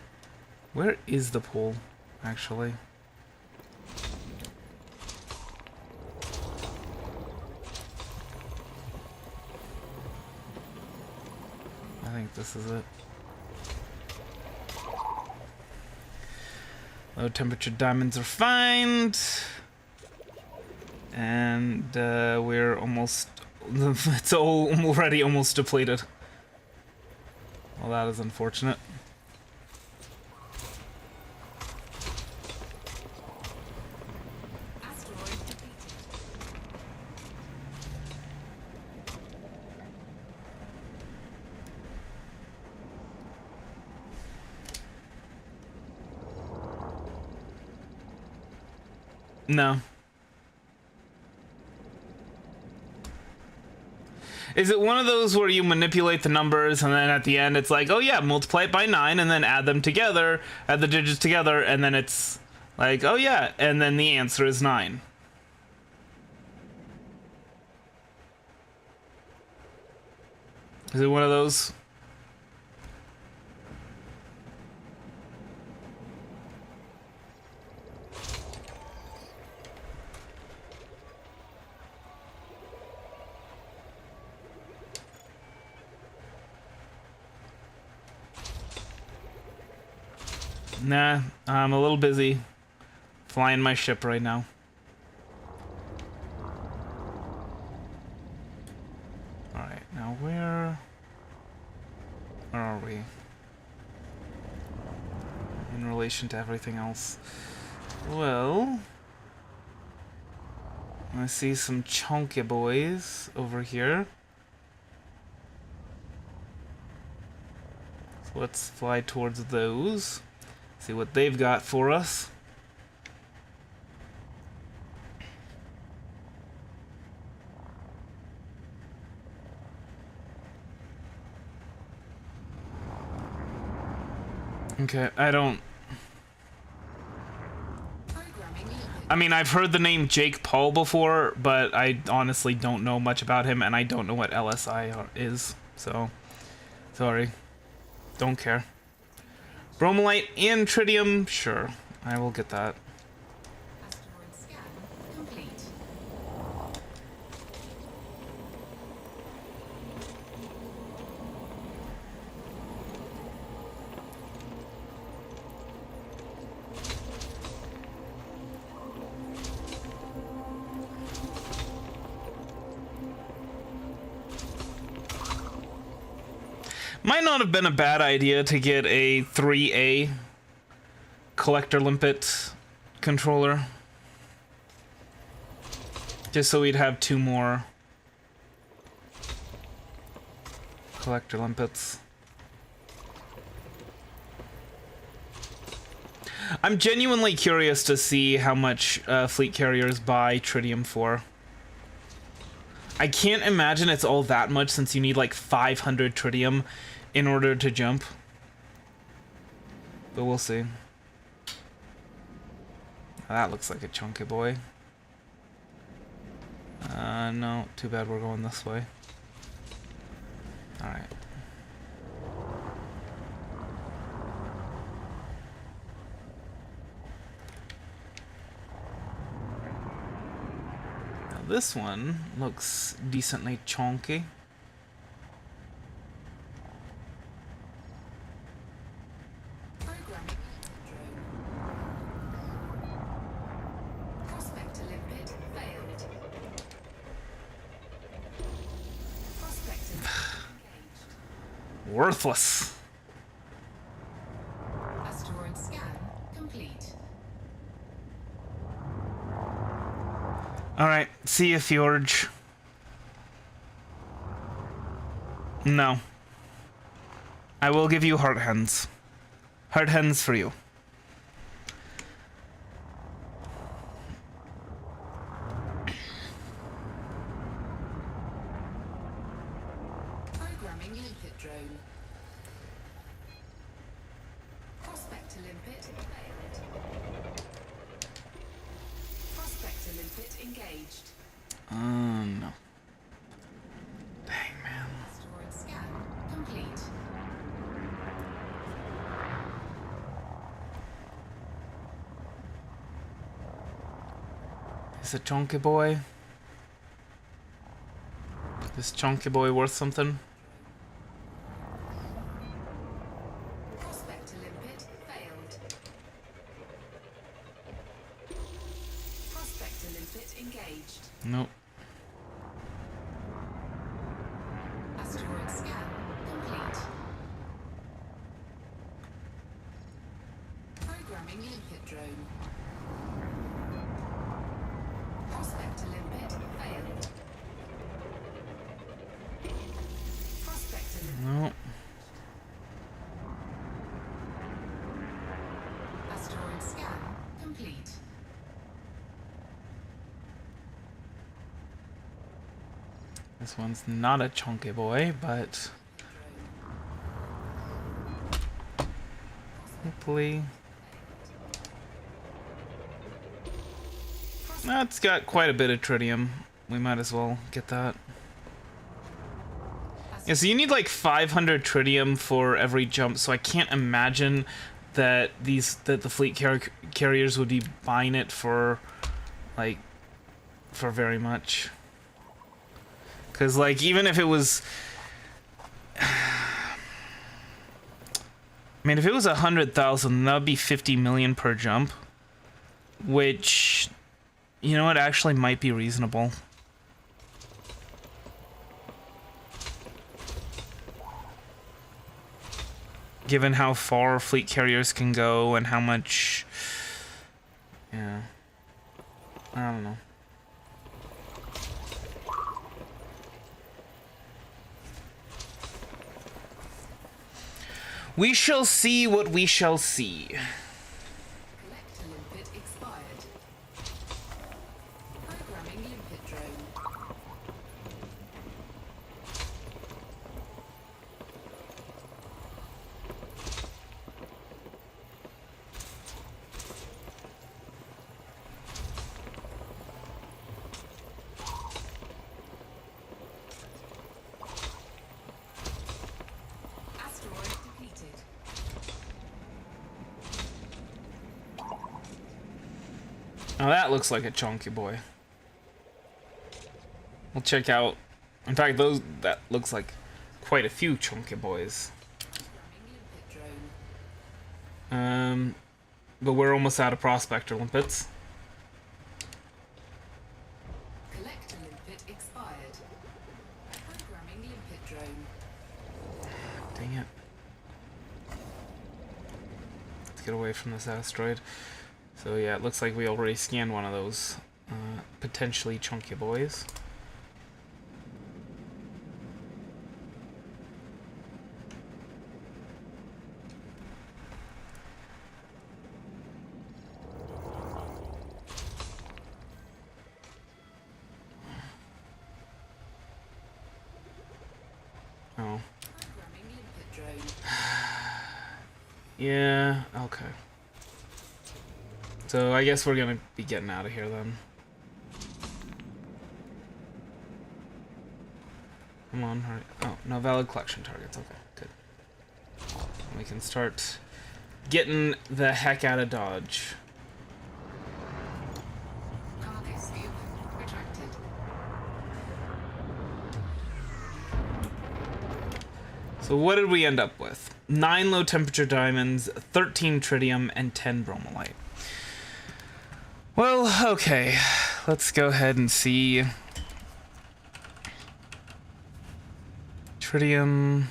Where is the pool, actually? I think this is it. Low temperature diamonds are found. And we're almost... it's already almost depleted. Well, that is unfortunate. Asteroid depleted. No. Is it one of those where you manipulate the numbers and then at the end it's like, oh yeah, multiply it by 9 and then add them together, add the digits together, and then it's like, oh yeah, and then the answer is 9. Is it one of those? Nah, I'm a little busy flying my ship right now. Alright, now where are we? In relation to everything else. Well, I see some chunky boys over here. So let's fly towards those. See what they've got for us. Okay, I don't... Programming liquid. I mean, I've heard the name Jake Paul before, but I honestly don't know much about him, and I don't know what LSI is, so... Sorry. Don't care. Bromolite and tritium, sure. I will get that. Asteroid scan complete. Might not have been a bad idea to get a 3A collector limpet controller. Just so we'd have 2 more collector limpets. I'm genuinely curious to see how much fleet carriers buy tritium for. I can't imagine it's all that much since you need like 500 tritium in order to jump. But we'll see. That looks like a chunky boy. No, too bad we're going this way. Alright. Now this one looks decently chunky. Programming drone. Prospector limpet failed. Prospector engaged. Worthless. Asteroid scan complete. Alright, see ya, Fjorge. No. I will give you heart hens. Heart hens for you. Programming limpet drone. Prospector limpet failed. Prospector limpet engaged. No. Dang, man. Asteroid scan complete. Is a chunky boy? Is chunky boy worth something? Prospector limpet failed. Prospector limpet engaged. Nope. Asteroid scan complete. Programming limpet drone. Prospector limpet failed. Prospector limpet. Nope. Asteroid scan complete. This one's not a chunky boy, but hopefully. That's got quite a bit of tritium. We might as well get that. Yeah, so you need like 500 tritium for every jump, so I can't imagine that the fleet carriers would be buying it for like for very much. Cause like even if it was, I mean, if it was 100,000, that would be 50 million per jump, which, you know what, actually might be reasonable. Given how far fleet carriers can go and how much, yeah, I don't know. We shall see what we shall see. Collector limpet expired. Programming limpet drone. Asteroid depleted. Now that looks like a chunky boy. We'll check out. In fact, that looks like quite a few chunky boys. Programming limpet drone. But we're almost out of prospector limpets. Collector limpet expired. Programming limpet drone. Dang it. Let's get away from this asteroid. So yeah, it looks like we already scanned one of those potentially chunky boys. Oh. Programming limpet drone. Yeah, okay. So I guess we're gonna be getting out of here then. Come on, hurry. Oh, no valid collection targets. Okay, good. We can start getting the heck out of Dodge. Cargo scoop retracted. So what did we end up with? 9 low temperature diamonds, 13 tritium, and 10 bromolite. Well, okay. Let's go ahead and see. Tritium.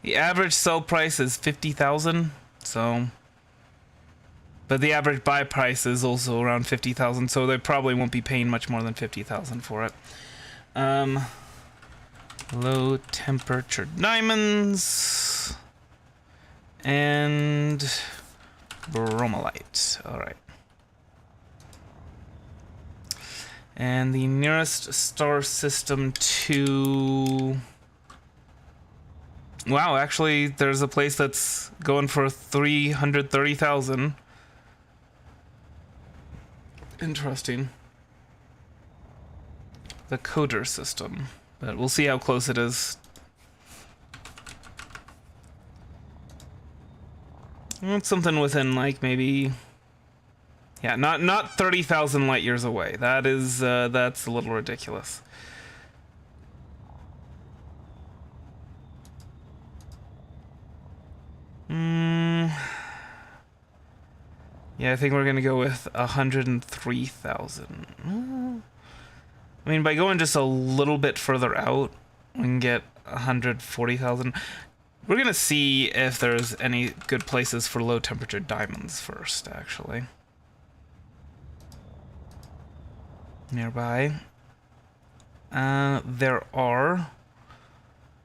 The average sell price is 50,000, so. But the average buy price is also around 50,000, so they probably won't be paying much more than 50,000 for it. Low temperature diamonds. And bromolite. Alright. And the nearest star system to... Wow, actually, there's a place that's going for 330,000. Interesting. The Coder system. But we'll see how close it is. It's something within, like, maybe... Yeah, not 30,000 light years away. That is, that's a little ridiculous. Yeah, I think we're gonna go with 103,000. I mean, by going just a little bit further out, we can get 140,000. We're gonna see if there's any good places for low temperature diamonds first, actually. Nearby. There are.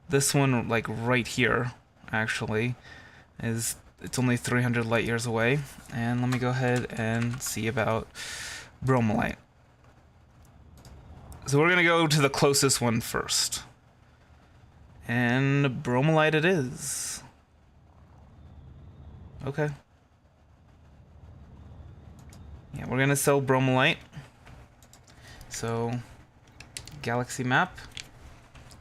This one, like right here, actually, it's only 300 light years away. And let me go ahead and see about bromolite. So we're gonna go to the closest one first. And bromolite it is. Okay. Yeah, we're gonna sell bromolite. So, galaxy map.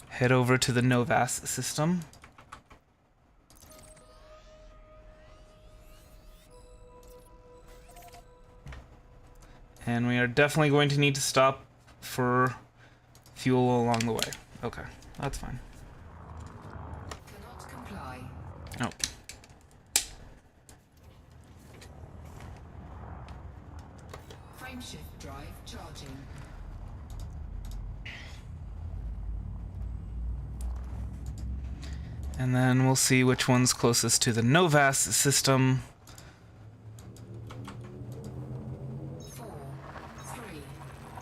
Head over to the Novas system. And we are definitely going to need to stop for fuel along the way. Okay, that's fine. Cannot comply. Oh. Frameshift drive charging. And then we'll see which one's closest to the Novas system. 4, 3,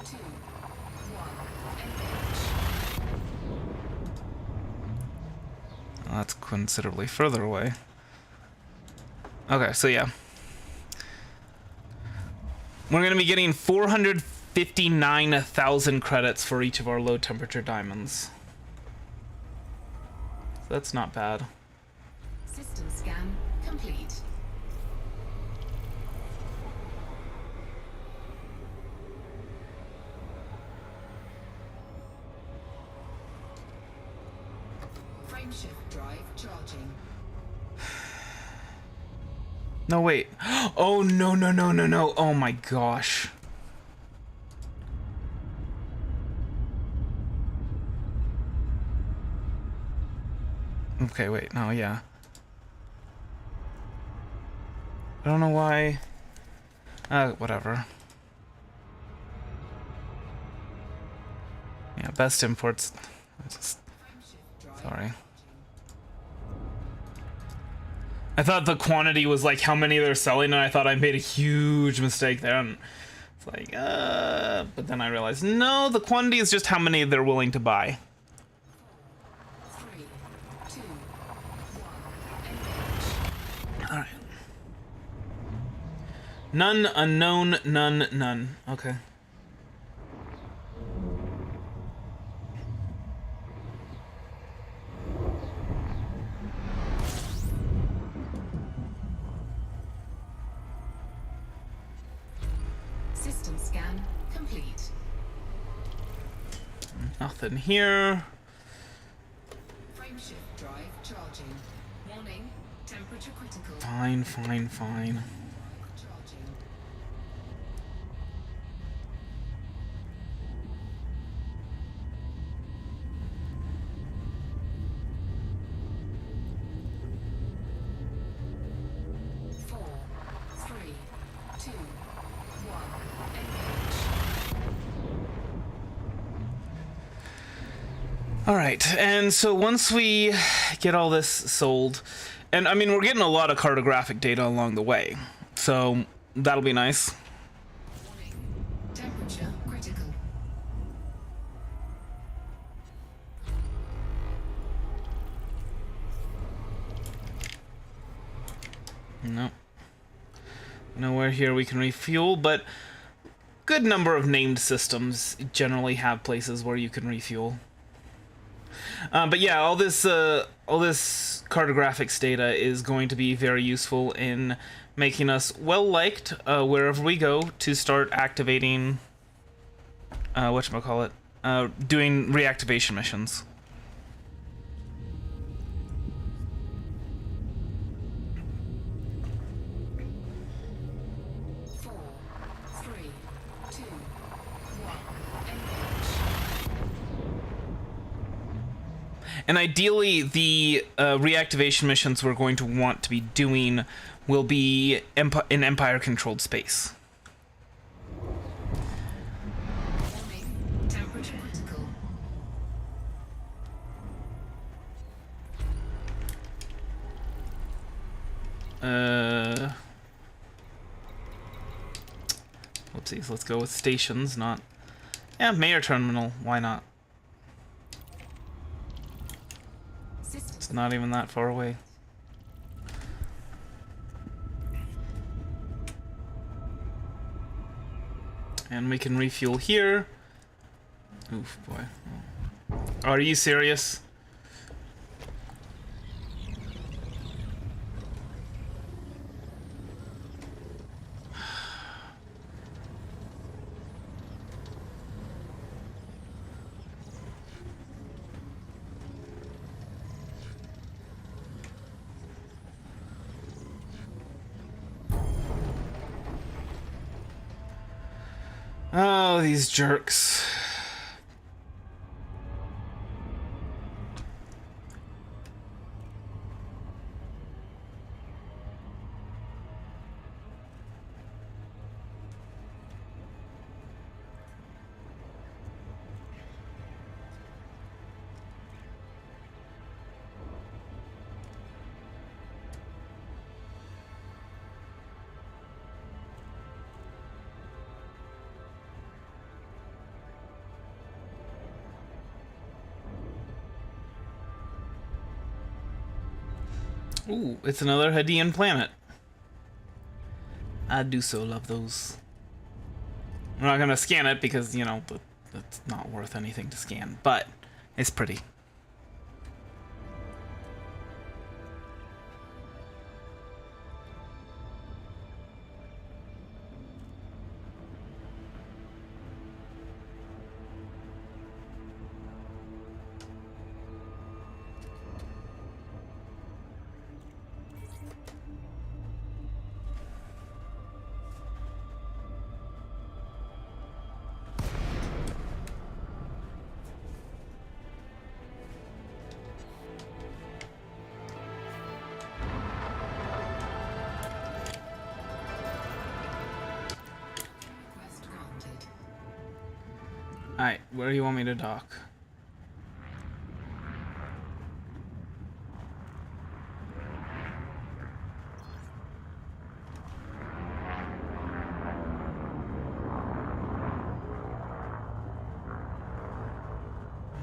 2, 1. Engage. Well, that's considerably further away. Okay, so yeah. We're going to be getting 459,000 credits for each of our low temperature diamonds. So that's not bad. System scan complete. Frameshift drive charging. No, wait. Oh, no, no, no, no, no. Oh my gosh. Okay, wait. No, yeah. I don't know why. Whatever. Yeah, best imports. Sorry. I thought the quantity was like how many they're selling, and I thought I made a huge mistake there. And it's like, but then I realized, no, the quantity is just how many they're willing to buy. 3, 2, 1. Engage. All right. None, unknown, none, none. Okay. System scan complete. Nothing here. Frameshift drive charging. Warning, temperature critical. Fine, fine, fine. Charging. Four, three, two, one. Engage. All right, and so once we get all this sold, and I mean, we're getting a lot of cartographic data along the way, so that'll be nice. Warning, temperature critical. No. Nowhere here we can refuel, but good number of named systems generally have places where you can refuel. But yeah, all this cartographics data is going to be very useful in making us well liked wherever we go to start activating whatchamacallit, doing reactivation missions. Four, three, two, one. Engage. And ideally, the reactivation missions we're going to want to be doing will be in Empire-controlled space. Warning. Temperature critical. Whoopsies, let's go with stations, not... Yeah, Mayor Terminal, why not? System. It's not even that far away. And we can refuel here. Oof, boy. Are you serious? Oh, these jerks. Ooh, it's another Hadean planet. I do so love those. I'm not gonna scan it because, you know, that's not worth anything to scan, but it's pretty. Request granted. Alright, where do you want me to dock?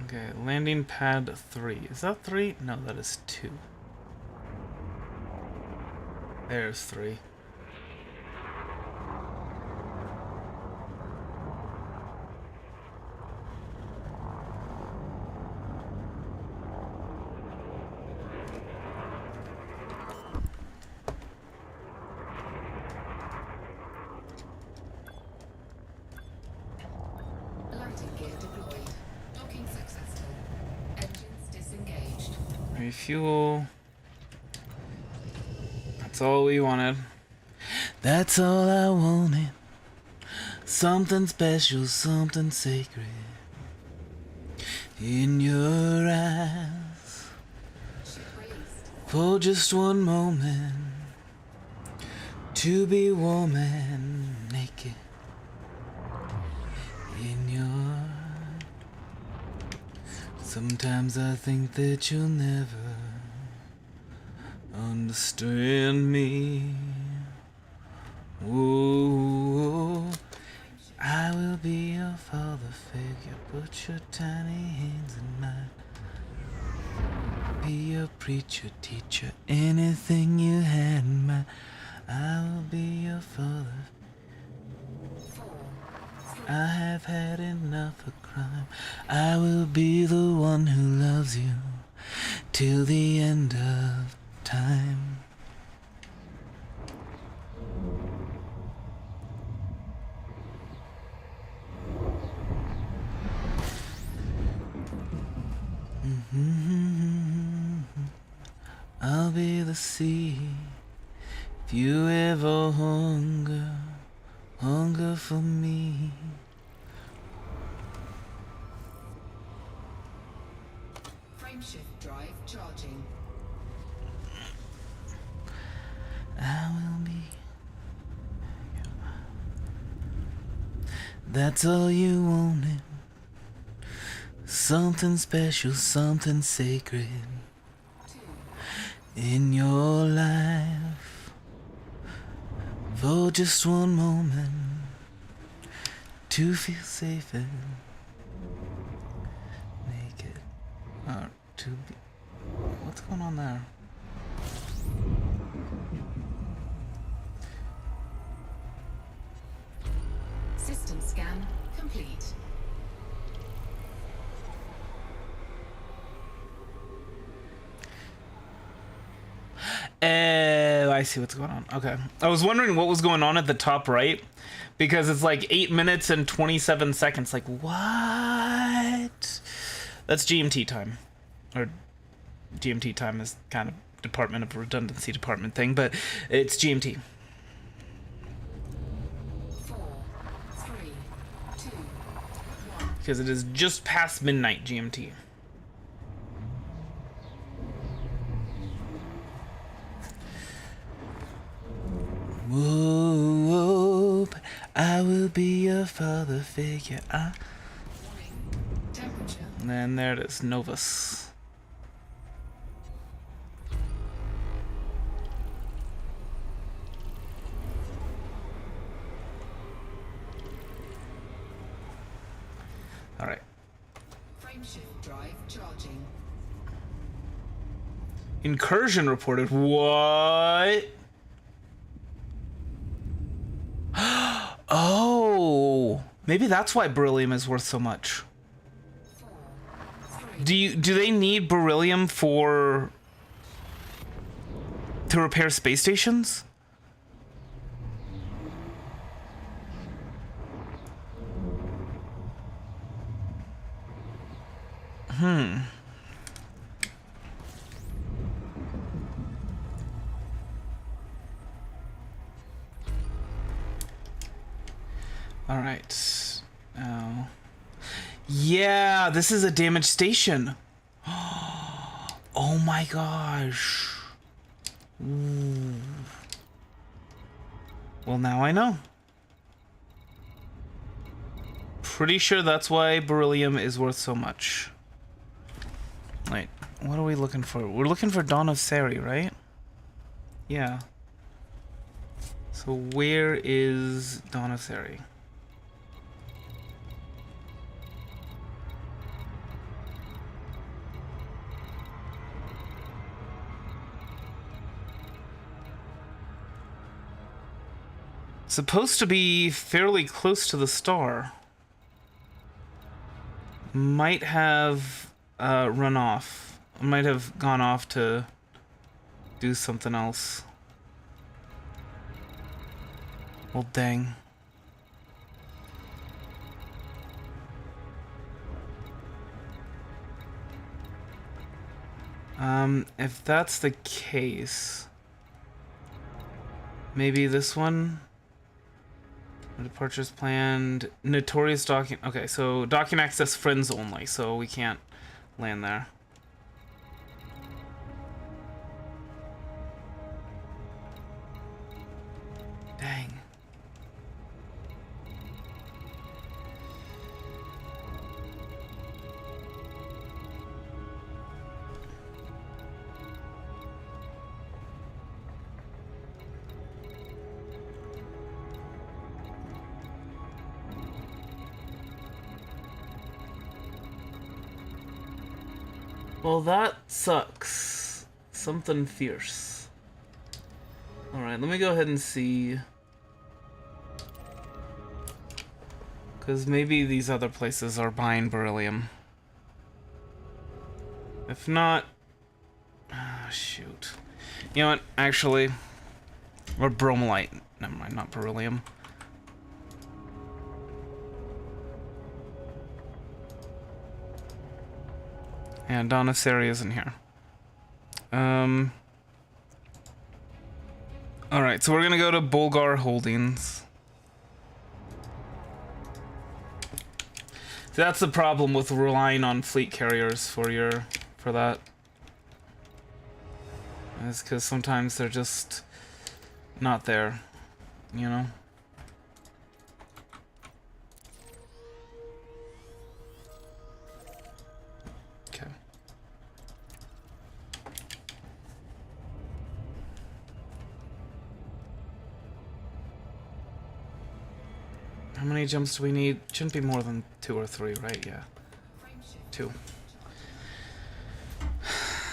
Okay, landing pad 3. Is that 3? No, that is 2. There's 3. Landing gear deployed. Docking successful. Engines disengaged. Refuel. That's all we wanted. That's all I wanted. Something special, something sacred in your eyes. Ship released. For just one moment, to be warm and naked in your... Sometimes I think that you'll never understand me. Ooh, I will be your father figure. Put your tiny hands in mine. Be your preacher, teacher, anything you had in mind. I will be your father. 4, 3, I have had enough of crime. I will be the one who loves you till the end of time. I'll be the sea. If you ever hunger for me. frameshift drive charging. I will be. That's all you wanted. Something special, something sacred 2, in your life. For just one moment to feel safe and naked. Or to be. What's going on there? system scan complete. I see what's going on. Okay. I was wondering what was going on at the top right because it's like 8 minutes and 27 seconds. Like, what? That's GMT time. Or GMT time is kind of Department of Redundancy Department thing, but it's GMT. 4, 3, 2, 1. Because it is just past midnight GMT. Whoa, I will be your father figure. Warning. Temperature. And then there it is, Novus. All right. Frameshift drive charging. Incursion reported. What? Oh, maybe that's why beryllium is worth so much. 4, 3, Do they need beryllium to repair space stations? All right. Oh. Yeah, this is a damaged station. Oh my gosh. Ooh. Well, now I know. Pretty sure that's why beryllium is worth so much. Wait, what are we looking for? We're looking for Dawn of Sari, right? Yeah. So where is Dawn of Sari? Supposed to be fairly close to the star. Might have run off. Might have gone off to do something else. Well, dang. If that's the case, maybe this one. Departures planned. Notorious docking. Okay, so docking access friends only, so we can't land there. Dang. Well, that sucks. Something fierce. Alright, let me go ahead and see. Because maybe these other places are buying beryllium. If not... Ah, shoot. You know what? Actually... Or bromolite. Never mind, not beryllium. And Donasari isn't here. Alright, so we're gonna go to Bulgar Holdings. So that's the problem with relying on fleet carriers for that. Is because sometimes they're just not there, you know? Okay. How many jumps do we need? Shouldn't be more than 2 or 3, right? Yeah. 2.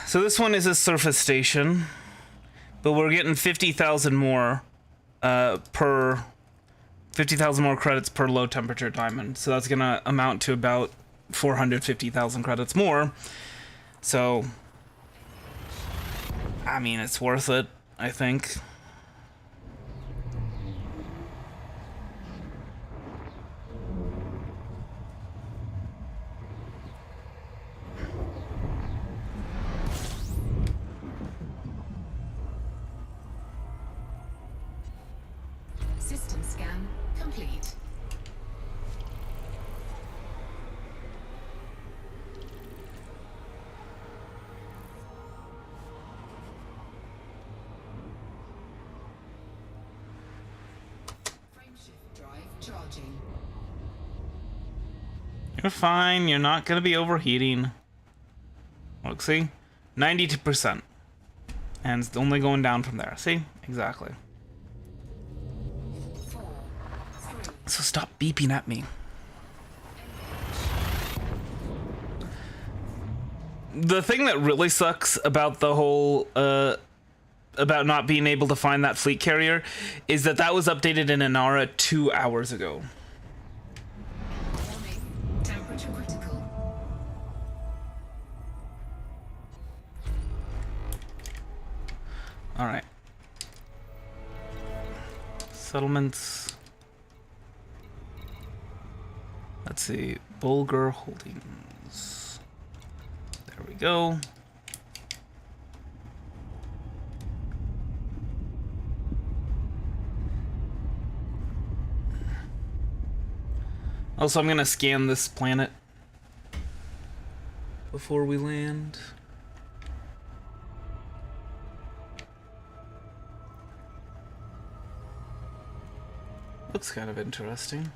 So this one is a surface station, but we're getting 50,000 more per 50,000 more credits per low temperature diamond. So that's gonna amount to about 450,000 credits more. So, I mean, it's worth it, I think. System scan complete. Frameshift drive charging. You're fine, you're not gonna be overheating. Look, see? 92%. And it's only going down from there. See? Exactly. 4, 3, So stop beeping at me. The thing that really sucks about the whole, about not being able to find that fleet carrier is that that was updated in Inara 2 hours ago. warning. Temperature critical. Alright. Settlements. Let's see. Bulgar Holdings. There we go. Also, I'm gonna scan this planet before we land. Looks kind of interesting.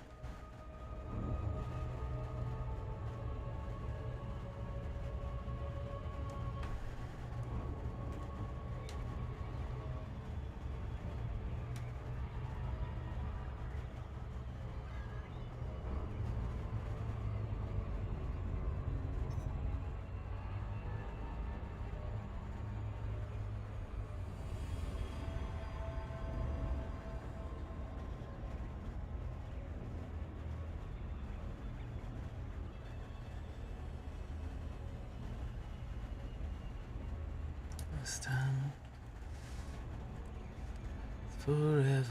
This time, forever.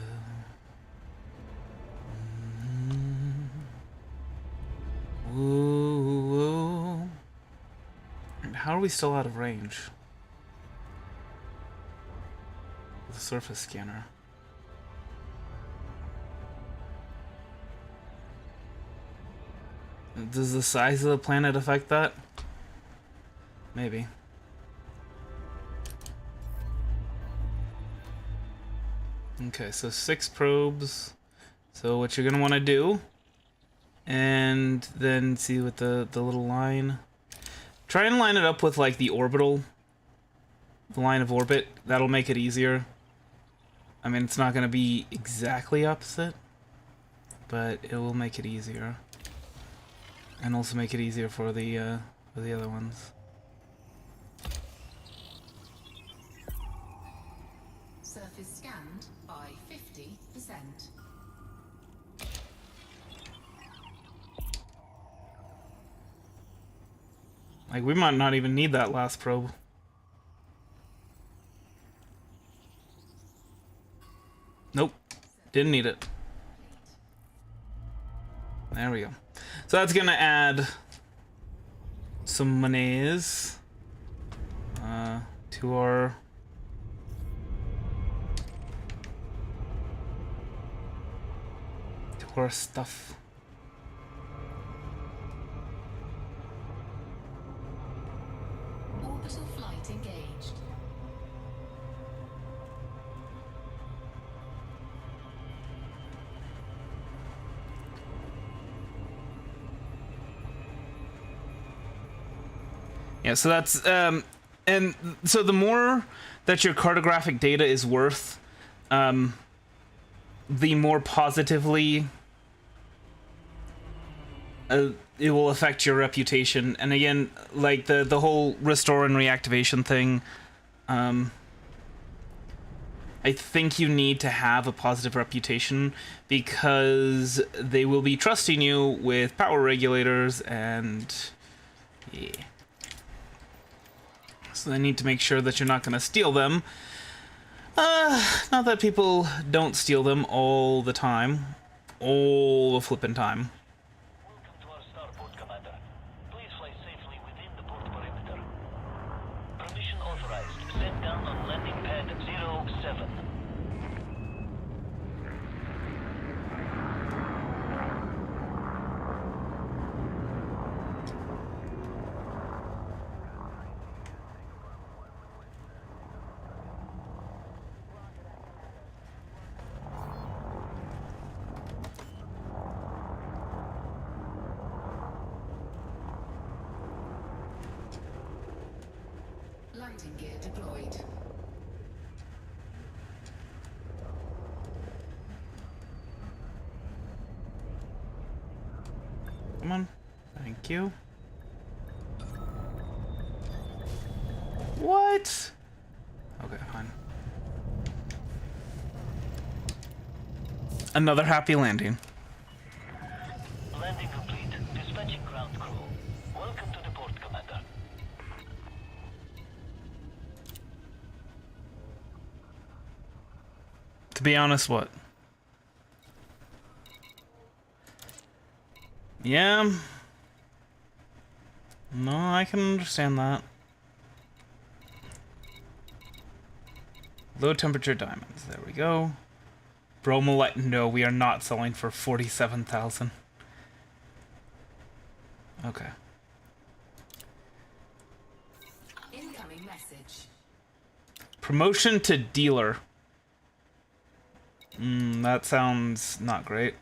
Whoa, whoa. And how are we still out of range with the surface scanner? Does the size of the planet affect that? Maybe. Okay, so 6 probes. So what you're gonna want to do, and then see with the little line. Try and line it up with like the orbital, the line of orbit. That'll make it easier. I mean, it's not gonna be exactly opposite, but it will make it easier, and also make it easier for the other ones. Surface scan descent. Like, we might not even need that last probe. Nope. Didn't need it. There we go. So that's gonna add some monies to our stuff. Orbital flight engaged. Yeah, so that's and so the more that your cartographic data is worth, the more positively it will affect your reputation. And again, like the whole restore and reactivation thing, I think you need to have a positive reputation because they will be trusting you with power regulators, and yeah. So they need to make sure that you're not going to steal them. Not that people don't steal them all the time. All the flippin' time. Welcome to our starport, Commander. Please fly safely within the port perimeter. Permission authorized. Set down on landing pad 07. Landing gear deployed. Come on. Thank you. What? Okay, fine. Another happy landing. Landing complete. Dispatching ground crew. Welcome to the port, Commander. To be honest, what? Yeah. No, I can understand that. Low temperature diamonds. There we go. Bromolite. No, we are not selling for 47,000. Okay. Incoming message. Promotion to dealer. That sounds not great.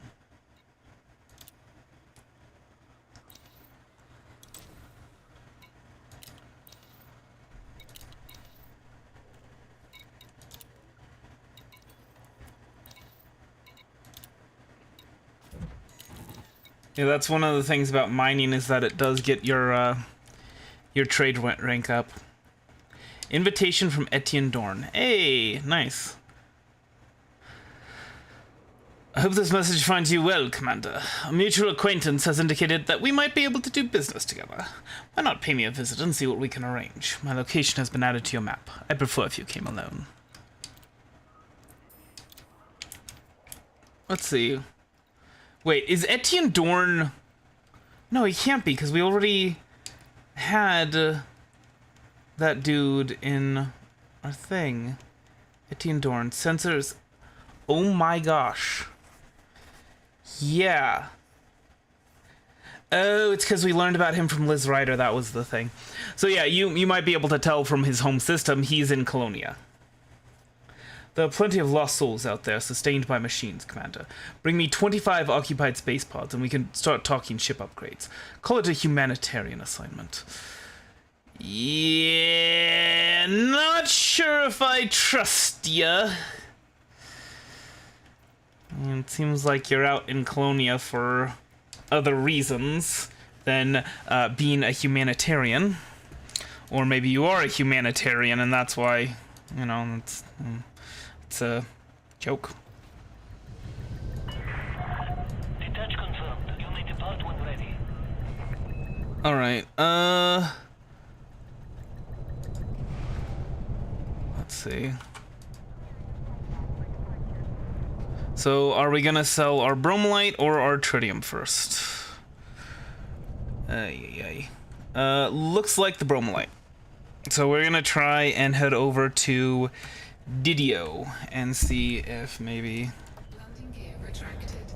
Yeah, that's one of the things about mining is that it does get your trade rank up. Invitation from Etienne Dorn. Hey, nice. I hope this message finds you well, Commander. A mutual acquaintance has indicated that we might be able to do business together. Why not pay me a visit and see what we can arrange? My location has been added to your map. I'd prefer if you came alone. Let's see. Wait, is Etienne Dorn... No, he can't be, because we already had that dude in our thing. Etienne Dorn. Sensors... Oh my gosh. Yeah. Oh, it's because we learned about him from Liz Ryder. That was the thing. So yeah, you might be able to tell from his home system he's in Colonia. There are plenty of lost souls out there, sustained by machines, Commander. Bring me 25 occupied space pods, and we can start talking ship upgrades. Call it a humanitarian assignment. Yeah, not sure if I trust ya. It seems like you're out in Colonia for other reasons than being a humanitarian. Or maybe you are a humanitarian, and that's why, you know, it's a joke. All right. Let's see. So, are we gonna sell our bromolite or our tritium first? Looks like the bromolite. So we're gonna try and head over to Didio and see if maybe Landing gear retracted.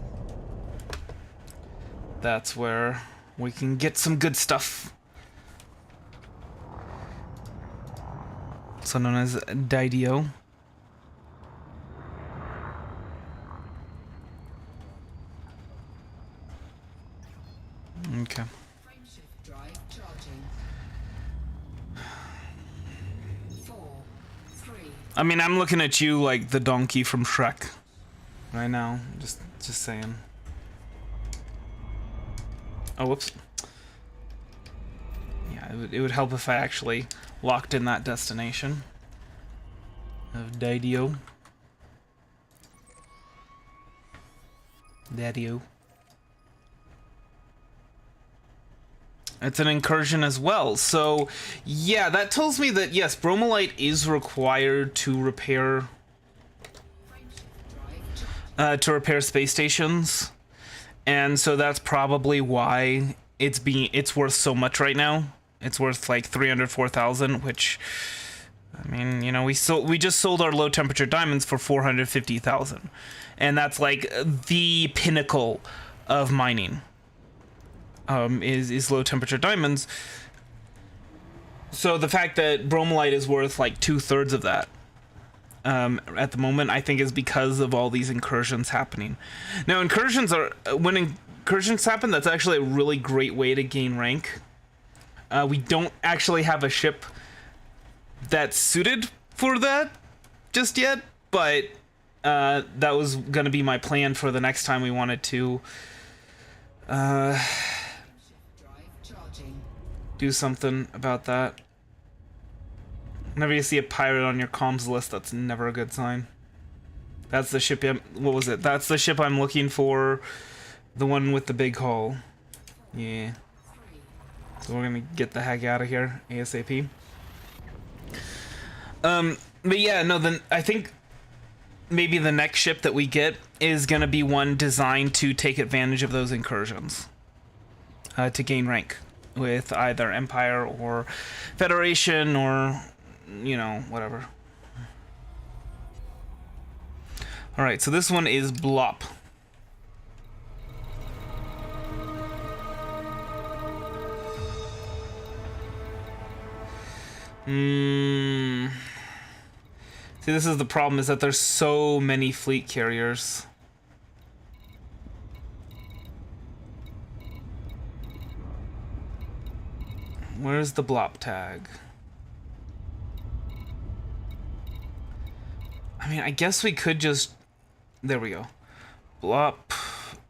that's where we can get some good stuff. Also known as Didio. Okay. Frameshift drive charging. 4, 3. I mean, I'm looking at you like the donkey from Shrek right now. Just saying. Oh, whoops. Yeah, it would help if I actually locked in that destination of Didio. Daddio. It's an incursion as well. So, yeah, that tells me that, yes, bromolite is required to repair space stations. And so that's probably why it's worth so much right now. It's worth like 304,000, which, I mean, you know, we just sold our low temperature diamonds for 450,000. And that's like the pinnacle of mining. Is low temperature diamonds. So the fact that bromolite is worth like 2/3 of that at the moment, I think, is because of all these incursions happening. Now, when incursions happen, that's actually a really great way to gain rank. We don't actually have a ship that's suited for that just yet, but that was going to be my plan for the next time we wanted to do something about that. Whenever you see a pirate on your comms list, that's never a good sign. That's the ship. What was it? That's the ship I'm looking for. The one with the big hull. Yeah. So we're gonna get the heck out of here ASAP. But yeah, no. Then I think maybe the next ship that we get is gonna be one designed to take advantage of those incursions, to gain rank with either Empire or Federation or, you know, whatever. Alright, so this one is Blop. See, this is the problem, is that there's so many fleet carriers. Where's the Blop tag? I mean, I guess we could just... There we go. Blop.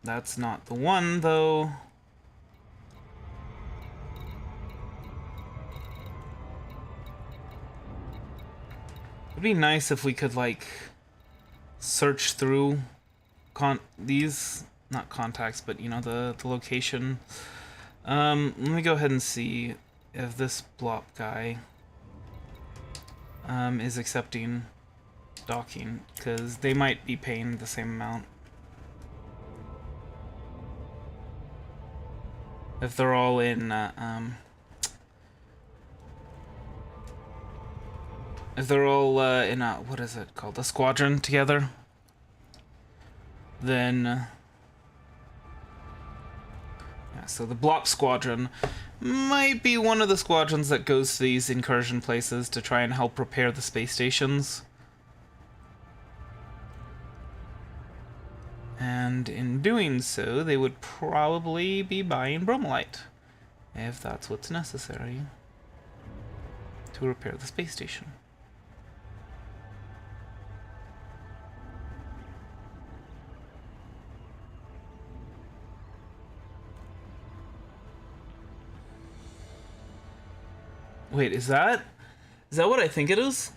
That's not the one, though. It'd be nice if we could, like, search through these... Not contacts, but, you know, the location. Let me go ahead and see if this Blop guy is accepting docking, because they might be paying the same amount. If they're all in, if they're all in a, what is it called, a squadron together, then yeah, so the Blop squadron might be one of the squadrons that goes to these incursion places to try and help repair the space stations. And in doing so, they would probably be buying bromolite, if that's what's necessary to repair the space station. Wait, is that what I think it is?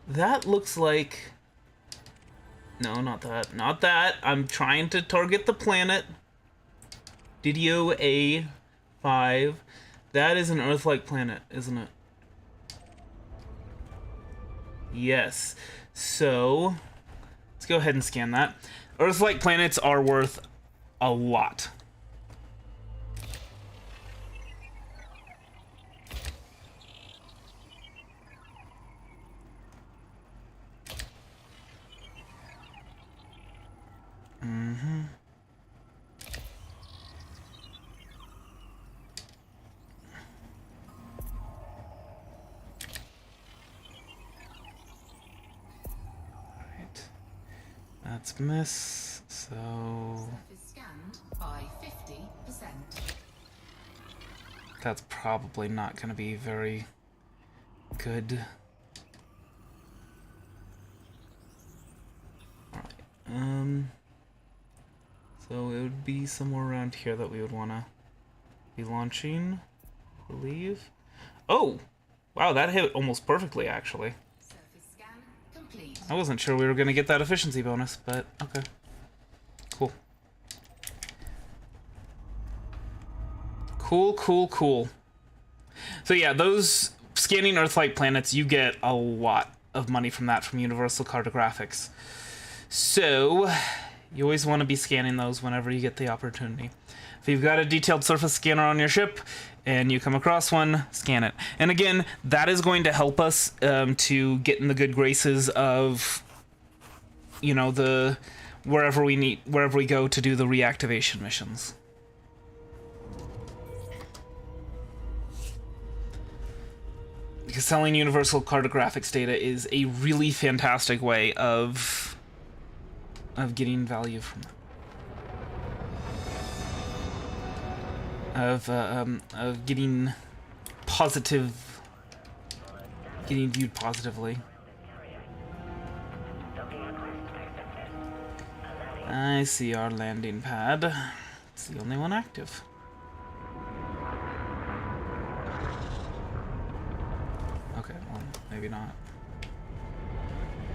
That looks like... No, not that. Not that. I'm trying to target the planet. Didio 5. That is an Earth-like planet, isn't it? Yes. So, let's go ahead and scan that. Earth-like planets are worth a lot. That's miss, so... Surface scanned by 50%. That's probably not going to be very good. Alright, so it would be somewhere around here that we would want to be launching, I believe. Oh! Wow, that hit almost perfectly, actually. Surface scan complete. I wasn't sure we were going to get that efficiency bonus, but okay. Cool. Cool. So yeah, those scanning Earth-like planets, you get a lot of money from that from Universal Cartographics. So, you always want to be scanning those whenever you get the opportunity. If you've got a detailed surface scanner on your ship, and you come across one, scan it. And again, that is going to help us to get in the good graces of, you know, the wherever we go to do the reactivation missions. Because selling Universal Cartographics data is a really fantastic way of getting value from that. Of getting viewed positively. I see our landing pad. It's the only one active. Okay, well, maybe not.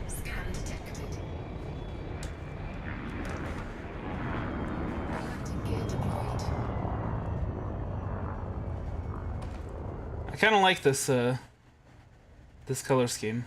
Scan detected. Landing gear deployed. I kind of like this this color scheme.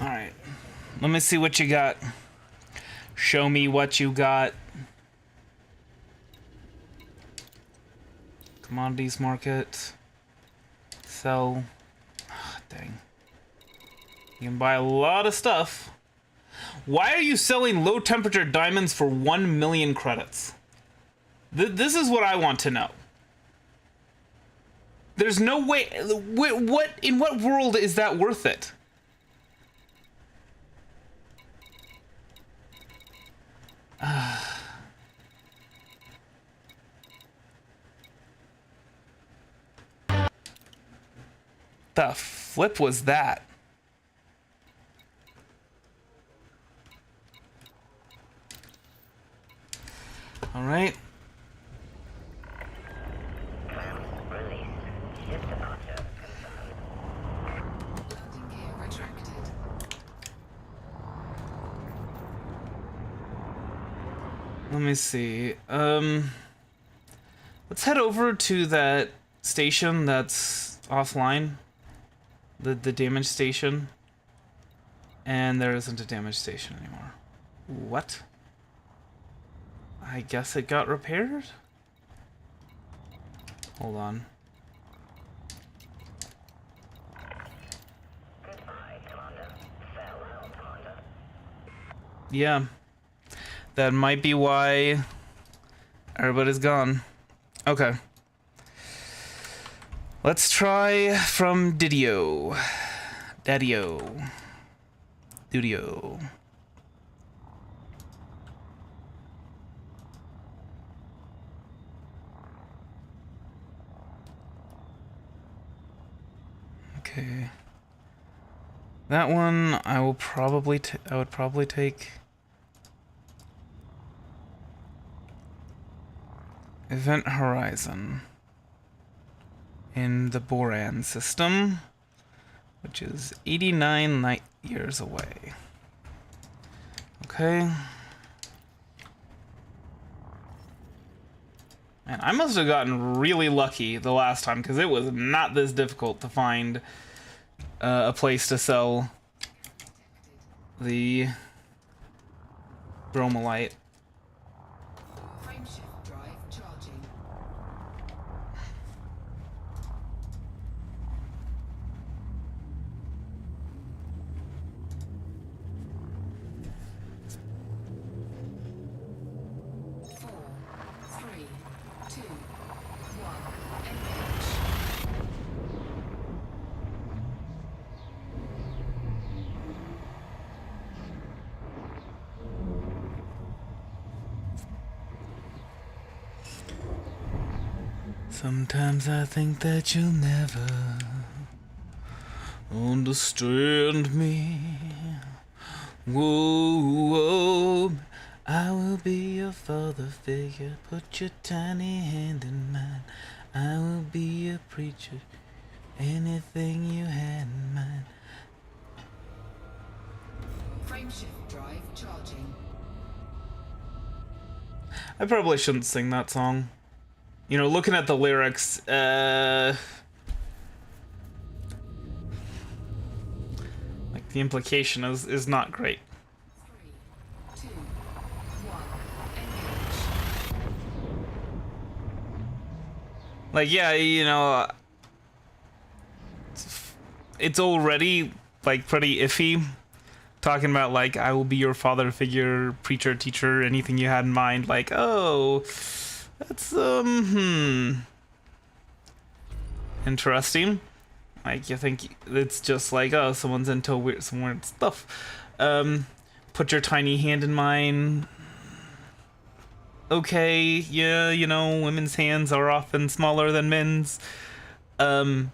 Alright. Let me see what you got. Show me what you got. Commodities market. Sell. Oh, dang. You can buy a lot of stuff. Why are you selling low temperature diamonds for 1 million credits? This is what I want to know. There's no way. In what world is that worth it? The flip was that? All right. Landing gear retracted. Let me see. Let's head over to that station that's offline. The damage station. And there isn't a damage station anymore. What? I guess it got repaired? Hold on. Yeah. That might be why everybody's gone. Okay. Let's try from Didio. Daddio. Dudio. Okay. That one I will probably I would probably take Event Horizon in the Boran system, which is 89 light years away. Okay. And I must have gotten really lucky the last time, because it was not this difficult to find a place to sell the bromelite. Frameshift drive charging. Four, three, two, one. Engage. Sometimes I think that you'll never understand me. Whoa, whoa, I will be your father figure. Put your tiny hand in mine. I will be a preacher. Anything you had in mind. Frameshift drive charging. I probably shouldn't sing that song. You know, looking at the lyrics, like the implication is not great. 3, 2, 1. Engage. Like, yeah, you know, it's already like pretty iffy. Talking about like, I will be your father figure, preacher, teacher, anything you had in mind. Like, oh, that's interesting. Like, you think it's just like, oh, someone's into some weird stuff. Put your tiny hand in mine. Okay, yeah, you know, women's hands are often smaller than men's. But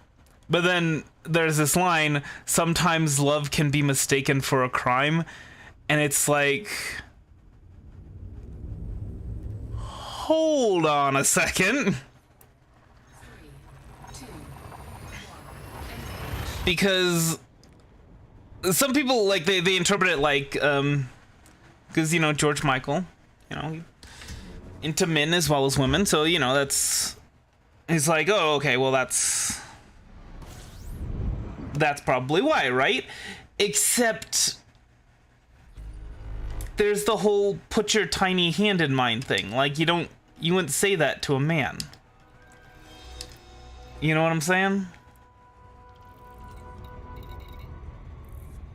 then there's this line, sometimes love can be mistaken for a crime. And it's like, hold on a second. 3, 2, 1. Engage. Because some people, like, they interpret it like, because, you know, George Michael, you know, into men as well as women. So, you know, he's like, oh, okay, well, that's probably why, right? Except there's the whole put your tiny hand in mine thing. Like, you wouldn't say that to a man. You know what I'm saying?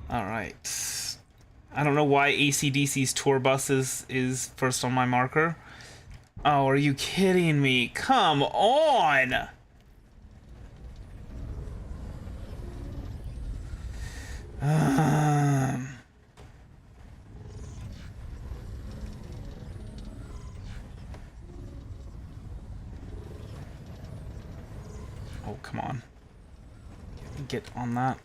All right. I don't know why AC/DC's tour bus is first on my marker. Oh, are you kidding me? Come on! Oh, come on. Get on that.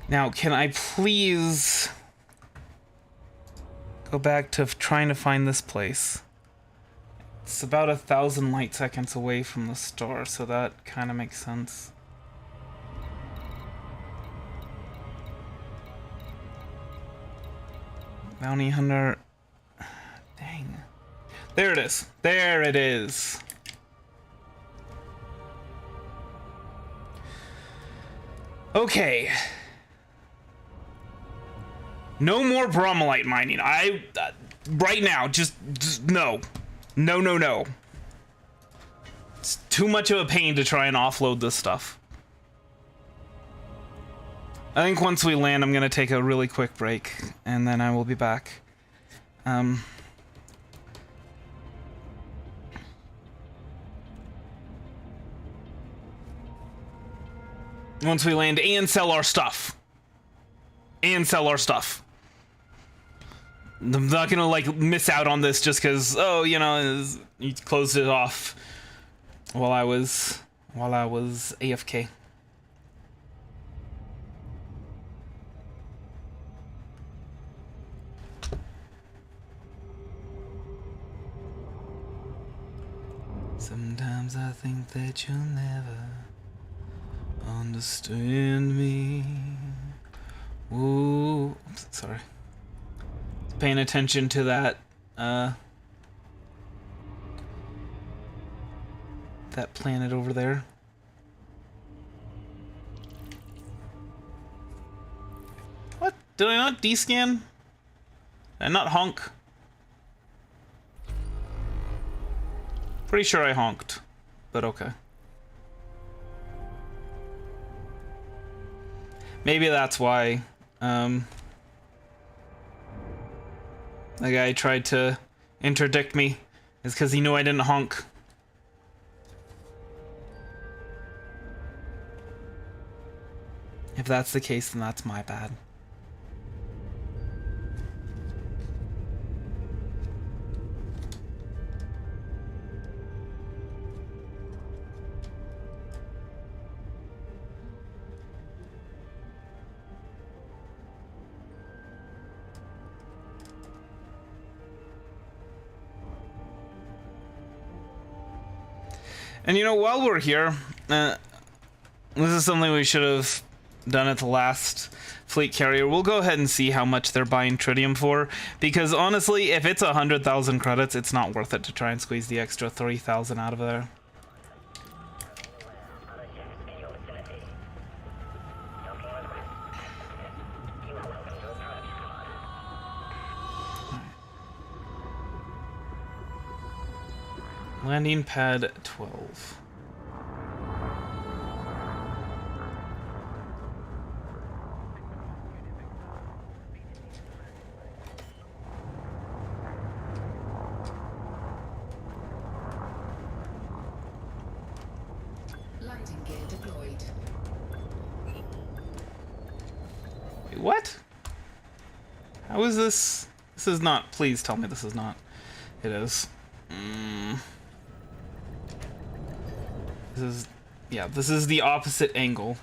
Now, can I please go back to trying to find this place? It's about 1,000 light seconds away from the star, so that kind of makes sense. Bounty hunter. Dang. There it is. There it is. Okay. No more bromelite mining. Right now, just no. No. It's too much of a pain to try and offload this stuff. I think once we land, I'm gonna take a really quick break, and then I will be back. Once we land and sell our stuff. I'm not gonna like miss out on this just because, oh, you know, you closed it off while I was AFK. Sometimes I think that you'll never understand me. Ooh, oops, sorry. Paying attention to that, that planet over there. What? Did I not descan? Did I not honk? Pretty sure I honked, but okay. Maybe that's why the guy tried to interdict me, is because he knew I didn't honk. If that's the case, then that's my bad. And you know, while we're here, this is something we should have done at the last fleet carrier. We'll go ahead and see how much they're buying tritium for, because honestly, if it's 100,000 credits, it's not worth it to try and squeeze the extra 3,000 out of there. Landing pad 12. Landing gear deployed. Wait, what? How is this? This is not. Please tell me this is not. It is. This is, yeah, this is the opposite angle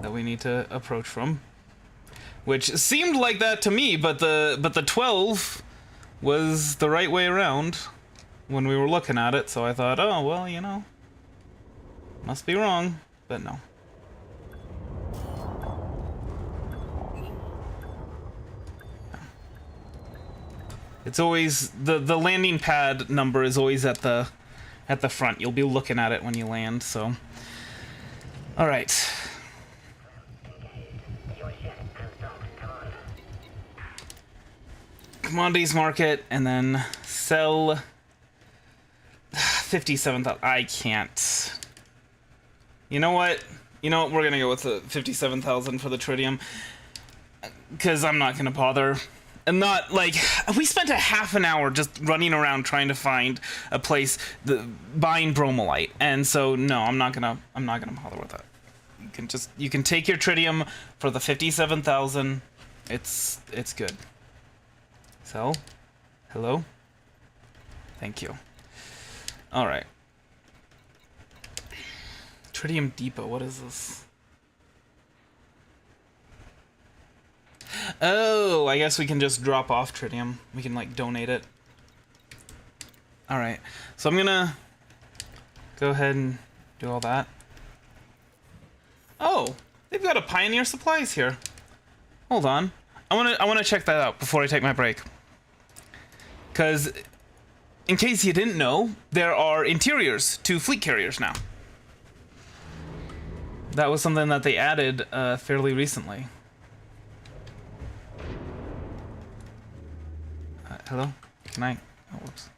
that we need to approach from, which seemed like that to me, but the 12 was the right way around when we were looking at it, so I thought, oh, well, you know, must be wrong, but no. It's always, the landing pad number is always at the front. You'll be looking at it when you land, so. All right. Commodities market, and then sell 57,000. I can't. You know what? You know what? We're gonna go with the 57,000 for the tritium, because I'm not gonna bother. And not, like, we spent a half an hour just running around trying to find a place, buying bromolite, and so no, I'm not gonna bother with that. You can take your tritium for the 57,000. It's good. So, hello. Thank you. All right. Tritium Depot. What is this? Oh, I guess we can just drop off tritium. We can, like, donate it. Alright, so I'm gonna go ahead and do all that. Oh, they've got a Pioneer Supplies here. Hold on. I wanna check that out before I take my break. Because, in case you didn't know, there are interiors to fleet carriers now. That was something that they added fairly recently. Hello? Can I? Oh, whoops.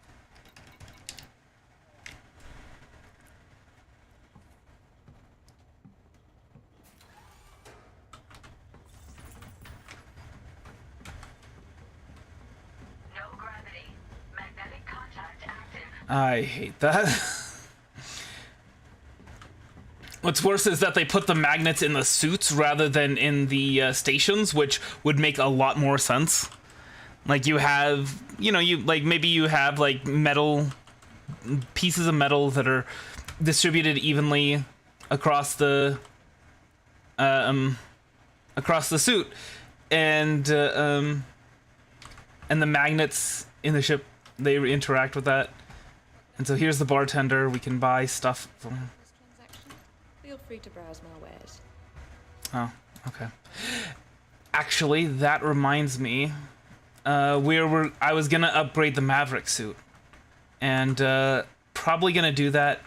No gravity. Magnetic contact active. I hate that. What's worse is that they put the magnets in the suits rather than in the stations, which would make a lot more sense. Like, you have, you know, maybe you have, like, metal pieces of metal that are distributed evenly across the suit, and the magnets in the ship, they interact with that. And so here's the bartender. We can buy stuff from. This transaction. Feel free to browse my wares. Oh, okay. Actually, that reminds me. I was gonna upgrade the Maverick suit, and probably gonna do that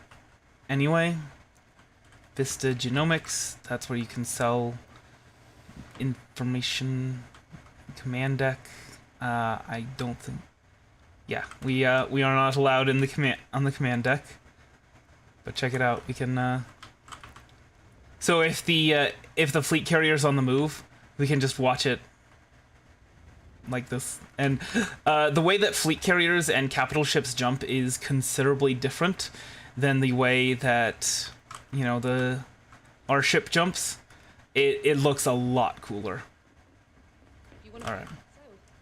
anyway. Vista Genomics. That's where you can sell information. Command deck. I don't think. Yeah, we are not allowed in the command deck. But check it out. We can. So if the fleet carrier's on the move, we can just watch it like this. And the way that fleet carriers and capital ships jump is considerably different than the way that, you know, our ship jumps. It looks a lot cooler. All right. So,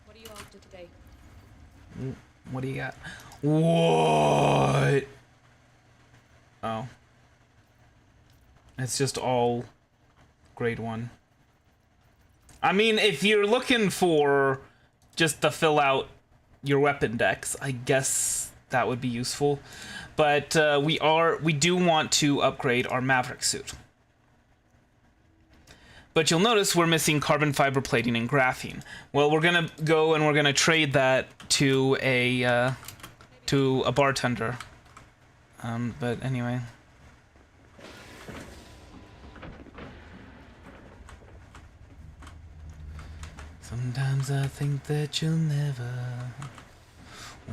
what are you after today? What do you got? What? Oh. It's just all grade 1. I mean, if you're looking for just to fill out your weapon decks, I guess that would be useful. But we do want to upgrade our Maverick suit. But you'll notice we're missing carbon fiber plating and graphene. Well, we're gonna go and we're gonna trade that to a bartender. But anyway. Sometimes I think that you'll never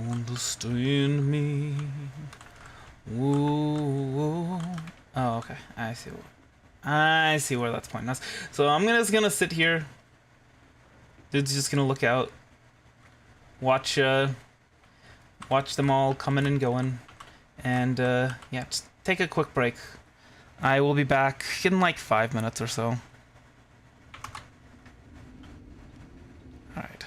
understand me. Whoa. Oh, okay. I see where that's pointing us. So I'm just gonna sit here. Dude's just gonna look out. Watch them all coming and going. And yeah, just take a quick break. I will be back in like 5 minutes or so. Alright.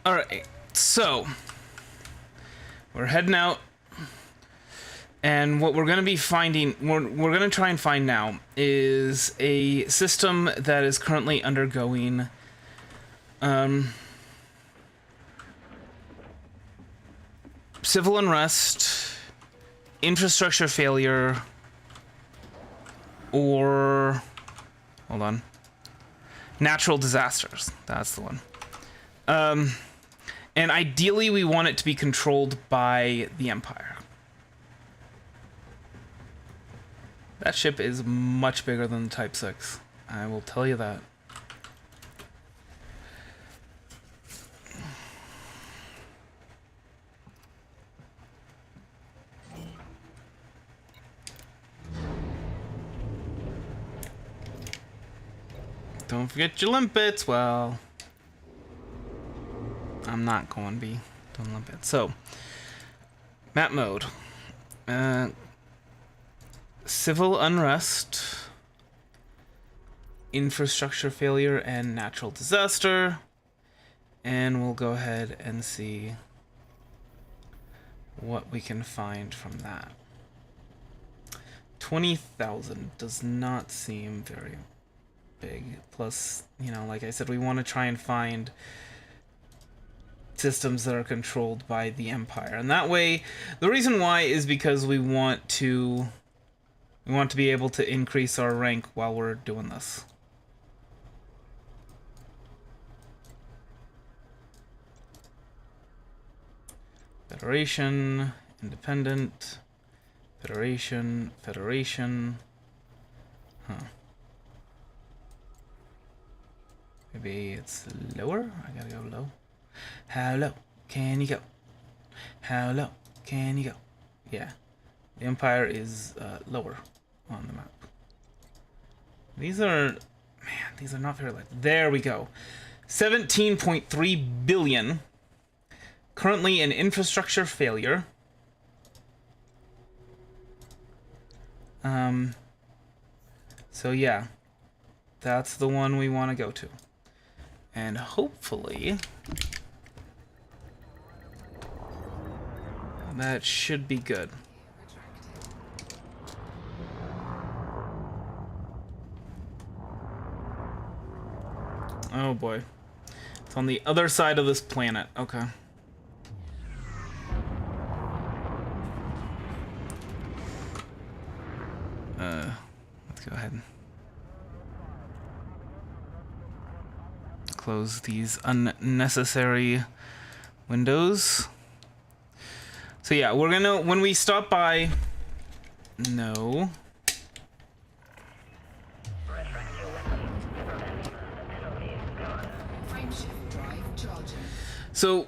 All right, so we're heading out, and what we're going to be finding, we're going to try and find now, is a system that is currently undergoing civil unrest, infrastructure failure, or hold on, natural disasters. That's the one. And ideally, we want it to be controlled by the Empire. That ship is much bigger than the Type 6. I will tell you that. Don't forget your limpets. Well, I'm not going to be doing limpets. So, map mode. Civil unrest, infrastructure failure, and natural disaster. And we'll go ahead and see what we can find from that. 20,000 does not seem very big. Plus, you know, like I said, we want to try and find systems that are controlled by the Empire. And that way, the reason why is because we want to be able to increase our rank while we're doing this. Federation, independent, Federation, Federation. Huh. Maybe it's lower? I gotta go low. How low can you go? How low can you go? Yeah. The Empire is lower on the map. These are not very light. There we go. 17.3 billion. Currently in infrastructure failure. So yeah, that's the one we want to go to. And hopefully that should be good. Oh boy. It's on the other side of this planet. Okay. Let's go ahead and close these unnecessary windows. So yeah, we're gonna, when we stop by, no. So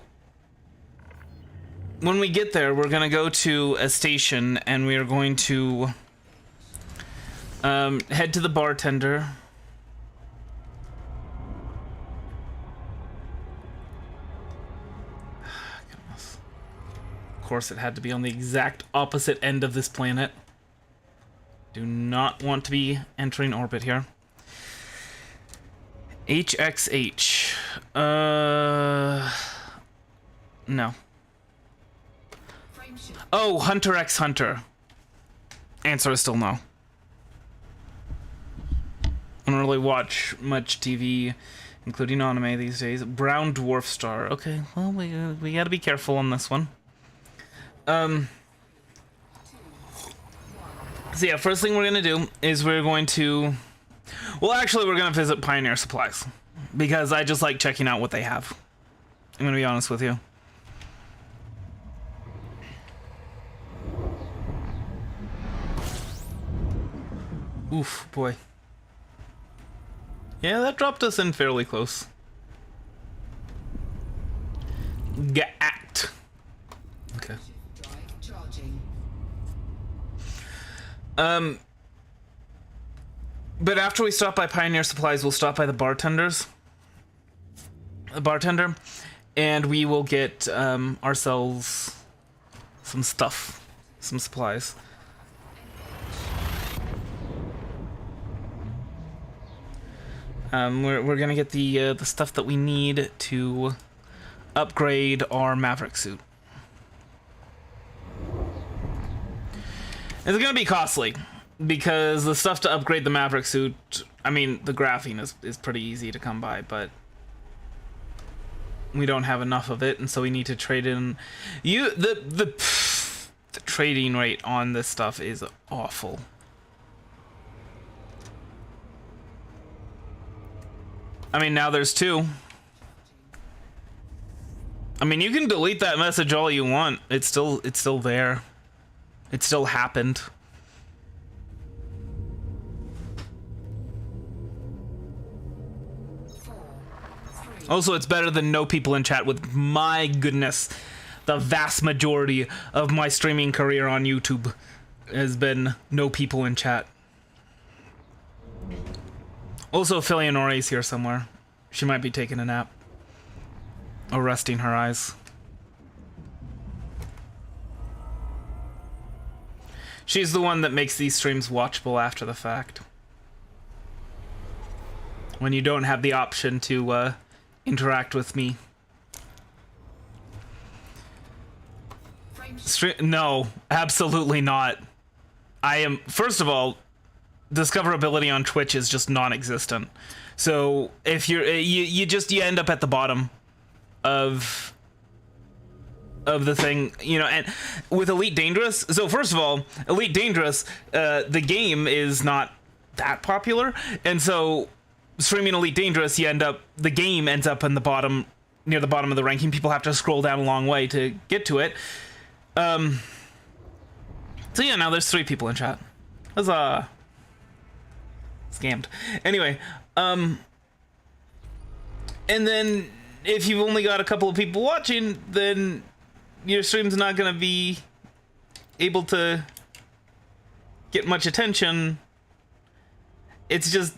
when we get there, we're gonna go to a station and we are going to head to the bartender. Goodness. Of course, it had to be on the exact opposite end of this planet. Do not want to be entering orbit here. HXH. No. Oh, Hunter x Hunter. Answer is still no. I don't really watch much TV, including anime these days. Brown Dwarf Star. Okay, well, we gotta be careful on this one. So yeah, first thing we're gonna do is we're going to... Well, actually, we're gonna visit Pioneer Supplies. Because I just like checking out what they have. I'm gonna be honest with you. Oof, boy. Yeah, that dropped us in fairly close. Get. Okay. But after we stop by Pioneer Supplies, we'll stop by the bartender, and we will get ourselves some stuff, some supplies. We're gonna get the stuff that we need to upgrade our Maverick suit. It's gonna be costly because the stuff to upgrade the Maverick suit, I mean, the graphene is pretty easy to come by, but we don't have enough of it, and so we need to trade in. The trading rate on this stuff is awful. I mean, now there's 2. I mean, you can delete that message all you want. It's still there. It still happened. Also, it's better than no people in chat. With my goodness, the vast majority of my streaming career on YouTube has been no people in chat. Also, Philionori's here somewhere. She might be taking a nap. Or resting her eyes. She's the one that makes these streams watchable after the fact. When you don't have the option to interact with me. No, absolutely not. I am, first of all, discoverability on Twitch is just non-existent. So if you end up at the bottom of the thing, you know. And with Elite Dangerous, so first of all, Elite Dangerous, the game is not that popular, and so streaming Elite Dangerous, the game ends up in the bottom, near the bottom of the ranking. People have to scroll down a long way to get to it. So yeah, now there's 3 people in chat. Huzzah. Scammed. Anyway, and then if you've only got a couple of people watching, then your stream's not gonna be able to get much attention. It's just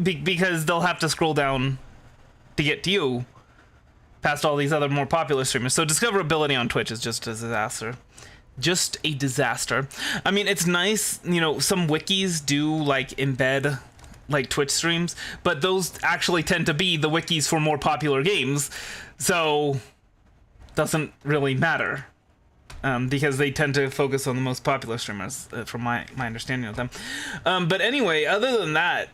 because they'll have to scroll down to get to you past all these other more popular streamers. So discoverability on Twitch is just a disaster. Just a disaster. I mean, it's nice, you know, some wikis do like embed like Twitch streams, but those actually tend to be the wikis for more popular games, so doesn't really matter. Because they tend to focus on the most popular streamers, from my understanding of them. But anyway, other than that,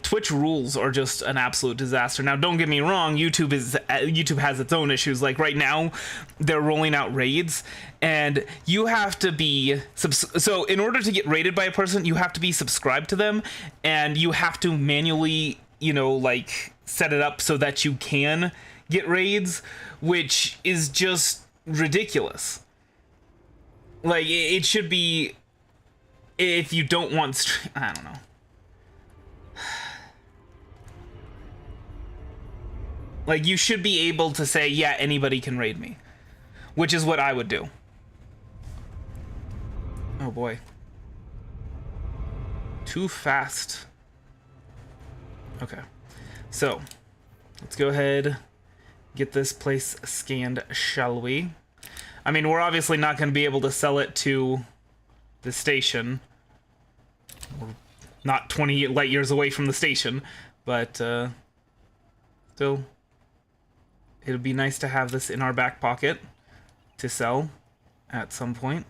Twitch rules are just an absolute disaster. Now, don't get me wrong, YouTube has its own issues. Like right now, they're rolling out raids, and you have to be so in order to get raided by a person, you have to be subscribed to them, and you have to manually, you know, like set it up so that you can get raids, which is just ridiculous. Like, it should be, if you don't want, I don't know. Like, you should be able to say, yeah, anybody can raid me. Which is what I would do. Oh boy. Too fast. Okay. So, let's go ahead, get this place scanned, shall we? I mean, we're obviously not going to be able to sell it to the station. We're not 20 light years away from the station, but still, it would be nice to have this in our back pocket to sell at some point.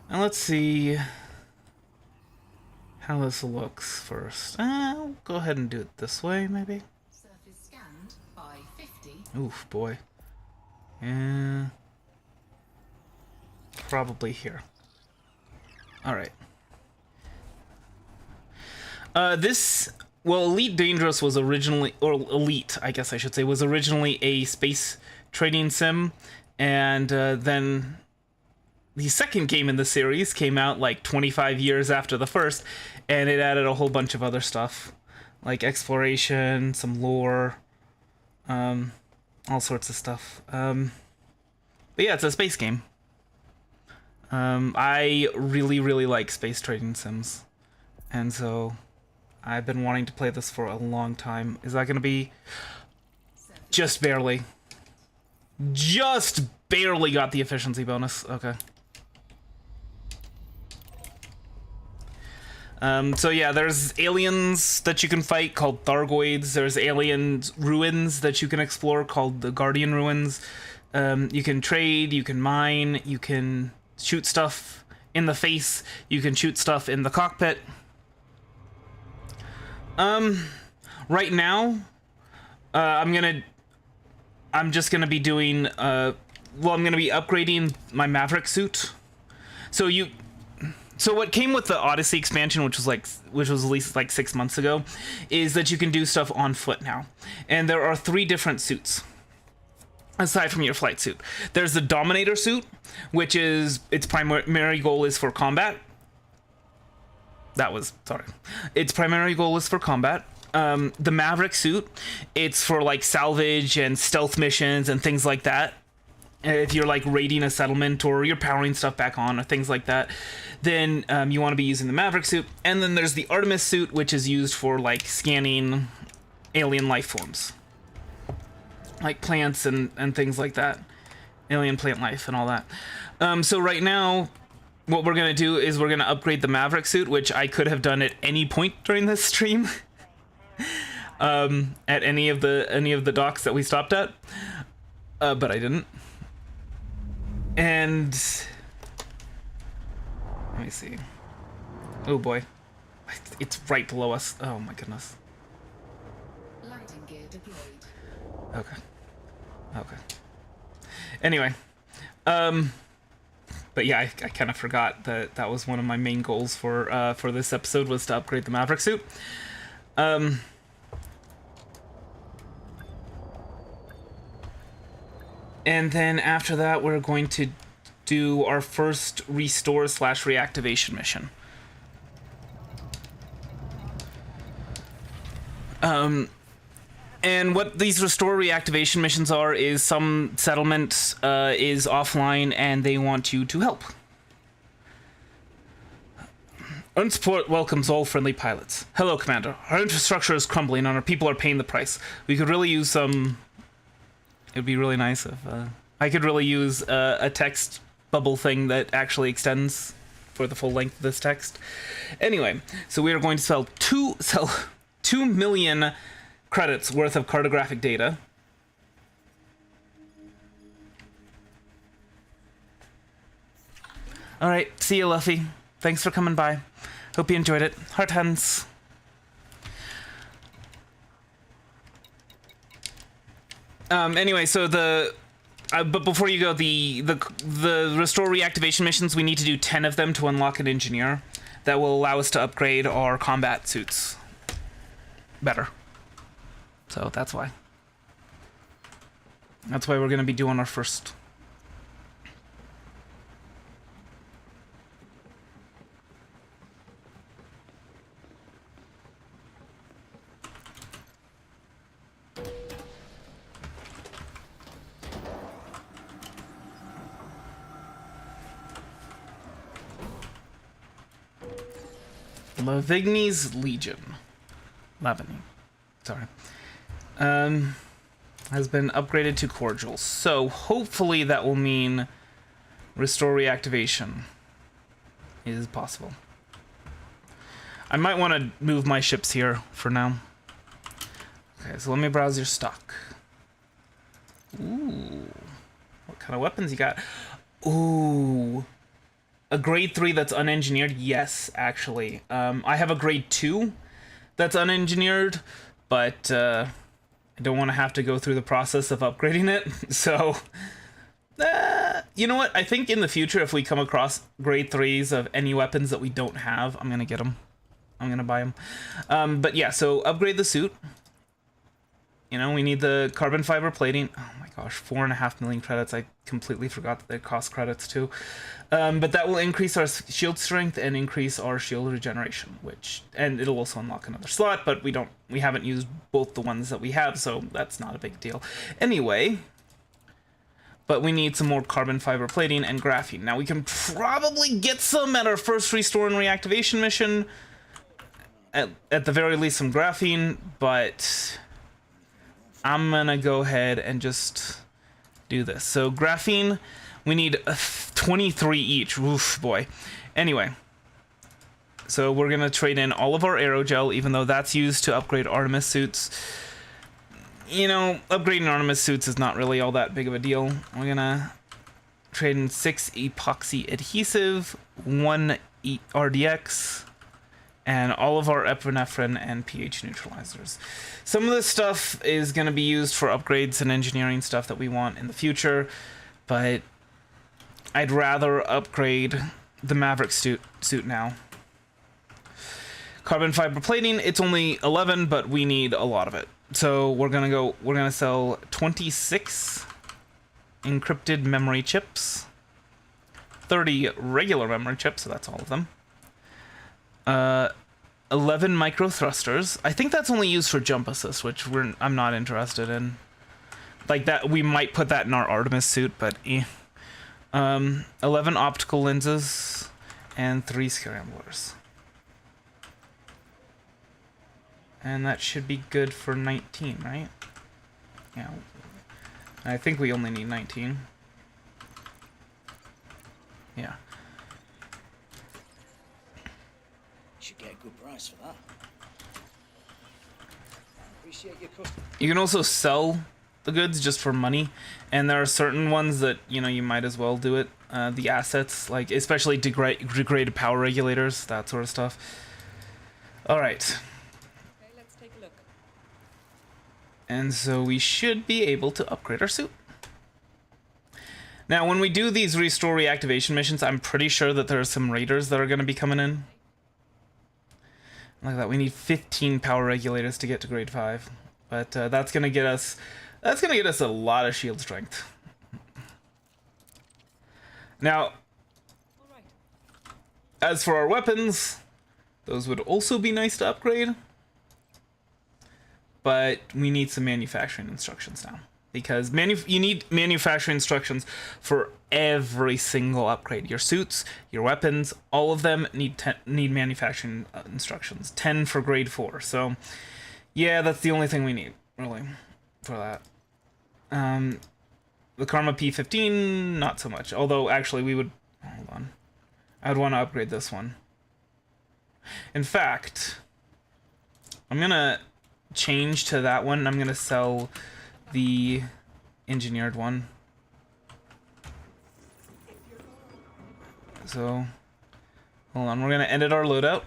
And let's see how this looks first. I'll go ahead and do it this way, maybe. Surface scanned by 50. Oof, boy. Yeah. Probably here. Alright. Well, Elite Dangerous was originally, or Elite, I guess I should say, was originally a space trading sim, and then the second game in the series came out like 25 years after the first, and it added a whole bunch of other stuff, like exploration, some lore, all sorts of stuff. But yeah, it's a space game. I really, really like space trading sims, and so I've been wanting to play this for a long time. Is that going to be just barely? Just barely got the efficiency bonus. Okay. So yeah, there's aliens that you can fight called Thargoids. There's alien ruins that you can explore called the Guardian Ruins. You can trade, you can mine, you can shoot stuff in the face, you can shoot stuff in the cockpit. Right now, I'm just gonna be doing, I'm gonna be upgrading my Maverick suit. So what came with the Odyssey expansion, which was released like 6 months ago, is that you can do stuff on foot now. And there are 3 different suits, aside from your flight suit. There's the Dominator suit, which is, its primary goal is for combat. Its primary goal is for combat. The Maverick suit, it's for like salvage and stealth missions and things like that. If you're like raiding a settlement or you're powering stuff back on or things like that, then you want to be using the Maverick suit. And then there's the Artemis suit, which is used for like scanning alien life forms, like plants and things like that, alien plant life and all that. So right now, what we're gonna do is we're gonna upgrade the Maverick suit, which I could have done at any point during this stream, at any of the docks that we stopped at, but I didn't. And let me see. Oh boy, it's right below us. Oh my goodness. Landing gear deployed. Okay. Anyway, but yeah, I kind of forgot that was one of my main goals for this episode, was to upgrade the Maverick suit. And then after that, we're going to do our first restore/reactivation mission. And what these restore reactivation missions are is some settlement is offline and they want you to help. Unsupport welcomes all friendly pilots. Hello, Commander. Our infrastructure is crumbling and our people are paying the price. We could really use some... It'd be really nice if I could really use a text bubble thing that actually extends for the full length of this text. Anyway, so we are going to sell 2 million credits worth of cartographic data. All right, see you, Luffy. Thanks for coming by. Hope you enjoyed it. Heart hands. Anyway, so but before you go, the restore reactivation missions, we need to do 10 of them to unlock an engineer that will allow us to upgrade our combat suits better. So that's why. That's why we're going to be doing our first. Lavigny's Legion. Lavigny. Sorry. Has been upgraded to cordial. So hopefully that will mean restore reactivation is possible. I might want to move my ships here for now. Okay, so let me browse your stock. Ooh. What kind of weapons you got? Ooh. A grade 3 that's unengineered? Yes, actually. I have a grade 2 that's unengineered, but I don't want to have to go through the process of upgrading it. So, you know what? I think in the future, if we come across grade 3s of any weapons that we don't have, I'm going to get them. I'm going to buy them. But yeah, so upgrade the suit. You know, we need the carbon fiber plating. Oh my gosh, 4.5 million credits. I completely forgot that they cost credits too. But that will increase our shield strength and increase our shield regeneration, and it'll also unlock another slot, but we haven't used both the ones that we have, so that's not a big deal. Anyway, but we need some more carbon fiber plating and graphene. Now we can probably get some at our first restore and reactivation mission. At the very least some graphene, but I'm gonna go ahead and just do this. So graphene, we need 23 each. Oof, boy. Anyway, so we're gonna trade in all of our aerogel, even though that's used to upgrade Artemis suits. You know, upgrading Artemis suits is not really all that big of a deal. We're gonna trade in 6 epoxy adhesive, 1 RDX, and all of our epinephrine and pH neutralizers. Some of this stuff is going to be used for upgrades and engineering stuff that we want in the future, but I'd rather upgrade the Maverick suit now. Carbon fiber plating, it's only 11, but we need a lot of it. So we're gonna sell 26 encrypted memory chips, 30 regular memory chips, so that's all of them. 11 micro thrusters. I think that's only used for jump assist, which I'm not interested in. Like that, we might put that in our Artemis suit, but 11 optical lenses and 3 scramblers. And that should be good for 19, right? Yeah. I think we only need 19. Yeah. Should get a good price for that. Appreciate your custom. You can also sell the goods just for money, and there are certain ones that, you know, you might as well do it. The assets, like especially degraded power regulators, that sort of stuff. All right. Okay, let's take a look. And so we should be able to upgrade our suit. Now, when we do these restore reactivation missions, I'm pretty sure that there are some raiders that are going to be coming in. Like that, we need 15 power regulators to get to grade 5, but that's gonna get us a lot of shield strength. Now, All right. as for our weapons, those would also be nice to upgrade, but we need some manufacturing instructions now, because you need manufacturing instructions for every single upgrade. Your suits, your weapons, all of them need manufacturing instructions. 10 for grade 4. So, yeah, that's the only thing we need, really, for that. The Karma P15, not so much. Although, actually, we would... Hold on. I would want to upgrade this one. In fact, I'm going to change to that one. I'm going to sell the engineered one. So, hold on, we're gonna edit our loadout.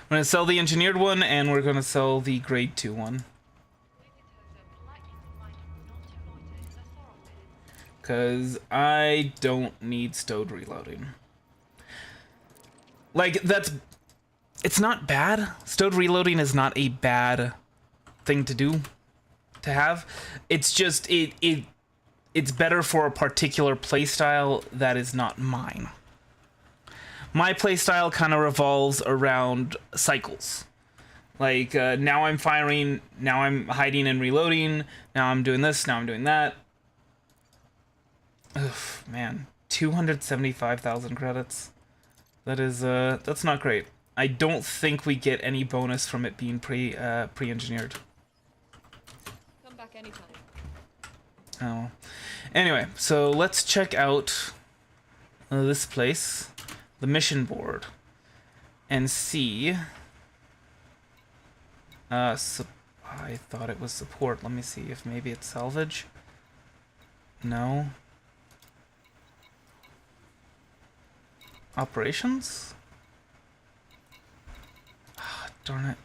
We're gonna sell the engineered one, and we're gonna sell the grade 2 one. Because I don't need stowed reloading. Like, it's not bad. Stowed reloading is not a bad thing to do. To have, it's just it's better for a particular playstyle that is not mine. My playstyle kind of revolves around cycles. Like now I'm firing, now I'm hiding and reloading, now I'm doing this, now I'm doing that. Ugh, man, 275,000 credits. That is that's not great. I don't think we get any bonus from it being pre-engineered. Anytime. Oh. Anyway, so let's check out this place, the mission board, and see. I thought it was support. Let me see if maybe it's salvage. No. Operations? Ah, darn it.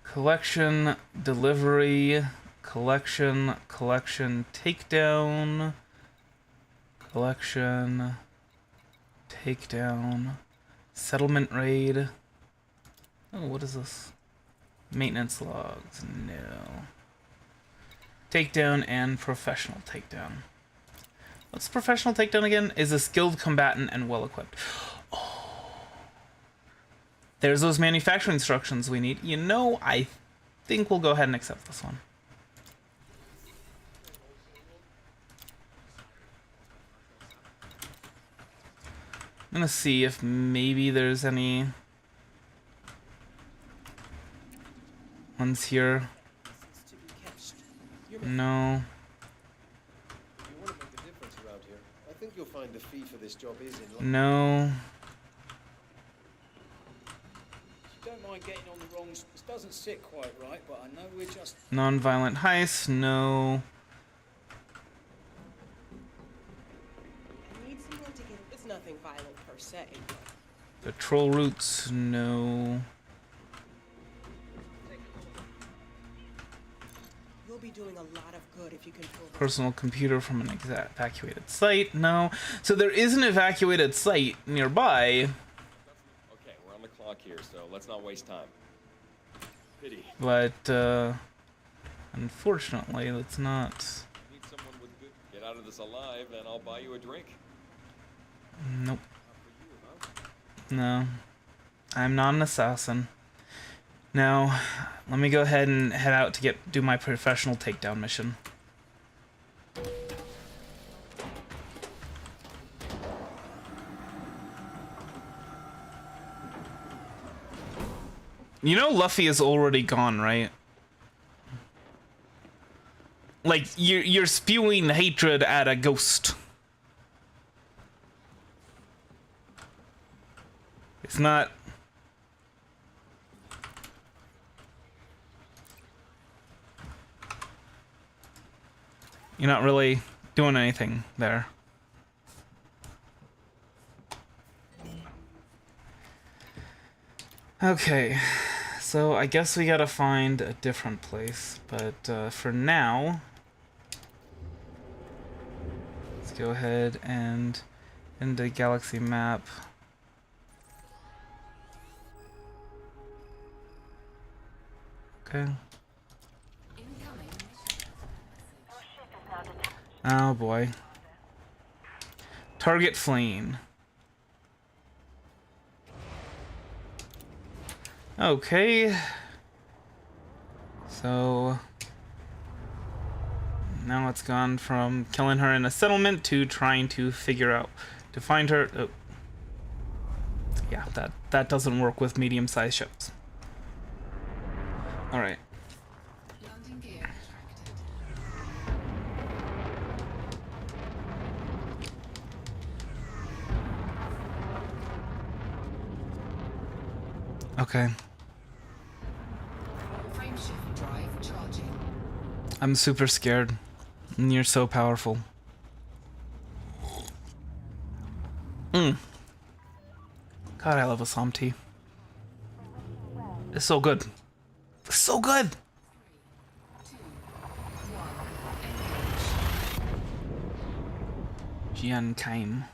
Collection, delivery, collection, takedown, collection, takedown, settlement raid. Oh, what is this? Maintenance logs, no. Takedown and professional takedown. What's professional takedown again? Is a skilled combatant and well equipped. There's those manufacturing instructions we need. You know, I think we'll go ahead and accept this one. I'm gonna see if maybe there's any ones here. It's to be catched. You No. want to make a difference around here, I think you'll find the fee for this job is in line. No. don't mind getting on the wrongs. This doesn't sit quite right, but I know we're just... Non-violent heist. No. I need someone to get... It's nothing violent per se. Patrol routes. No. You'll be doing a lot of good if you control... Personal computer from an evacuated site. No. So there is an evacuated site nearby. Okay, we're on the clock here, so let's not waste time. Pity. But, unfortunately, that's not... Need someone with good... Get out of this alive, and I'll buy you a drink. Nope. Not for you, huh? No. I'm not an assassin. Now, let me go ahead and head out to do my professional takedown mission. You know Luffy is already gone, right? Like, you're spewing hatred at a ghost. It's not... You're not really doing anything there. Okay, so I guess we gotta find a different place, but for now, let's go ahead and into galaxy map. Okay. Oh boy. Target fleeing. Okay. So now it's gone from killing her in a settlement to trying to figure out to find her. Oh. Yeah, that doesn't work with medium-sized ships. All right. Landing gear retracted. Okay. Frameshift drive charging. I'm super scared. And you're so powerful. God, I love Assam tea. It's so good. It's so good. 3, 2, 1, engage. Jian Kaim.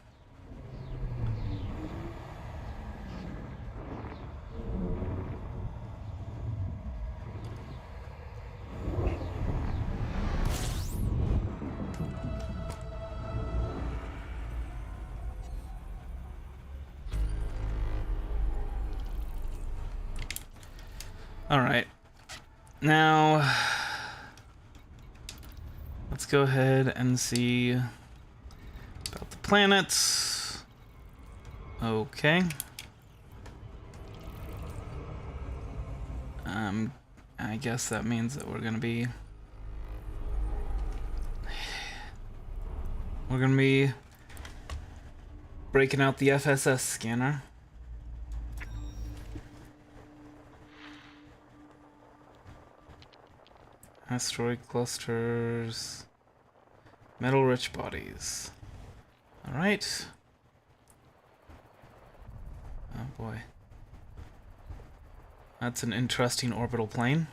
All right. Now, let's go ahead and see about the planets. Okay. I guess that means that we're gonna be breaking out the FSS scanner. Asteroid clusters, metal-rich bodies. All right. Oh boy, that's an interesting orbital plane.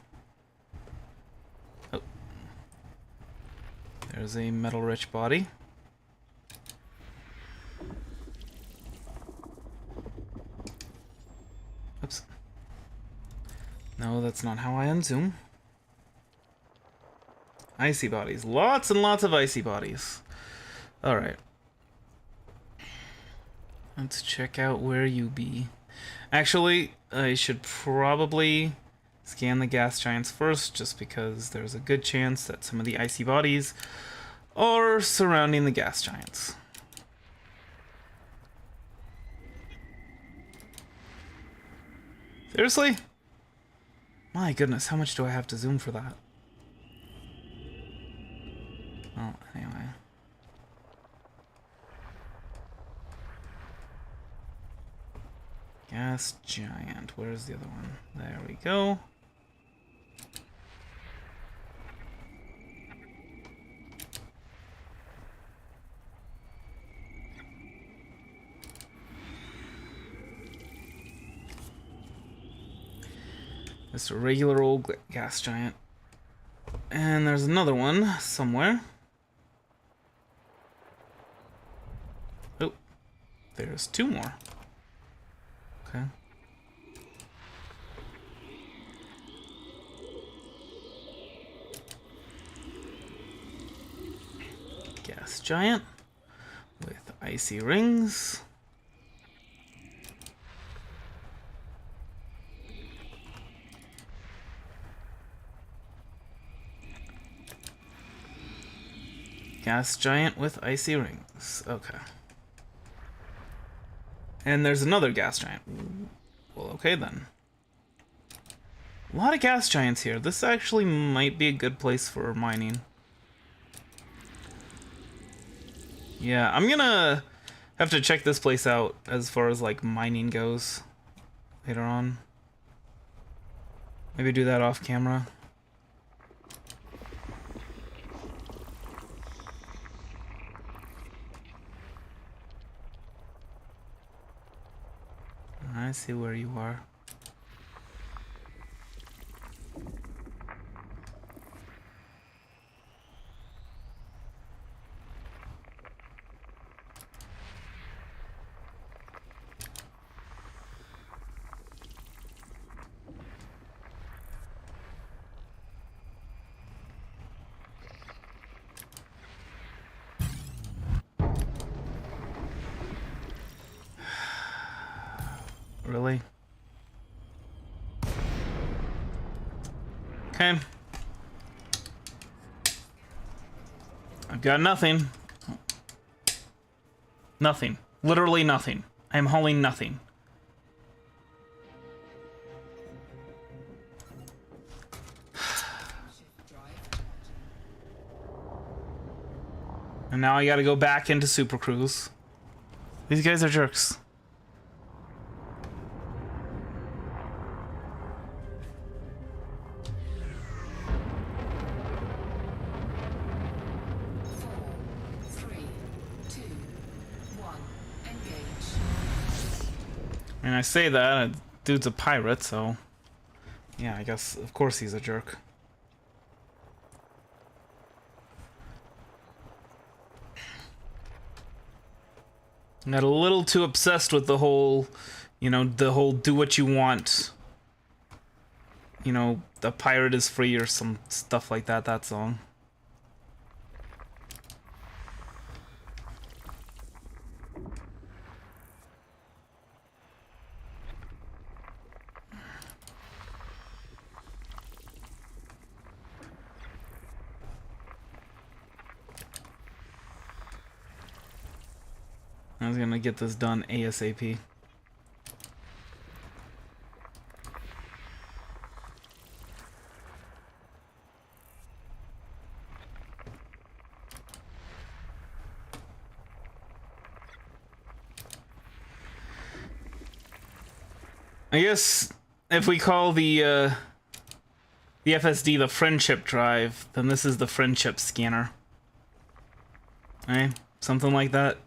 Oh, there's a metal-rich body. Oops. No, that's not how I unzoom. Icy bodies. Lots and lots of icy bodies. Alright. Let's check out where you be. Actually, I should probably scan the gas giants first, just because there's a good chance that some of the icy bodies are surrounding the gas giants. Seriously? My goodness, how much do I have to zoom for that? Oh, anyway. Gas giant. Where's the other one? There we go. Just a regular old gas giant. And there's another one somewhere. Oh, there's two more. Okay. Gas giant with icy rings. Gas giant with icy rings. Okay. And there's another gas giant. Well, okay then. A lot of gas giants here. This actually might be a good place for mining. Yeah, I'm gonna have to check this place out as far as like mining goes later on. Maybe do that off camera. I see where you are. Really? Okay. I've got nothing. Nothing. Literally nothing. I'm hauling nothing. And now I gotta go back into Super Cruise. These guys are jerks. I mean, I say that, dude's a pirate, so... Yeah, I guess, of course he's a jerk. I got a little too obsessed with the whole, you know, the whole do what you want. You know, the pirate is free or some stuff like that, that song. I was gonna get this done ASAP. I guess if we call the FSD the friendship drive, then this is the friendship scanner. Right? Something like that.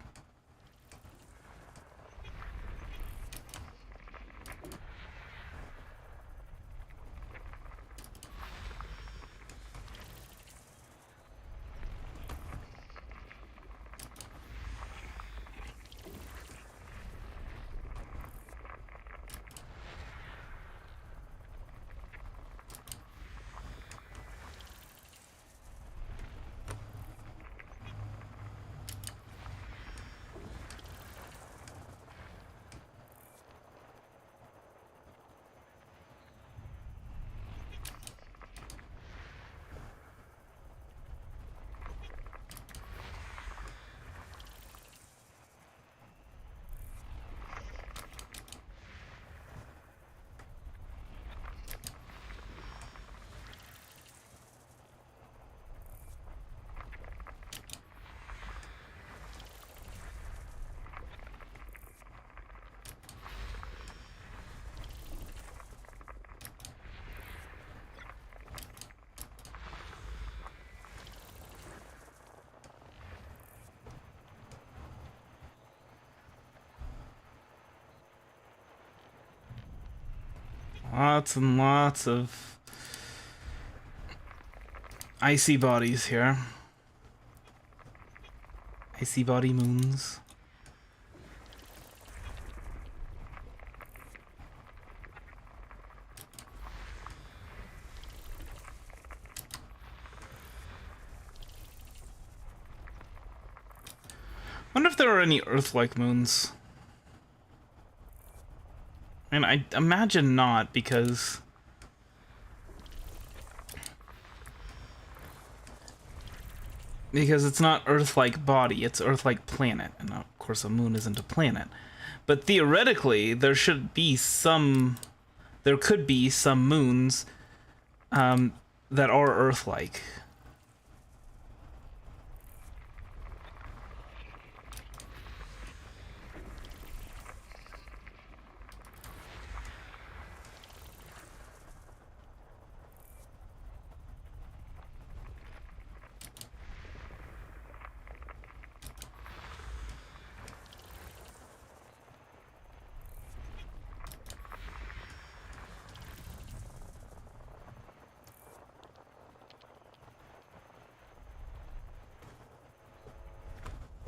Lots and lots of icy bodies here. Icy body moons. Wonder if there are any Earth-like moons. And I imagine not, because it's not Earth-like body, it's Earth-like planet. And of course a moon isn't a planet. But theoretically, there could be some moons that are Earth-like.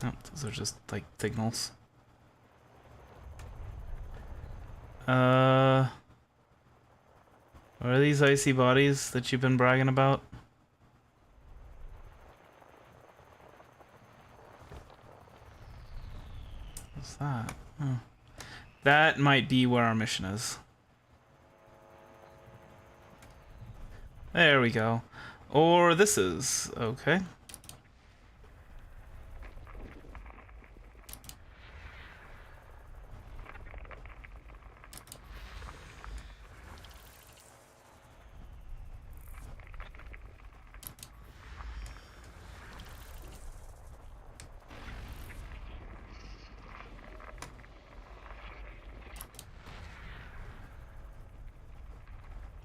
Oh, those are just like signals. What are these icy bodies that you've been bragging about? What's that? Oh. That might be where our mission is. There we go. Or this is. Okay.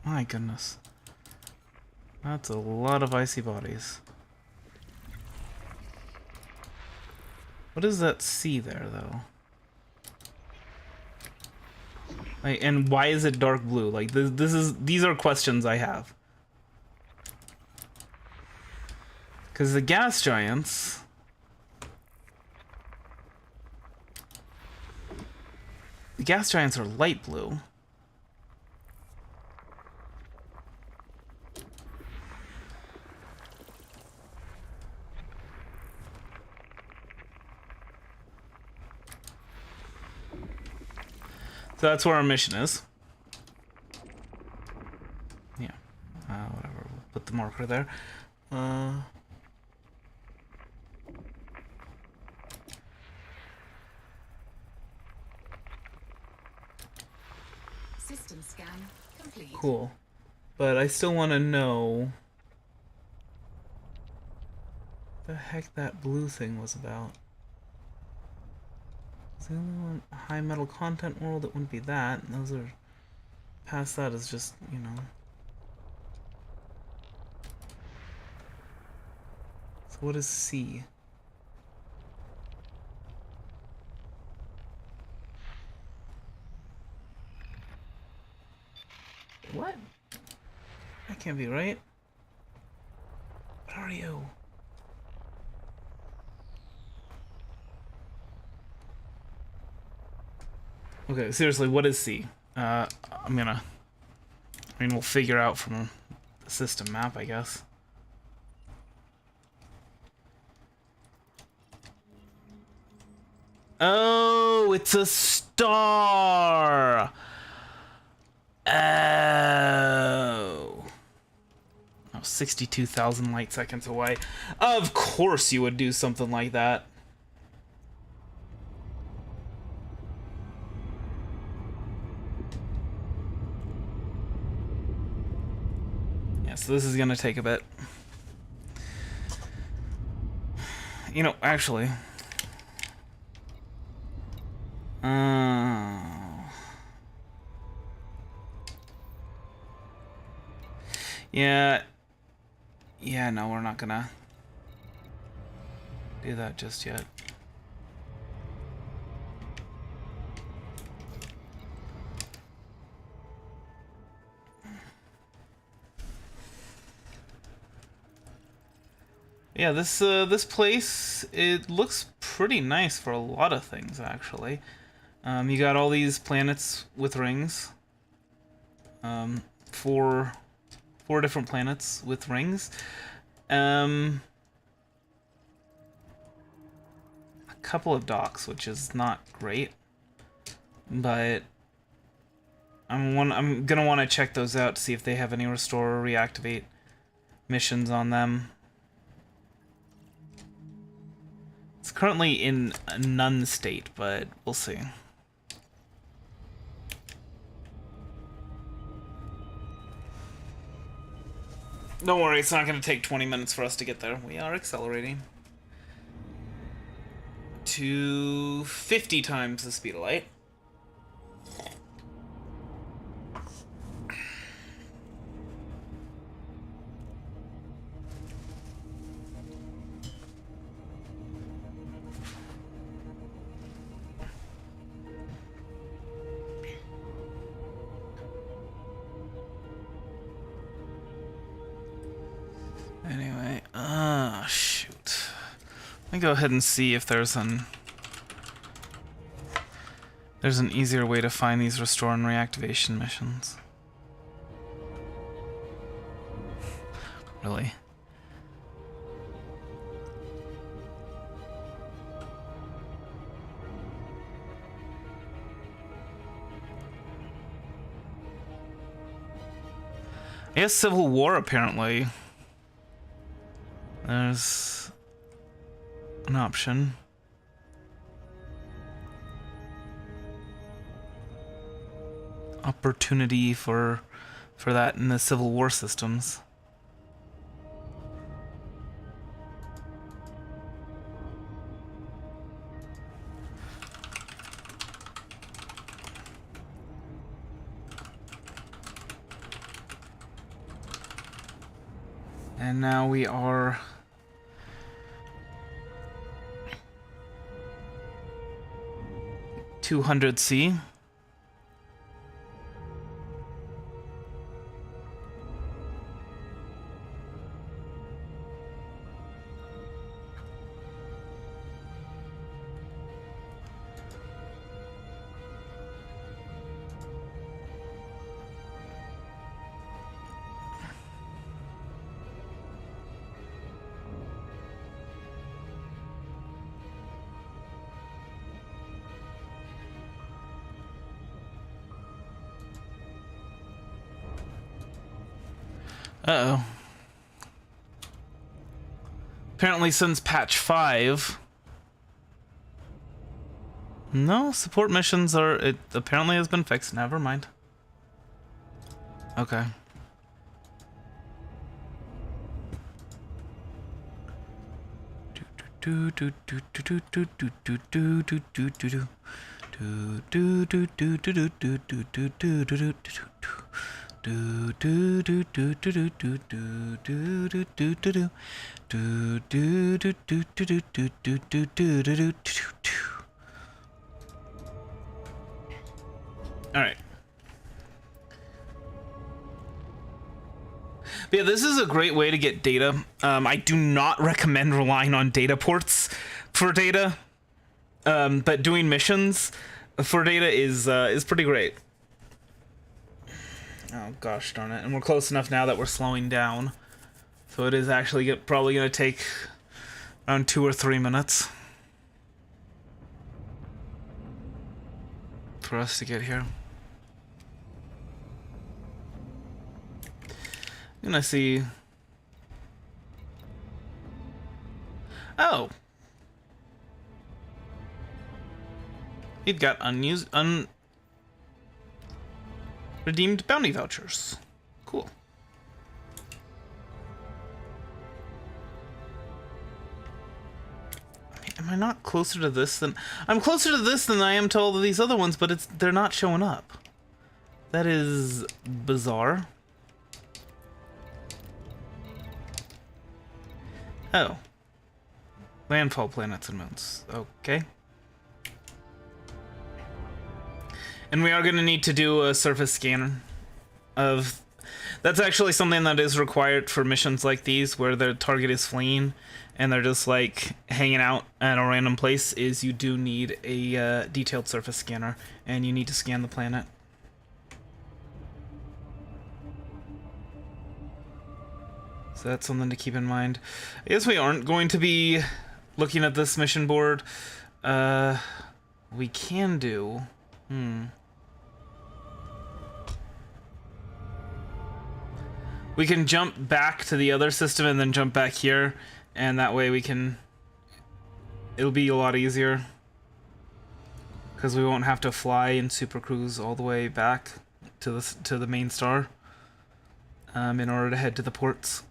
My goodness. That's a lot of icy bodies. What is that sea there, though? Like, and why is it dark blue? Like, these are questions I have. Because the gas giants... The gas giants are light blue. So that's where our mission is. Yeah. Whatever. We'll put the marker there. System scan complete. Cool. But I still want to know what the heck that blue thing was about. Is the only one high metal content world? It wouldn't be that. And those are past that is just, you know. So what is C? What? That can't be right. What are you? Okay, seriously, what is C? We'll figure out from the system map, I guess. Oh, it's a star! Oh. 62,000 light seconds away. Of course you would do something like that. So this is gonna take a bit. You know, actually. Yeah. Yeah, no, we're not gonna do that just yet. Yeah, this place, it looks pretty nice for a lot of things actually. You got all these planets with rings. Four different planets with rings. A couple of docks, which is not great, but I'm gonna want to check those out to see if they have any restore or reactivate missions on them. It's currently in a none state, but we'll see. Don't worry, it's not going to take 20 minutes for us to get there. We are accelerating to 50 times the speed of light. Anyway, shoot. Let me go ahead and see if there's an easier way to find these restore and reactivation missions. Really? I guess Civil War, apparently. There's an option. Opportunity for that in the Civil War systems. And now we are 200C. Uh-oh. Apparently since patch 5... No, support missions are... It apparently has been fixed. Never mind. Okay. All right. But yeah, this is a great way to get data. I do not recommend relying on data ports for data, but doing missions for data is pretty great. Oh gosh darn it! And we're close enough now that we're slowing down, so it is actually probably going to take around 2 or 3 minutes for us to get here. I'm gonna see. Oh, you've got redeemed bounty vouchers. Cool. I mean, am I not closer to this than... I'm closer to this than I am to all of these other ones, but they're not showing up. That is bizarre. Oh. Landfall planets and moons. Okay. And we are going to need to do a surface scan of That's actually something that is required for missions like these, where the target is fleeing and they're just like hanging out at a random place. Is you do need a detailed surface scanner, and you need to scan the planet. So that's something to keep in mind. I guess we aren't going to be looking at this mission board. We can do. We can jump back to the other system and then jump back here, and that way we can... It'll be a lot easier. Because we won't have to fly in Super Cruise all the way back to the main star in order to head to the ports.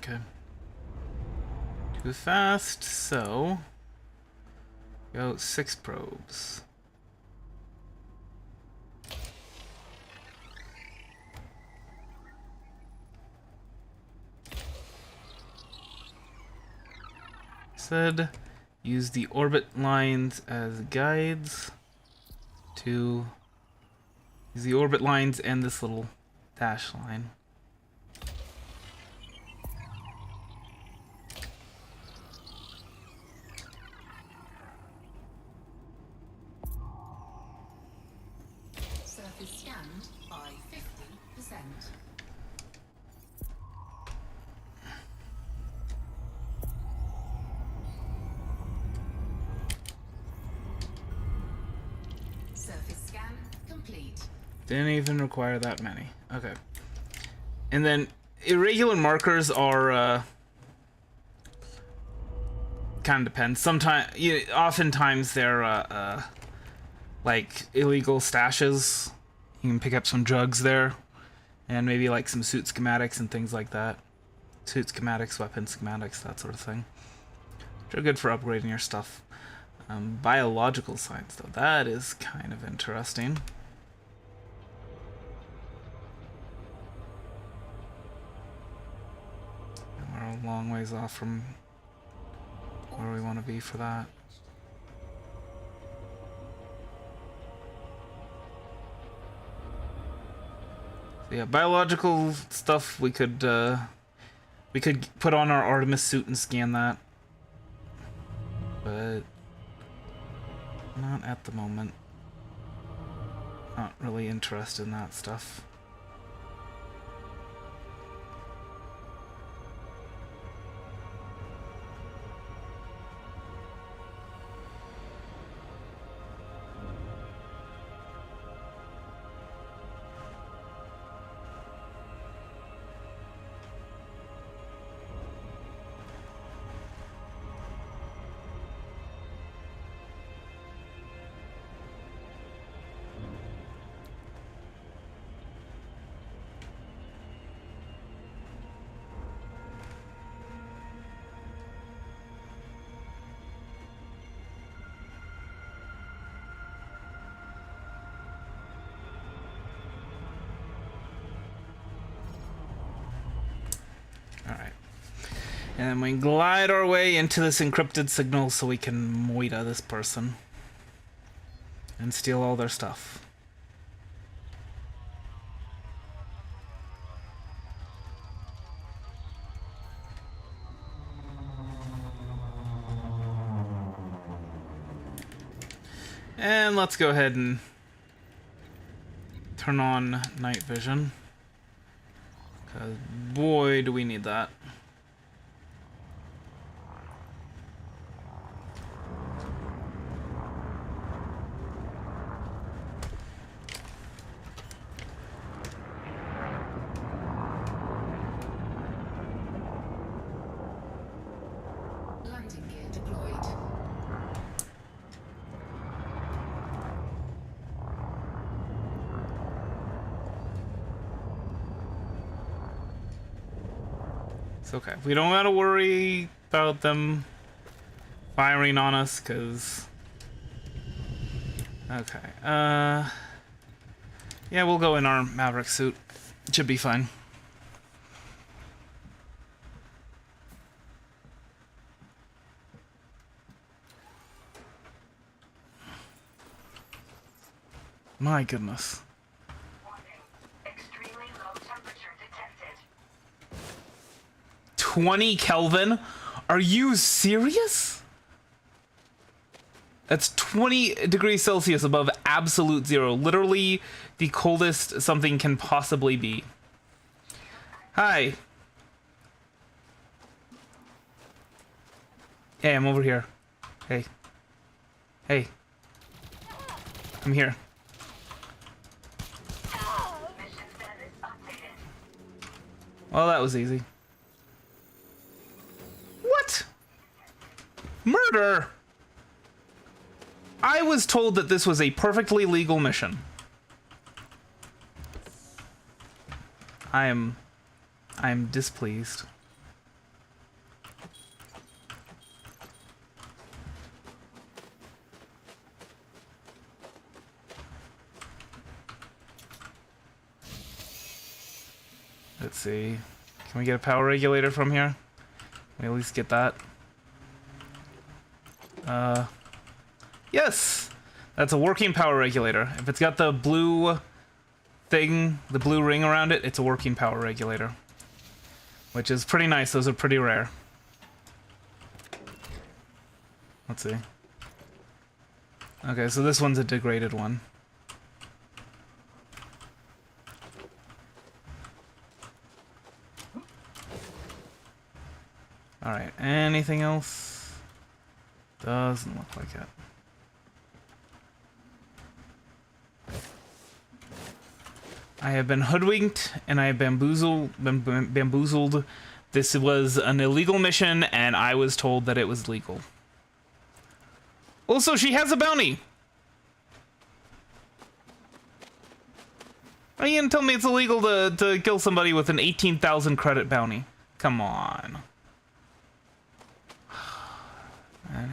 Okay. Too fast, so go 6 probes. Said use the orbit lines as guides to use the orbit lines and this little dash line. Surface scanned by 50%. Surface scan complete. Didn't even require that many. Okay. And then irregular markers are kind of depends. Sometimes, oftentimes they're like illegal stashes. You can pick up some drugs there, and maybe like some suit schematics and things like that. Suit schematics, weapon schematics, that sort of thing. Which are good for upgrading your stuff. Biological science, though, that is kind of interesting. And we're a long ways off from where we want to be for that. So yeah, biological stuff we could put on our Artemis suit and scan that, but not at the moment. Not really interested in that stuff. Alright. And then we glide our way into this encrypted signal so we can moida this person and steal all their stuff. And let's go ahead and turn on night vision. Because boy, do we need that. deployed. It's okay. We don't gotta worry about them firing on us, cause... Okay, yeah, we'll go in our Maverick suit. Should be fine. My goodness. Warning. Extremely low temperature detected. 20 Kelvin? Are you serious? That's 20 degrees Celsius above absolute zero. Literally the coldest something can possibly be. Hi. Hey, I'm over here. Hey. Hey. I'm here. Mission status updated. Well, that was easy. What? Murder! I was told that this was a perfectly legal mission. I'm displeased. Let's see. Can we get a power regulator from here? Can we at least get that? Yes! That's a working power regulator. If it's got the blue thing, the blue ring around it, it's a working power regulator. Which is pretty nice. Those are pretty rare. Let's see. Okay, so this one's a degraded one. Alright, anything else? Doesn't look like it. I have been hoodwinked and I have bamboozled. This was an illegal mission and I was told that it was legal. Also, she has a bounty! Are you gonna tell me it's illegal to kill somebody with an 18,000 credit bounty? Come on. Anyway.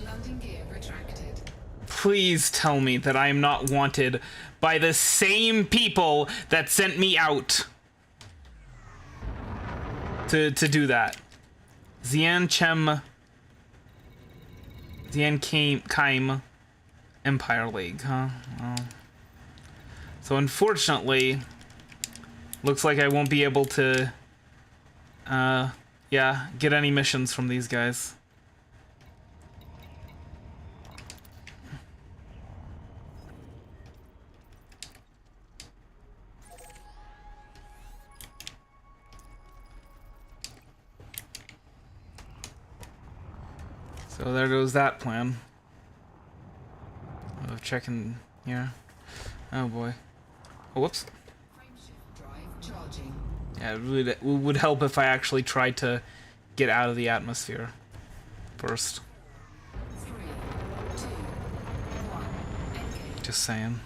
Landing gear retracted. Please tell me that I am not wanted by the same people that sent me out to do that. Xian Kaim Empire League, huh? Well. So unfortunately, looks like I won't be able to yeah, get any missions from these guys. So there goes that plan of checking here. Oh boy. Oh, whoops. Frameshift drive charging. Yeah, it would help if I actually tried to get out of the atmosphere first. 3, 2, 1. Engage. Just saying.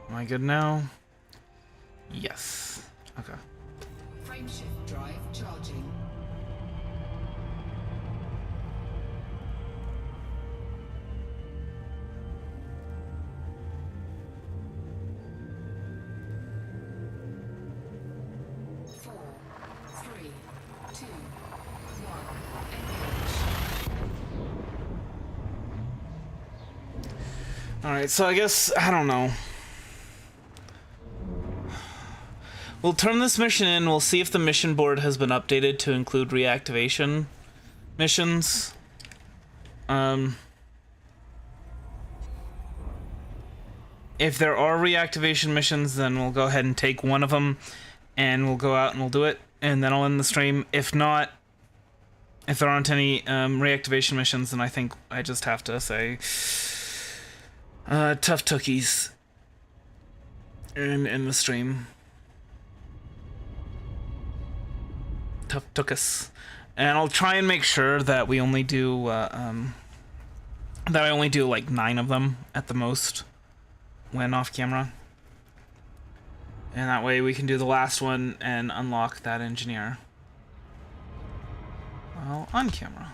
Am I good now? Yes. Okay. Frameshift drive charging. Alright, so I guess, I don't know. We'll turn this mission in, we'll see if the mission board has been updated to include reactivation missions. If there are reactivation missions, then we'll go ahead and take one of them, and we'll go out and we'll do it, and then I'll end the stream. If not, if there aren't any reactivation missions, then I think I just have to say tough tookies and end the stream. Tough tookus. And I'll try and make sure that we only do that I only do like 9 of them at the most when off camera. And that way we can do the last one and unlock that engineer while on camera.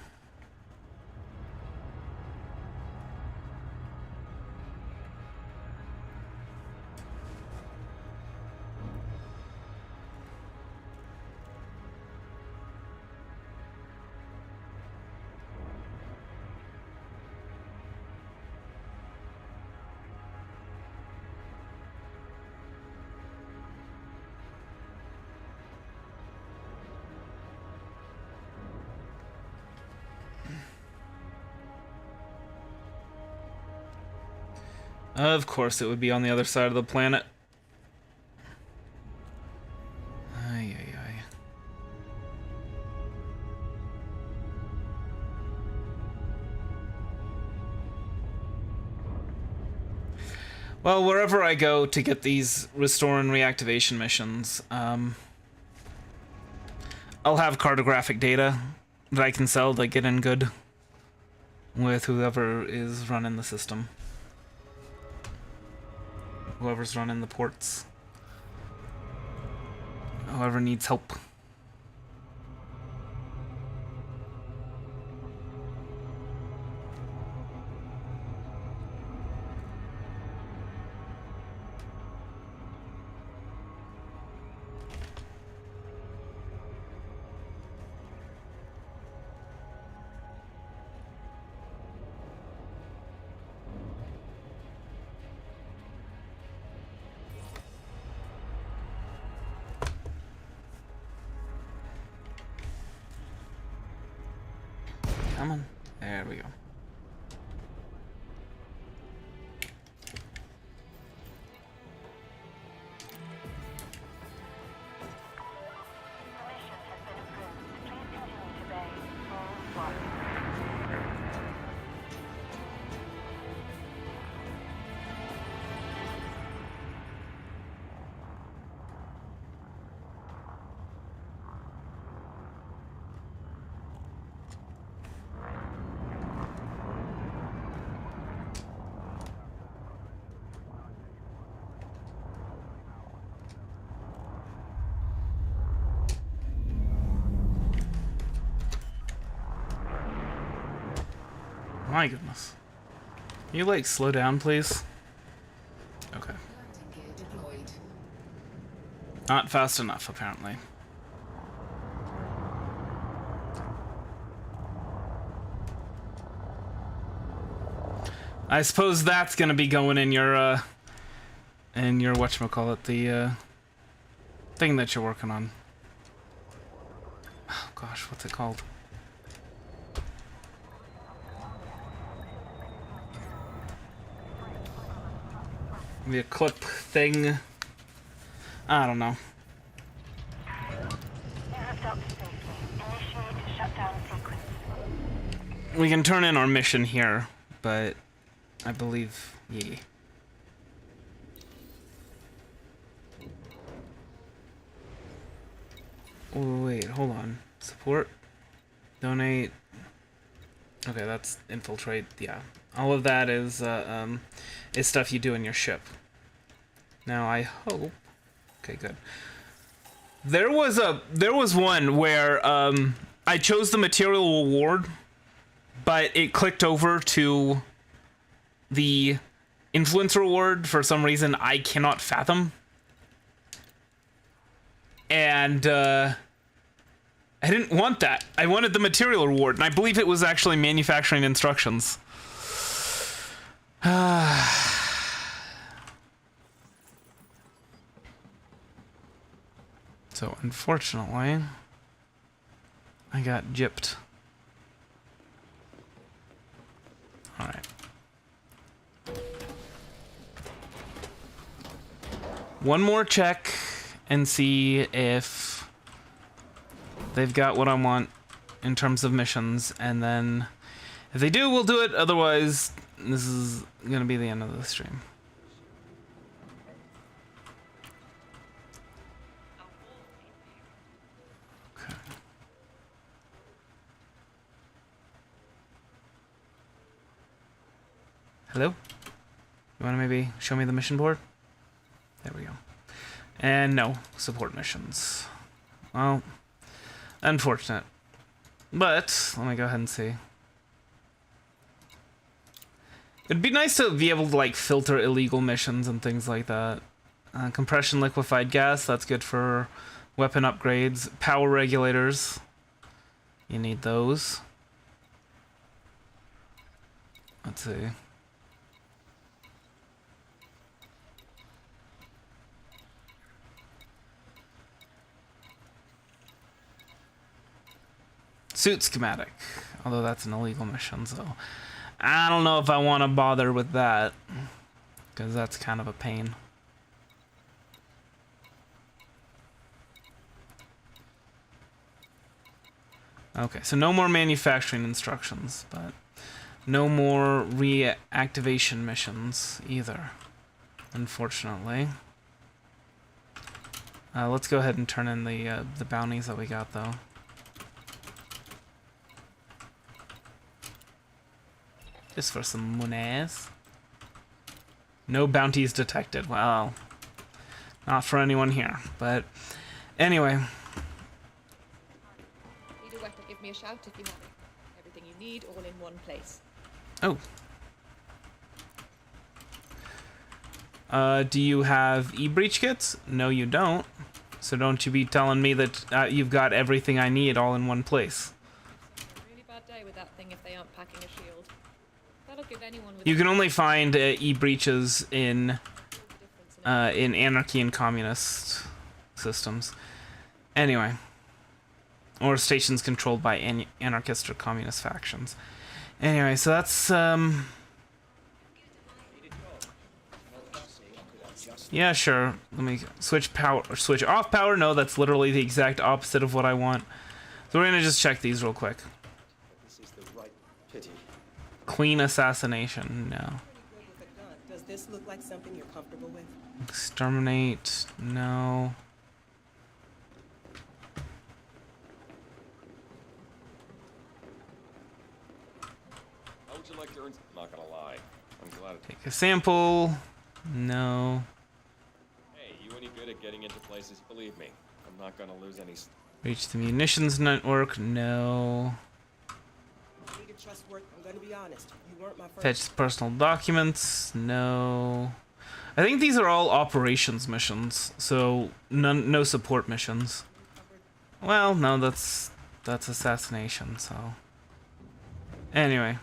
Of course it would be on the other side of the planet. Ay, ay, ay. Well, wherever I go to get these restore and reactivation missions, I'll have cartographic data that I can sell that get in good with whoever is running the system. Whoever's running the ports. Whoever needs help. Come on. There we go. My goodness. Can you, like, slow down, please? Okay. Not fast enough, apparently. I suppose that's gonna be going in your whatchamacallit, the, thing that you're working on. Oh gosh, what's it called? The clip thing. I don't know. We can turn in our mission here, but I believe, yeah. Oh, wait, hold on. Support, donate. Okay, that's infiltrate. Yeah, all of that is stuff you do in your ship. Now I hope. Okay, good. There was one where I chose the material reward, but it clicked over to the influence reward for some reason I cannot fathom. And I didn't want that. I wanted the material reward, and I believe it was actually manufacturing instructions. So, unfortunately, I got gypped. Alright. One more check and see if they've got what I want in terms of missions, and then if they do, we'll do it. Otherwise, this is gonna be the end of the stream. Okay. Hello? You wanna maybe show me the mission board? There we go. And no support missions. Well, unfortunate. But let me go ahead and see. It'd be nice to be able to like filter illegal missions and things like that. Compression liquefied gas, that's good for weapon upgrades. Power regulators, you need those. Let's see. Suit schematic, although that's an illegal mission, so I don't know if I want to bother with that, because that's kind of a pain. Okay, so no more manufacturing instructions, but no more reactivation missions either, unfortunately. Let's go ahead and turn in the bounties that we got, though. Just for some monies. No bounties detected. Well, not for anyone here. But anyway. Need a weapon, give me a shout if you have it. Everything you need, all in one place. Oh. Do you have e-breach kits? No, you don't. So don't you be telling me that you've got everything I need all in one place. It's a really bad day with that thing if they aren't packing a shield. That'll give anyone with You can only find e-breaches in anarchy and communist systems. Anyway. Or stations controlled by anarchist or communist factions. Anyway, so that's, yeah, sure. Let me switch power, or switch off power. No, that's literally the exact opposite of what I want. So we're gonna just check these real quick. This is the right pity. Clean assassination, no. Does this look like something you're comfortable with? Exterminate, no. How would you like to earn? Not gonna lie, I'm glad. Take a sample, no. Hey, you any good at getting into places? Believe me, I'm not gonna lose any. Reach the munitions network, no. I need a trust work. I'm gonna be honest. You weren't my first. Fetch personal documents, no. I think these are all operations missions, so no support missions. Well, no, that's assassination, so. Anyway.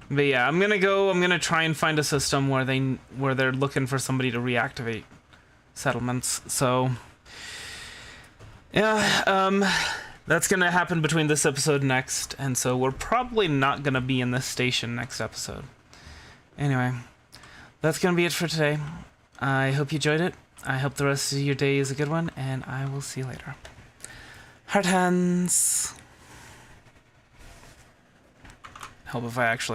But yeah, I'm gonna try and find a system where they're looking for somebody to reactivate settlements. So yeah, that's gonna happen between this episode and next, and so we're probably not gonna be in this station next episode. Anyway, that's gonna be it for today. I hope you enjoyed it. I hope the rest of your day is a good one, and I will see you later. Hard hands. Help if I actually